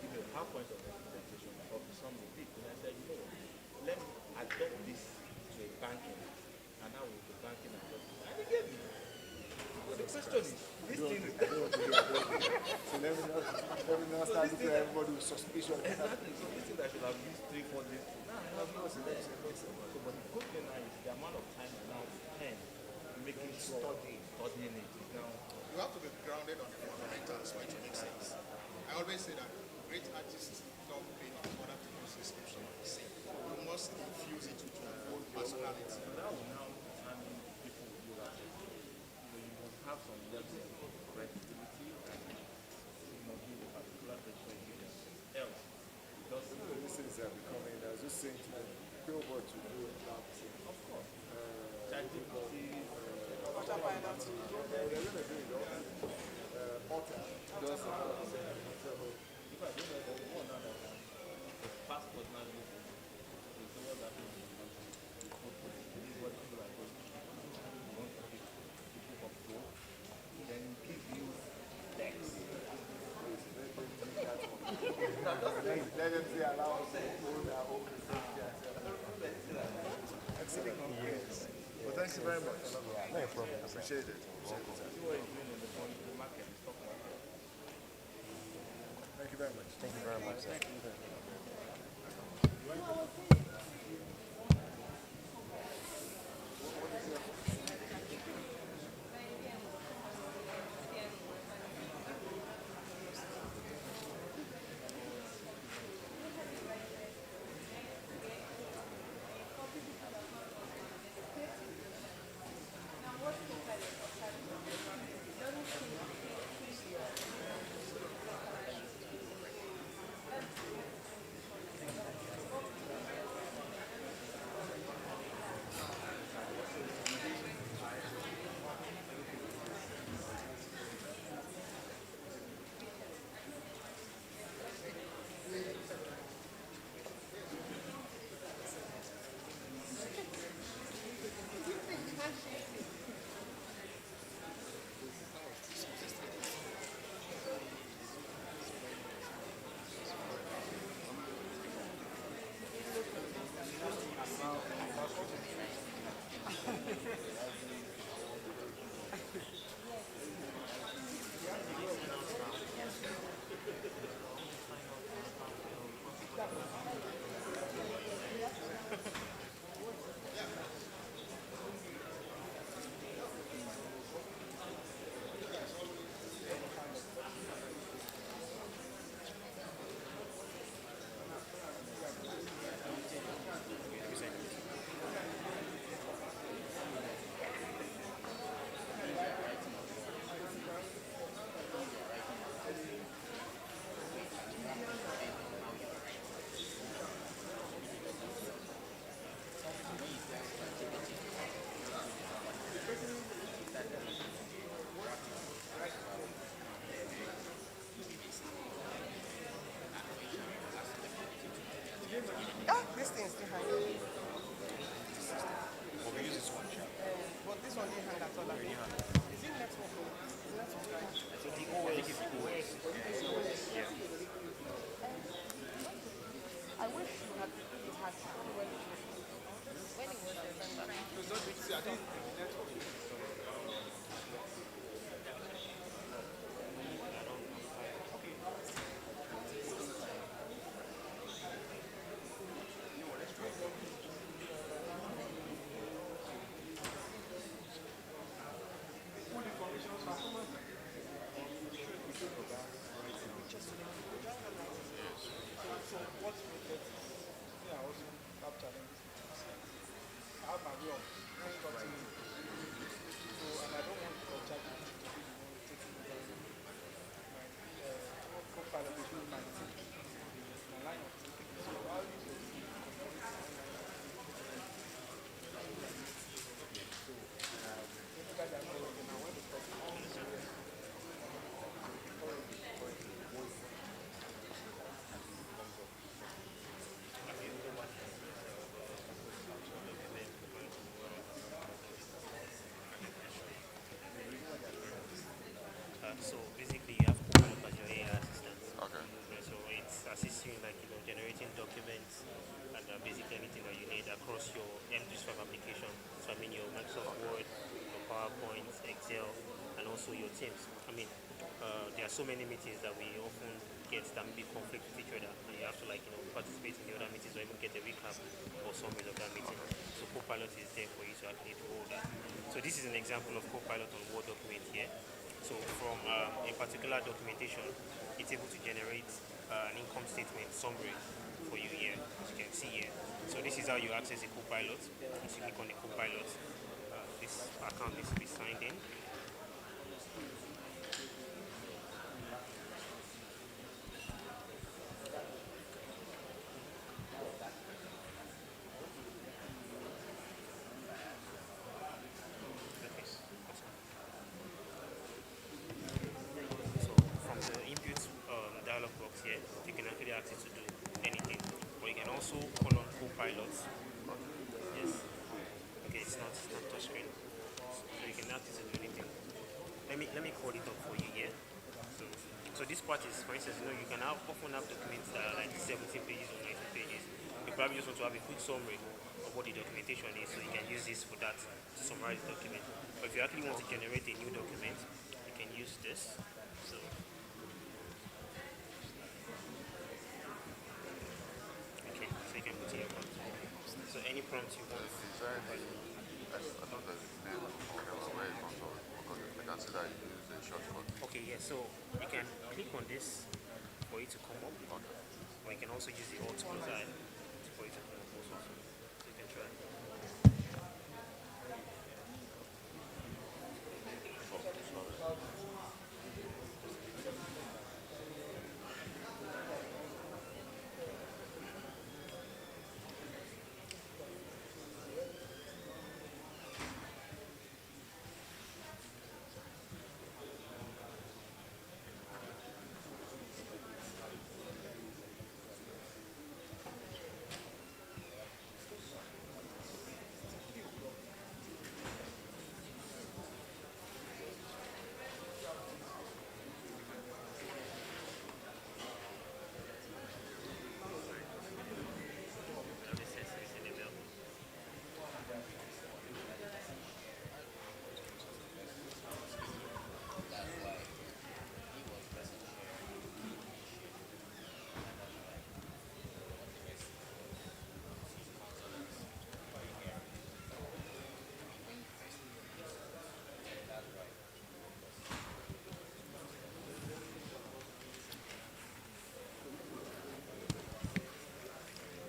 Give me a PowerPoint of the presentation of the summary. He did. And I said, you know what, let me adopt this to a banking. And now with the banking adopt it. And he gave me. But the question is, this thing is So let me not start looking at everybody with suspicion. exactly. So this thing I should have used 3-4 days. Now I have used it. So but the good thing now is the amount of time I now spend making sure studying it is now. You have to be grounded on the fundamentals for it to make sense. I always say that great artists don't pay in order to use this scripture. You must infuse it with your own personality. So that will now determine people will do that. So you must have some level of credibility and give a particular picture you can else. Just This is becoming, I was just saying to them, Billboard to do it now. of course. ChatGPT, Autopilot. They're going to do it also. Otter does it. if I don't know the one now that the passport now is so what's happening in the country. This is what people are doing. You want to pick people from school, then give you text. Let them say allow us to own our own Excellent. Yes. Well, thank you very much. No problem. Appreciate it. See what he's doing in the market, the stock market. Thank you very much. Thank you very much, sir. Ah, this thing is still hanging. But we use this one, sure. But this one didn't hang at all. Already hang. Is it network? Is it network right? I think the OS. Yeah. I wish you had it had when it was December. It's not, see, I think the network is so what's with it? Yeah, I also have challenges. I have my way of constructing it. So, and I don't want ChatGPT to be the one taking over my Copilot is really my thinking, my line of thinking. So I'll use it. So you guys are not working now when the person comes to it. So basically, you have Copilot as your AI assistant. Okay. Yeah, so it's assisting you, like, generating documents and basically anything that you need across your M365 application. So I mean your Microsoft Word, your PowerPoint, Excel, and also your Teams. I mean, there are so many meetings that we often get that may conflict with each other, and you have to, like, participate in the other meetings or even get a recap or summary of that meeting. So Copilot is there for you to actually do all that. So this is an example of Copilot on Word document here. So from a particular documentation, it's able to generate an income statement summary for you here, as you can see here. So this is how you access a Copilot. Once you click on the Copilot, this account needs to be signed in. So from the input dialog box here, you can actually ask it to do anything. But you can also call on Copilot. Yes. Okay, it's not touch screen. So you can ask it to do anything. Let me call it up for you here. So this part is, for instance, you can often have documents that are like 17 pages or 19 pages. You probably just want to have a quick summary of what the documentation is, so you can use this for that to summarize the document. But if you actually want to generate a new document, you can use this. So okay, so you can put in your prompt. So any prompt you want. I thought there's a name where it comes from. I can see that you use a shortcut. Okay, yeah, so you can click on this for it to come up. Okay. Or you can also use the Alt plus I for it to come up also. So you can try.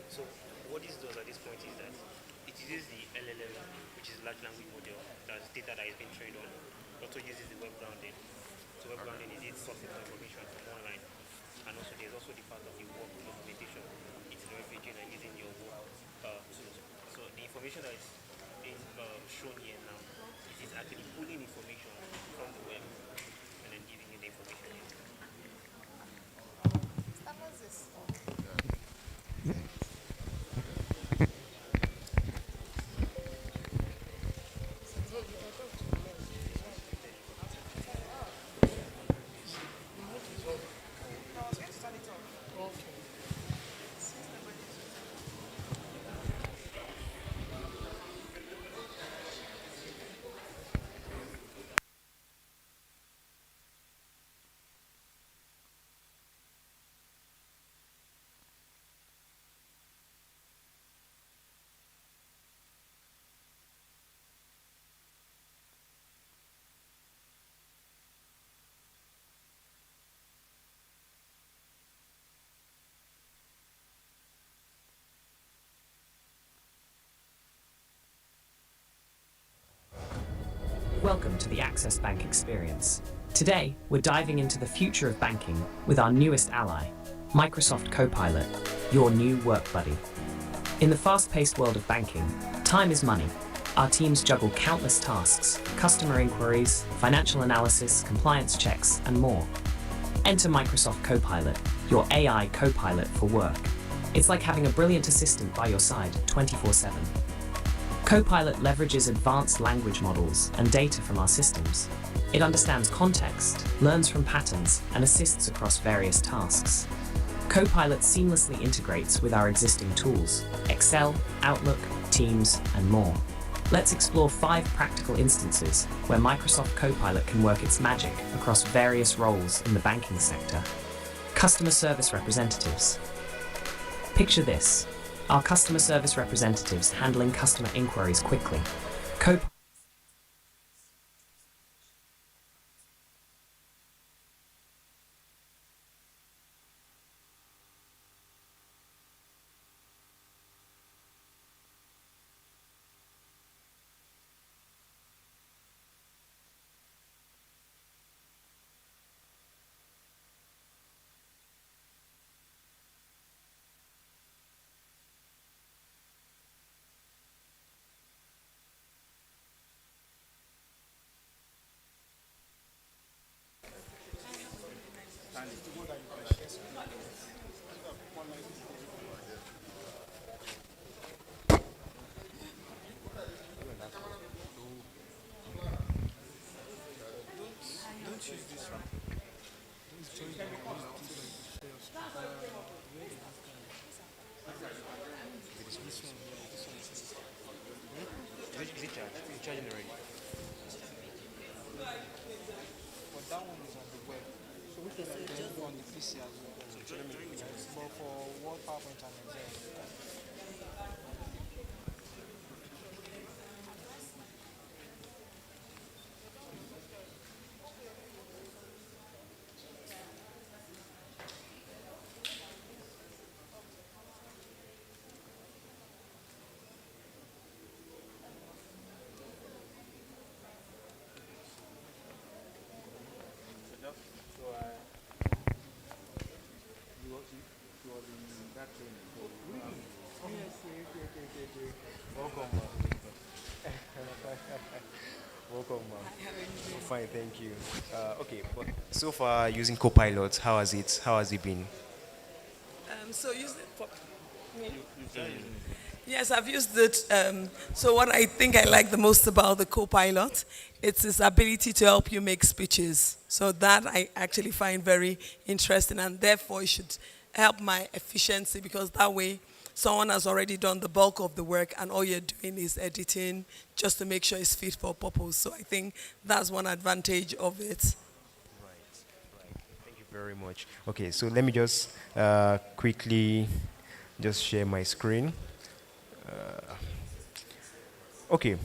So what this does at this point is that it uses the LLM, which is large language model, that's data that has been trained on. It also uses the web grounding. So web grounding is it sourcing information from online. And also there's also the part of the work documentation. It's leveraging and using your work tools. So the information that is being shown here now, it is actually pulling information from the web and then giving you the information here. What's this? welcome to the Access Bank experience. Today, we're diving into the future of banking with our newest ally, Microsoft Copilot, your new work buddy. In the fast-paced world of banking, time is money. Our teams juggle countless tasks, customer inquiries, financial analysis, compliance checks, and more. Enter Microsoft Copilot, your AI co-pilot for work. It's like having a brilliant assistant by your side 24/7. Copilot leverages advanced language models and data from our systems. It understands context, learns from patterns, and assists across various tasks. Copilot seamlessly integrates with our existing tools, Excel, Outlook, Teams, and more. Let's explore 5 practical instances where Microsoft Copilot can work its magic across various roles in the banking sector. Customer service representatives. Picture this: our customer service representatives handling customer inquiries quickly. Don't use this one. Is it charged? It's charging already. But that one is on the web. So which one are you going to do on the PC as well? But for Word, PowerPoint, and Excel. Welcome, welcome, fine, thank you. Okay, but so far using Copilot, how has it been? So use it for me. Yes, I've used it. So what I think I like the most about the Copilot, it's its ability to help you make speeches. So that I actually find very interesting, and therefore it should help my efficiency, because that way someone has already done the bulk of the work and all you're doing is editing just to make sure it's fit for purpose. So I think that's one advantage of it. Thank you very much. Okay, so let me just quickly just share my screen. Okay,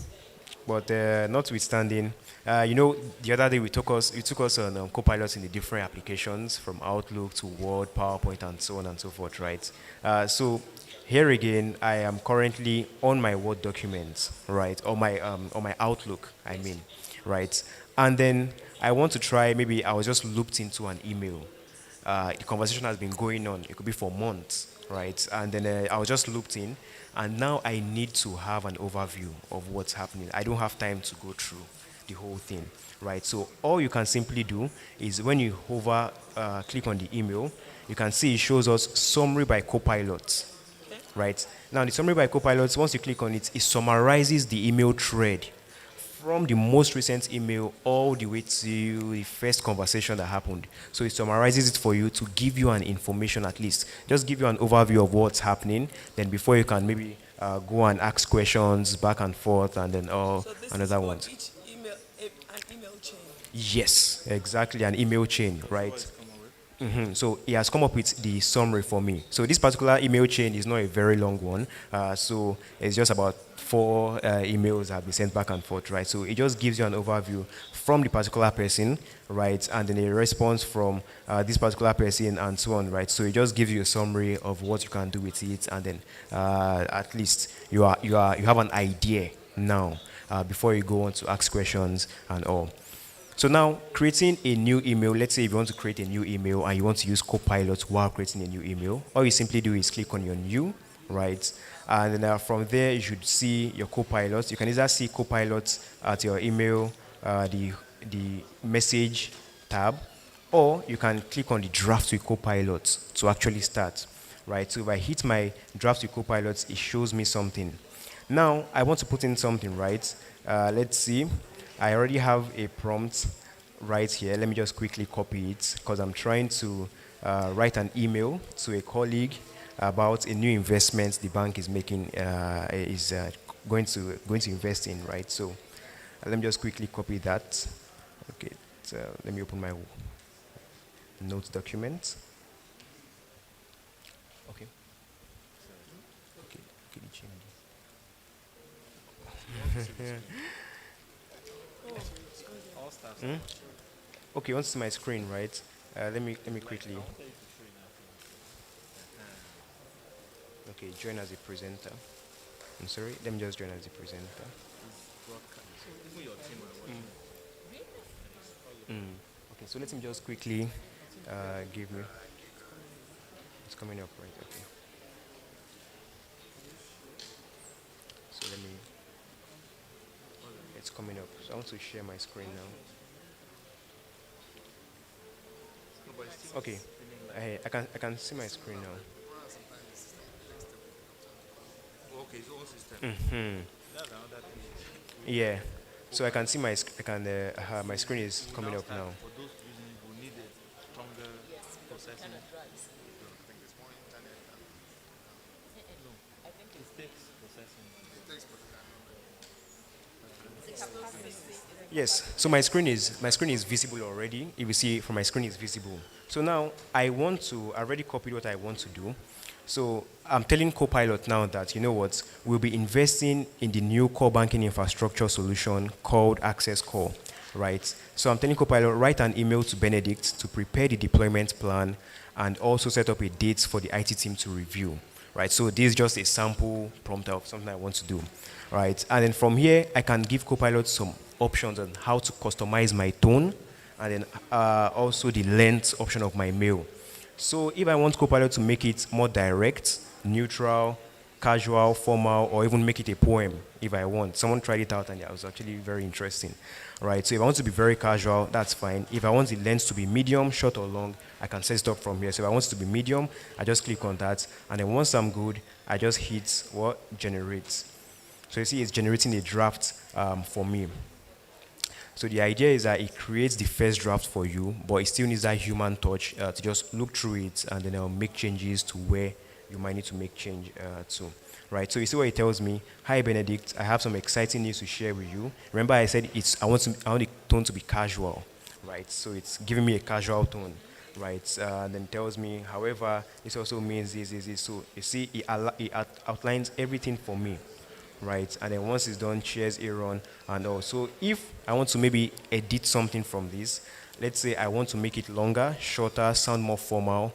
but notwithstanding, the other day we took us on Copilot in the different applications from Outlook to Word, PowerPoint, and so on and so forth, right? So here again, I am currently on my Word documents, right, or my Outlook, I mean, right, and then I want to try. Maybe I was just looped into an email. The conversation has been going on. It could be for months, right? And then I was just looped in, and now I need to have an overview of what's happening. I don't have time to go through the whole thing, right? So all you can simply do is when you click on the email, you can see it shows us summary by Copilot, right? Now the summary by Copilot, once you click on it, it summarizes the email thread from the most recent email all the way to the first conversation that happened. So it summarizes it for you to give you an information, at least just give you an overview of what's happening. Then before you can maybe go and ask questions back and forth, and then another one. Each email, an email chain. Yes, exactly, an email chain, right? So he has come up with the summary for me. So this particular email chain is not a very long one. So it's just about 4 emails have been sent back and forth, right? So it just gives you an overview from the particular person, right? And then a response from this particular person and so on, right? So it just gives you a summary of what you can do with it, and then at least you have an idea now before you go on to ask questions and all. So now, creating a new email, let's say if you want to create a new email and you want to use Copilot while creating a new email, all you simply do is click on your new, right? And then from there, you should see your Copilot. You can either see Copilot at your email, the message tab, or you can click on the draft with Copilot to actually start, right? So if I hit my draft with Copilot, it shows me something. Now, I want to put in something, right? Let's see. I already have a prompt right here. Let me just quickly copy it because I'm trying to write an email to a colleague about a new investment the bank is making, going to invest in, right? So let me just quickly copy that. Okay, so let me open my notes document. Okay. Hmm? Okay, onto my screen, right? Let me quickly. Okay, join as a presenter. I'm sorry. Let me just join as a presenter. Okay, so let me just quickly give me. It's coming up, right? Okay. So let me. It's coming up. So I want to share my screen now. Okay, I can see my screen now. Okay, it's own system. That's another thing. Yeah, so I can see my screen is coming up now. For those using it, we need a stronger processing. It takes processing. Yes, so my screen is visible already. If you see from my screen is visible. So now I already copied what I want to do. So I'm telling Copilot now that, you know what, we'll be investing in the new core banking infrastructure solution called Access Core, right? So I'm telling Copilot, write an email to Benedict to prepare the deployment plan and also set up a date for the IT team to review, right? So this is just a sample prompt of something I want to do, right? And then from here, I can give Copilot some options on how to customize my tone and then also the length option of my mail. So if I want Copilot to make it more direct, neutral, casual, formal, or even make it a poem if I want. Someone tried it out and it was actually very interesting, right? So if I want to be very casual, that's fine. If I want the length to be medium, short or long, I can set it up from here. So if I want it to be medium, I just click on that. And then once I'm good, I just hit what? Generate. So you see it's generating a draft for me. So the idea is that it creates the first draft for you, but it still needs that human touch to just look through it and then make changes to where you might need to make change to. Right, so you see what it tells me. Hi Benedict, I have some exciting news to share with you. Remember I said I want the tone to be casual, right? So it's giving me a casual tone, right? And then tells me, however, this also means this. So you see, it outlines everything for me, right? And then once it's done, cheers Aaron. And also, if I want to maybe edit something from this, let's say I want to make it longer, shorter, sound more formal,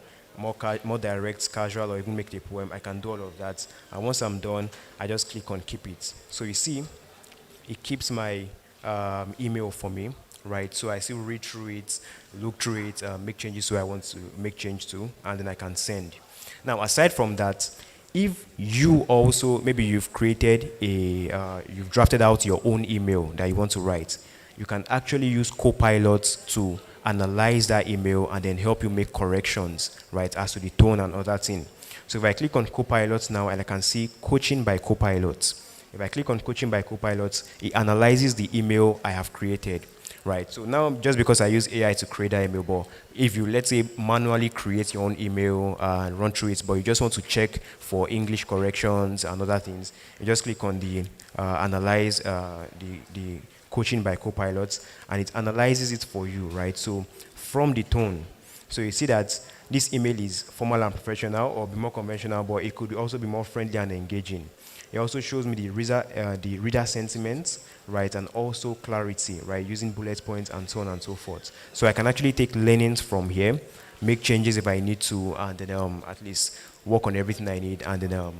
more direct, casual, or even make it a poem, I can do all of that. And once I'm done, I just click on keep it. So you see, it keeps my email for me, right? So I still read through it, look through it, make changes to I want to make change to, and then I can send. Now, aside from that, if you also, maybe you've created you've drafted out your own email that you want to write, you can actually use Copilot to analyze that email and then help you make corrections, right, as to the tone and other thing. So if I click on Copilot now and I can see Coaching by Copilot. If I click on Coaching by Copilot, it analyzes the email I have created, right? So now, just because I use AI to create that email, but if you, let's say, manually create your own email and run through it, but you just want to check for English corrections and other things, you just click on the analyze the Coaching by Copilot, and it analyzes it for you, right? So from the tone, so you see that this email is formal and professional or be more conventional, but it could also be more friendly and engaging. It also shows me the reader sentiments, right, and also clarity, right, using bullet points and so on and so forth. So I can actually take learnings from here make changes if I need to, and then at least work on everything I need, and then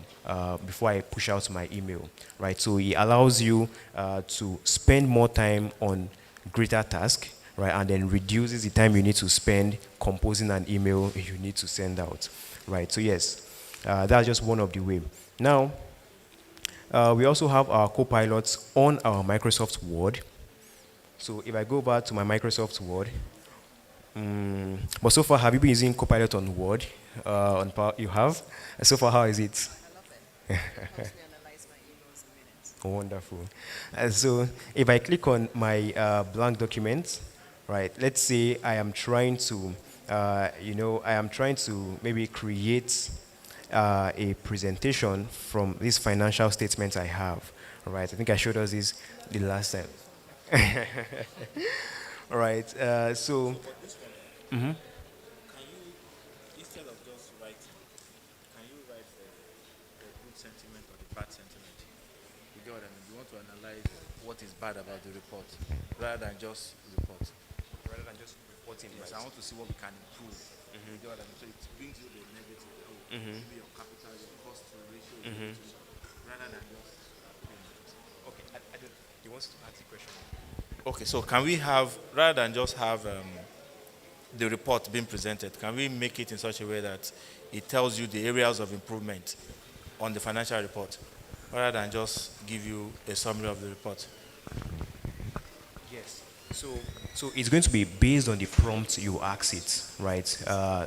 before I push out my email, right? So it allows you to spend more time on greater tasks, right? And then reduces the time you need to spend composing an email you need to send out, right? So yes, that's just one of the way. Now, we also have our copilots on our Microsoft Word. So if I go back to my Microsoft Word, but so far, have you been using Copilot on Word? On Power, you have? So far, how is it? Wonderful. So if I click on my blank document, right, let's say I am trying to, I am trying to maybe create a presentation from these financial statements I have, right? I think I showed us this the last time. All right, so. Mhm. Can you, instead of just writing, can you write the good sentiment or the bad sentiment? You get what I mean? You want to analyze what is bad about the report rather than just report. Rather than just reporting, yes, right? I want to see what we can improve. You get what I mean? So it brings you the negative. Maybe your capital, your cost to ratio, rather than just. Okay, I don't. He wants to ask the question. Okay, so can we have, rather than just have the report being presented, can we make it in such a way that it tells you the areas of improvement on the financial report, rather than just give you a summary of the report? Yes. So it's going to be based on the prompt you ask it, right?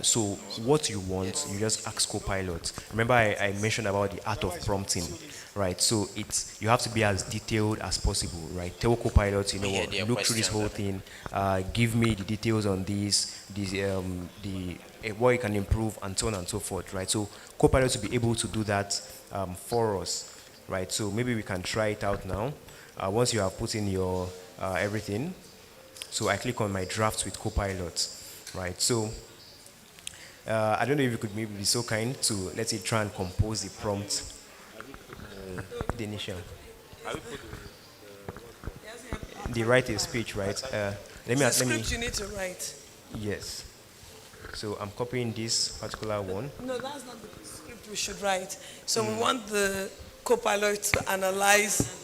So what you want, you just ask Copilot. Remember, I mentioned about the art of prompting, right? So you have to be as detailed as possible, right? Tell Copilot, look through this whole thing, give me the details on what you can improve, and so on and so forth, right? So Copilot will be able to do that for us, right? So maybe we can try it out now. Once you have put in your everything, so I click on my drafts with Copilot, right? So I don't know if you could maybe be so kind to, let's say, try and compose the prompt, the initial. The write a speech, right? Let me. It's a script you need to write. Yes. So I'm copying this particular one. No, that's not the script we should write. So we want the Copilot to analyze.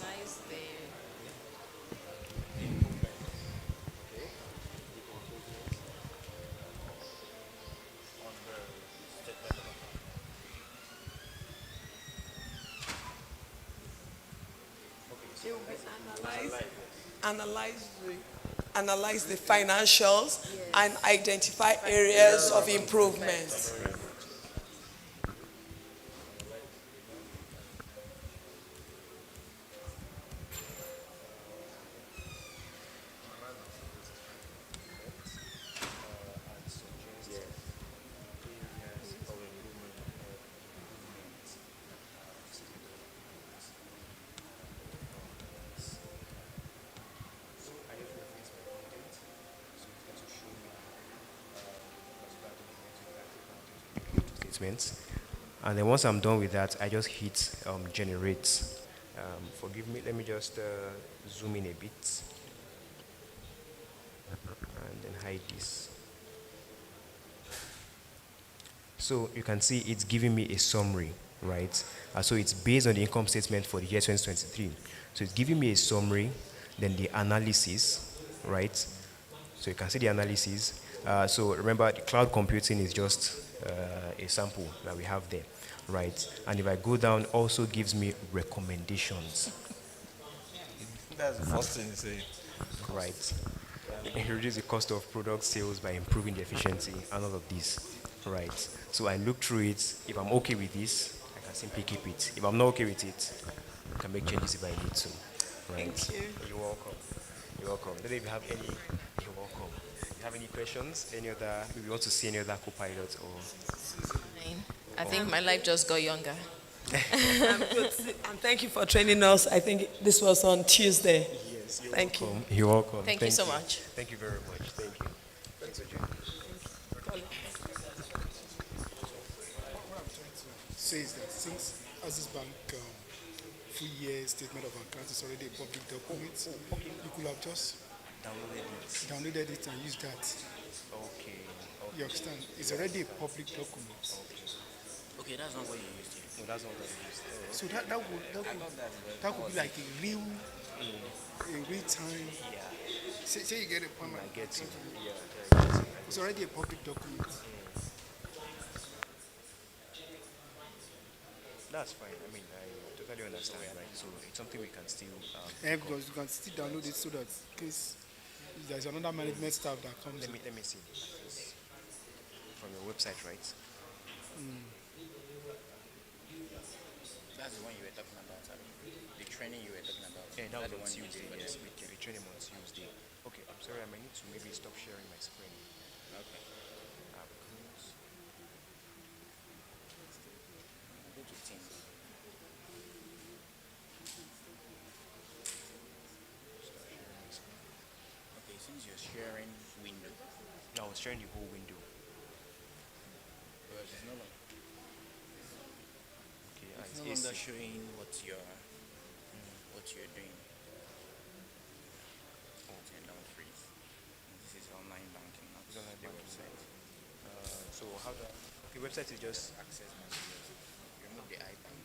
It will be analyze the financials and identify areas of improvement. Statements. And then once I'm done with that, I just hit generate. Forgive me, let me just zoom in a bit and then hide this. So you can see it's giving me a summary, right? So it's based on the income statement for the year 2023. So it's giving me a summary, then the analysis, right? So you can see the analysis. So remember, the cloud computing is just a sample that we have there, right? And if I go down, also gives me recommendations. That's the first thing you say. Right. It reduces the cost of product sales by improving the efficiency and all of this, right? So I look through it. If I'm okay with this, I can simply keep it. If I'm not okay with it, I can make changes if I need to, right? Thank you. You're welcome. You're welcome. Don't know if you have any. You're welcome. You have any questions? Any other? Maybe you want to see any other co-pilot or? I think my life just got younger. I'm good. And thank you for training us. I think this was on Tuesday. Yes, thank welcome. you. You're welcome. Thank you so much. Thank you very much. Thank you. Thanks for joining. Says that since Access Bank full year statement of accounts is already a public document, you could have just downloaded it and used that. Okay. You understand? It's already a public document. Okay, that's not what you used here. No, that's not what I used. Oh, So okay. I thought that's what that I could was be like a real time. Yeah. Say you get a point. I get you. Yeah, It's already a public document. that's fine. I mean, I totally understand, right? So it's something we can still And pick up. because you can still download it so that in case there's another management staff that comes Let in. me see. This from your website, right? That's the one you were talking about. I mean, the training you were talking about. Yeah, that was That's the on one you Tuesday. did for Yes, this we week. training on Tuesday. Okay, I'm sorry. I might need to maybe stop sharing my screen. Okay. Close. Go to Teams. Start sharing my screen. Okay, since you're sharing window, I was sharing the whole window. because it's no longer, Okay, it's it's no longer AC. showing what you're doing. And don't freeze. And this is online banking, not It's online the banking. website. So how do okay, website is just Access messages. Remove the iBank.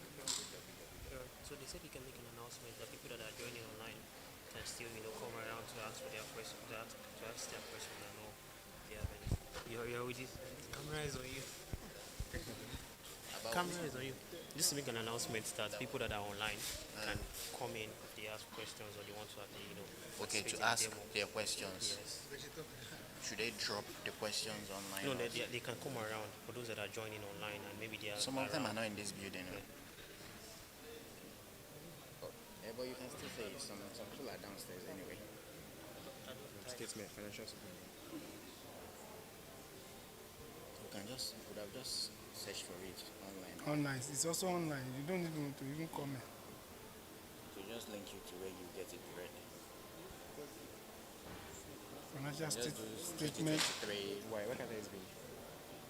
So they said you can make an announcement that people that are joining online can still, come around to ask for their question, to ask their question and all. They have any. You're with this. Camera is on you. About Camera is on you. Just to make an announcement that people that are online can come in if they ask questions or they want to okay, to participate in the ask demo. their questions. Yes. Should they drop the questions online? No, or- they can come around for those that are joining online and maybe they are. Some of them are around. not in this building. Yeah. But you can still say some people are downstairs anyway. statement, financial statement. You would have just searched for it online. Online. It's also online. You don't need to even comment. So just link you to where you get it read. Financial Just do statement. 2023 Why? What can that be?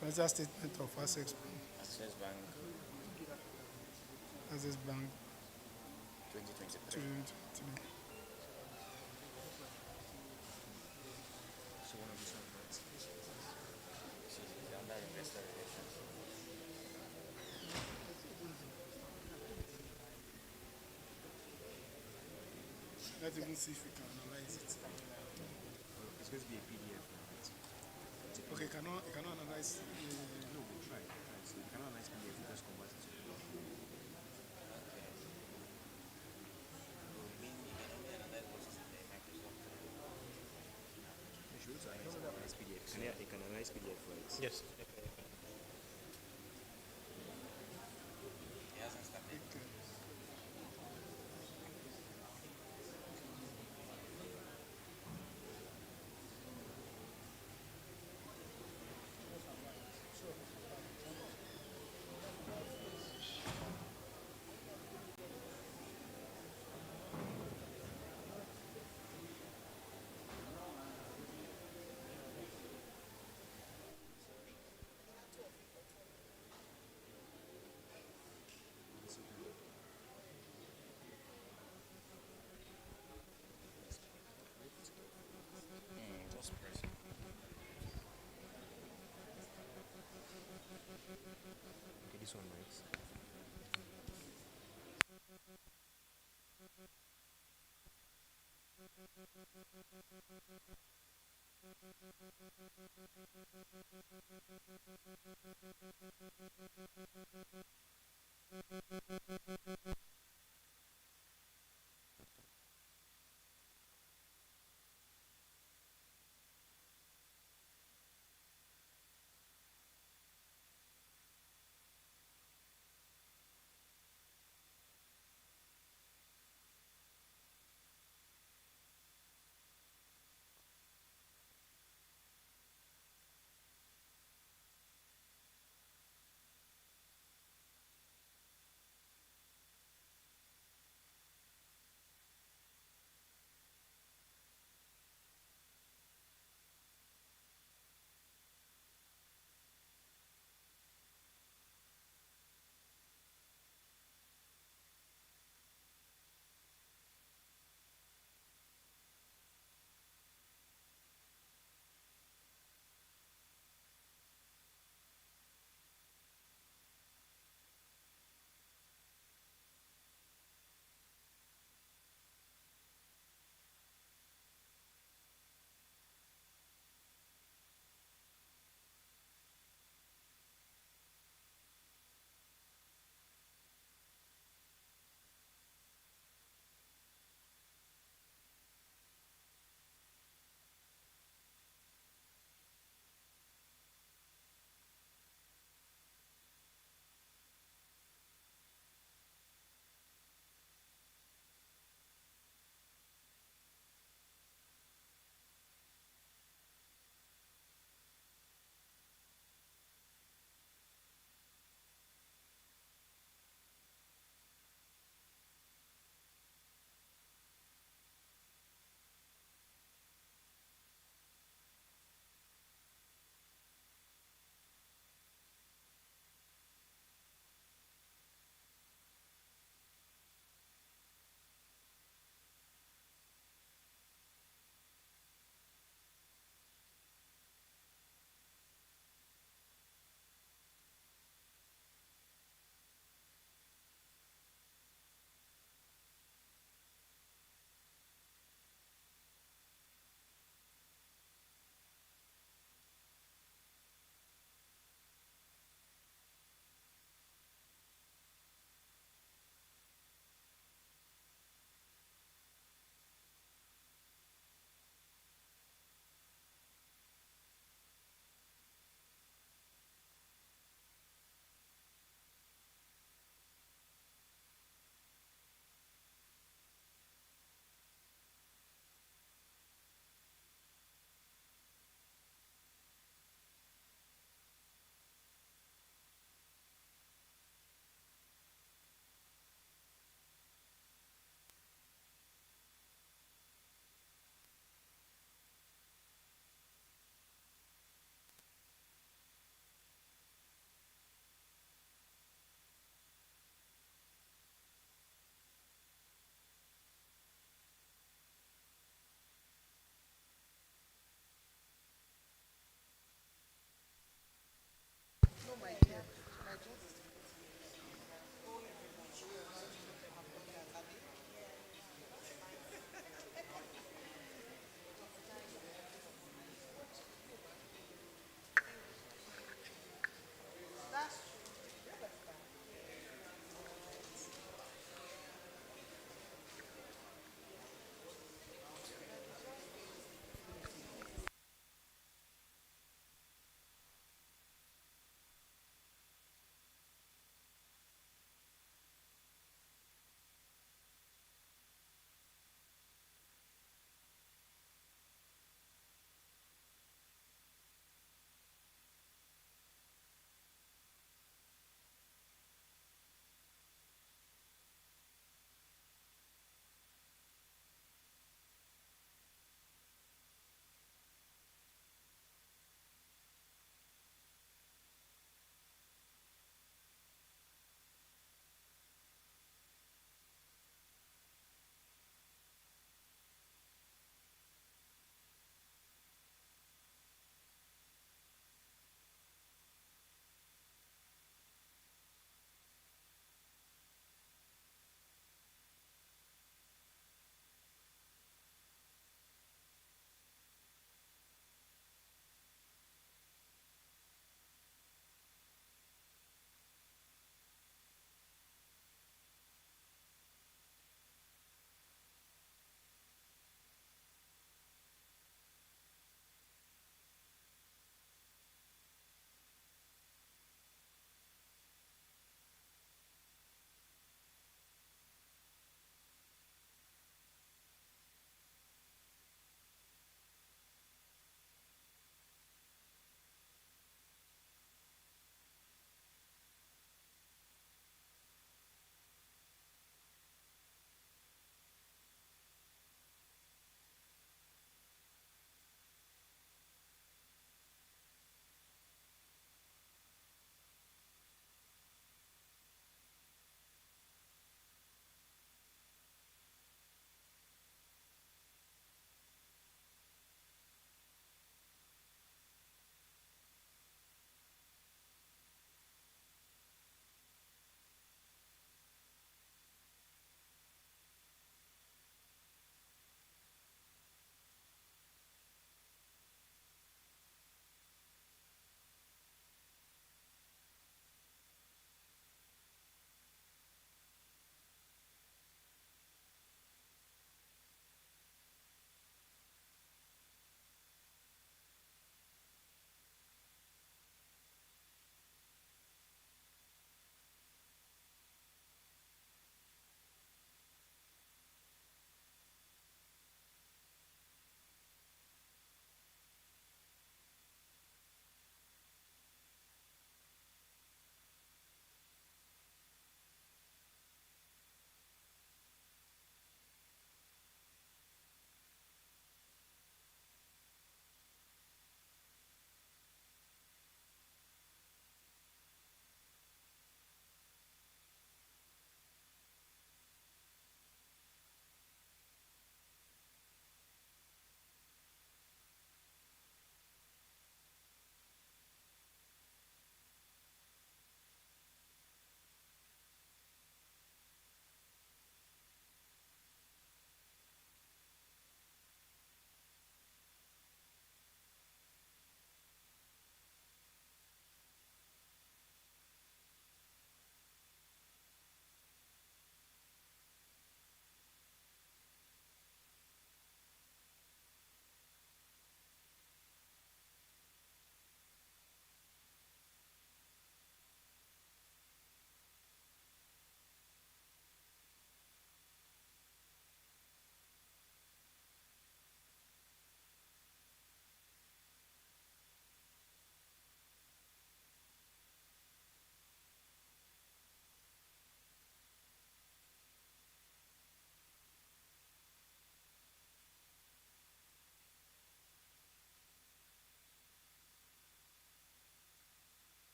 Financial statement of Access Access Bank Bank 2023. 2023. So one of these ones, right? This is under investor relations. Let's even see if we can analyze it. It's going to be a PDF. Right? Okay, you cannot analyze. No, we'll try. So you cannot analyze PDF, you just convert it to PDF. You should also analyze PDF. You can analyze PDF, right? Yes. It hasn't started. Just press it. Okay, this one, right?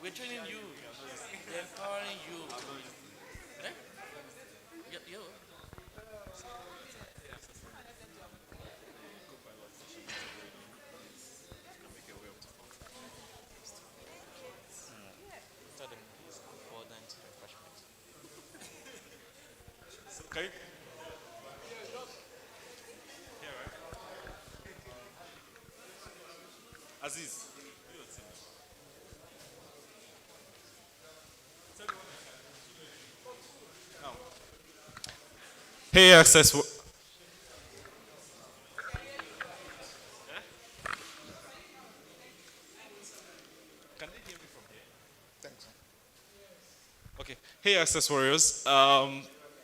we're training you. We're empowering you. Eh? Yo. Tell them it's important refreshment. Okay. Aziz. Now, hey, access. Can they hear me from here? Thanks. Okay. Hey, Access Warriors.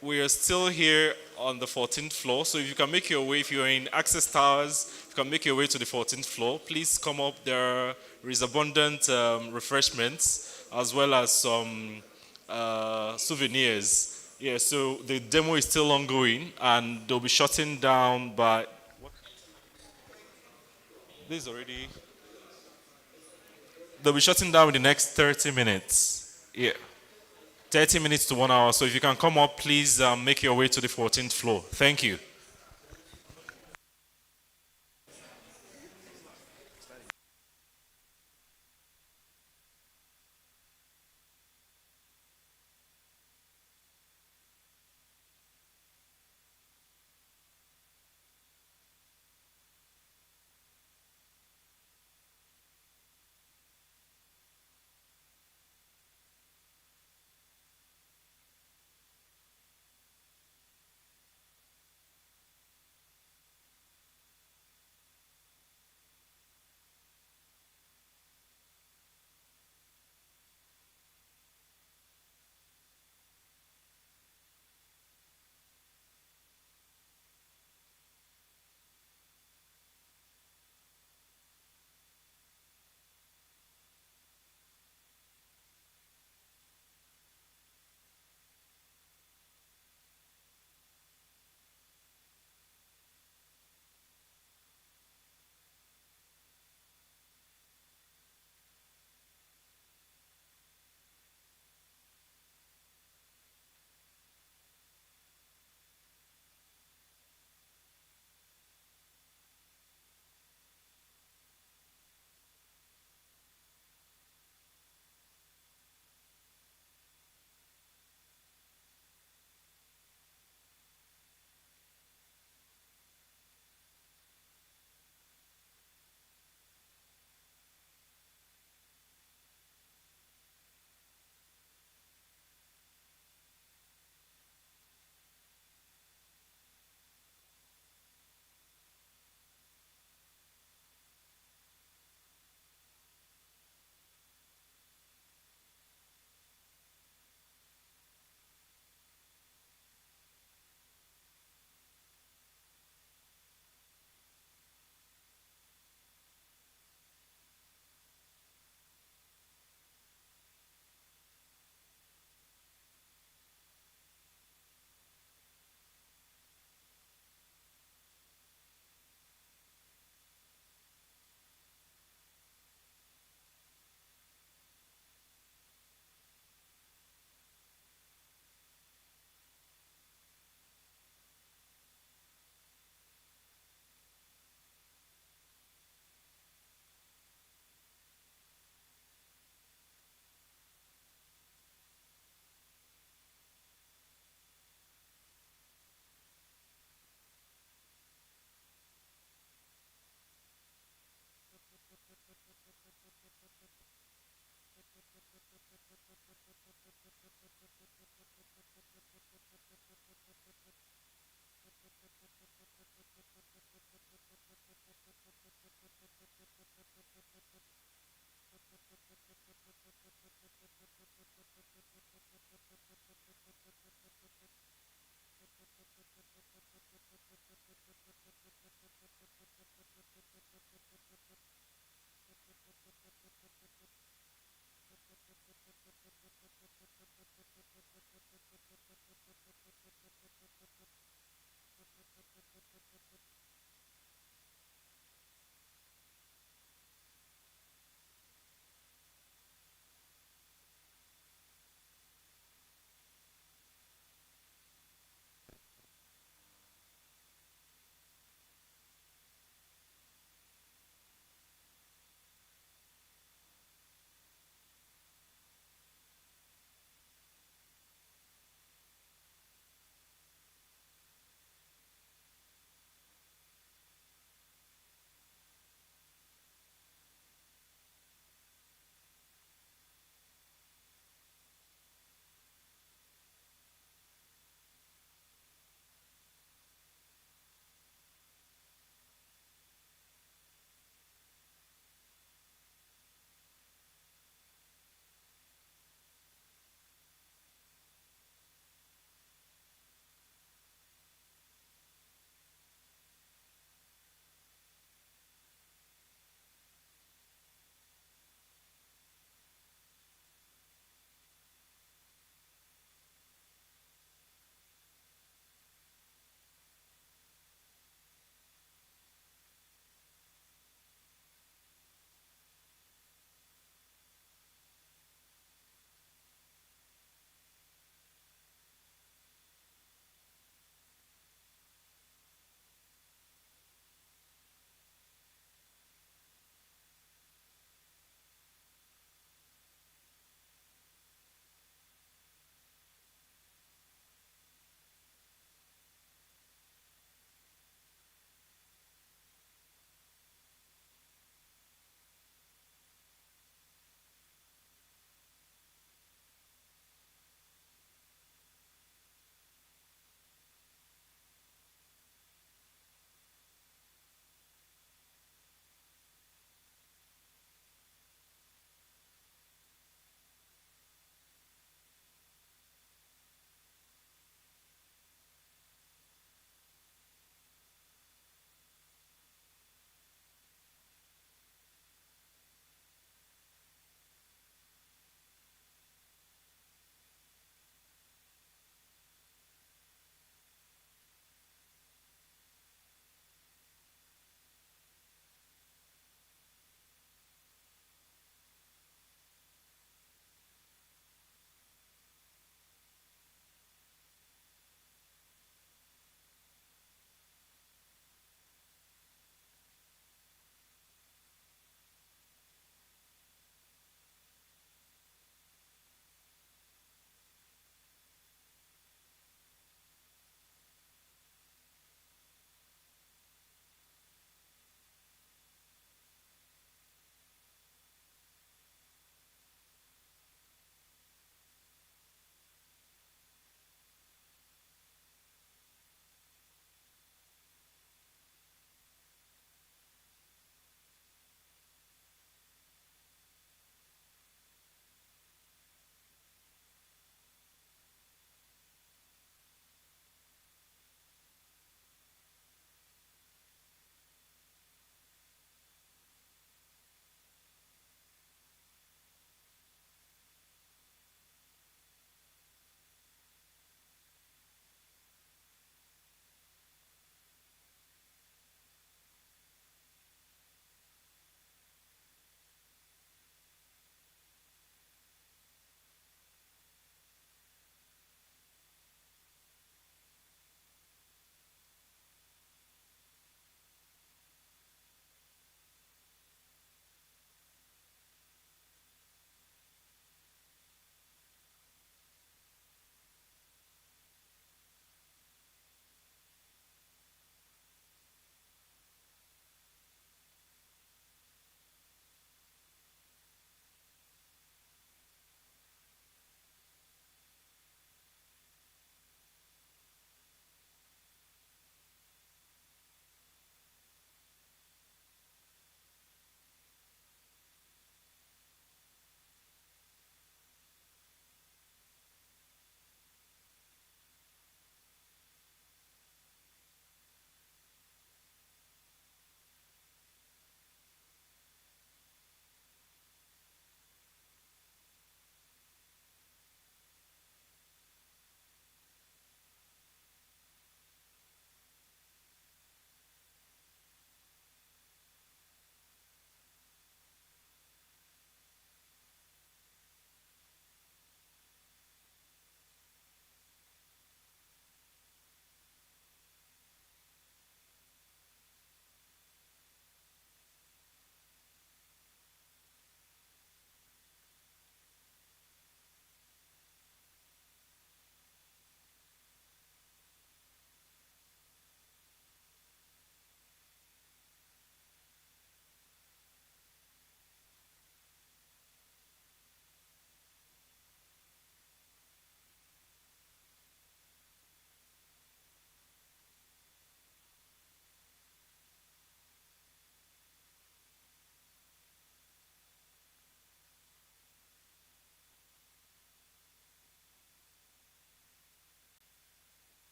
We are still here on the 14th floor. So if you can make your way, if you're in Access Towers, if you can make your way to the 14th floor, please come up. There is abundant refreshments as well as some souvenirs. Yeah, so the demo is still ongoing and they'll be shutting down by. What? This is already. They'll be shutting down in the next 30 minutes. Yeah. 30 minutes to 1 hour. So if you can come up, please make your way to the 14th floor. Thank you.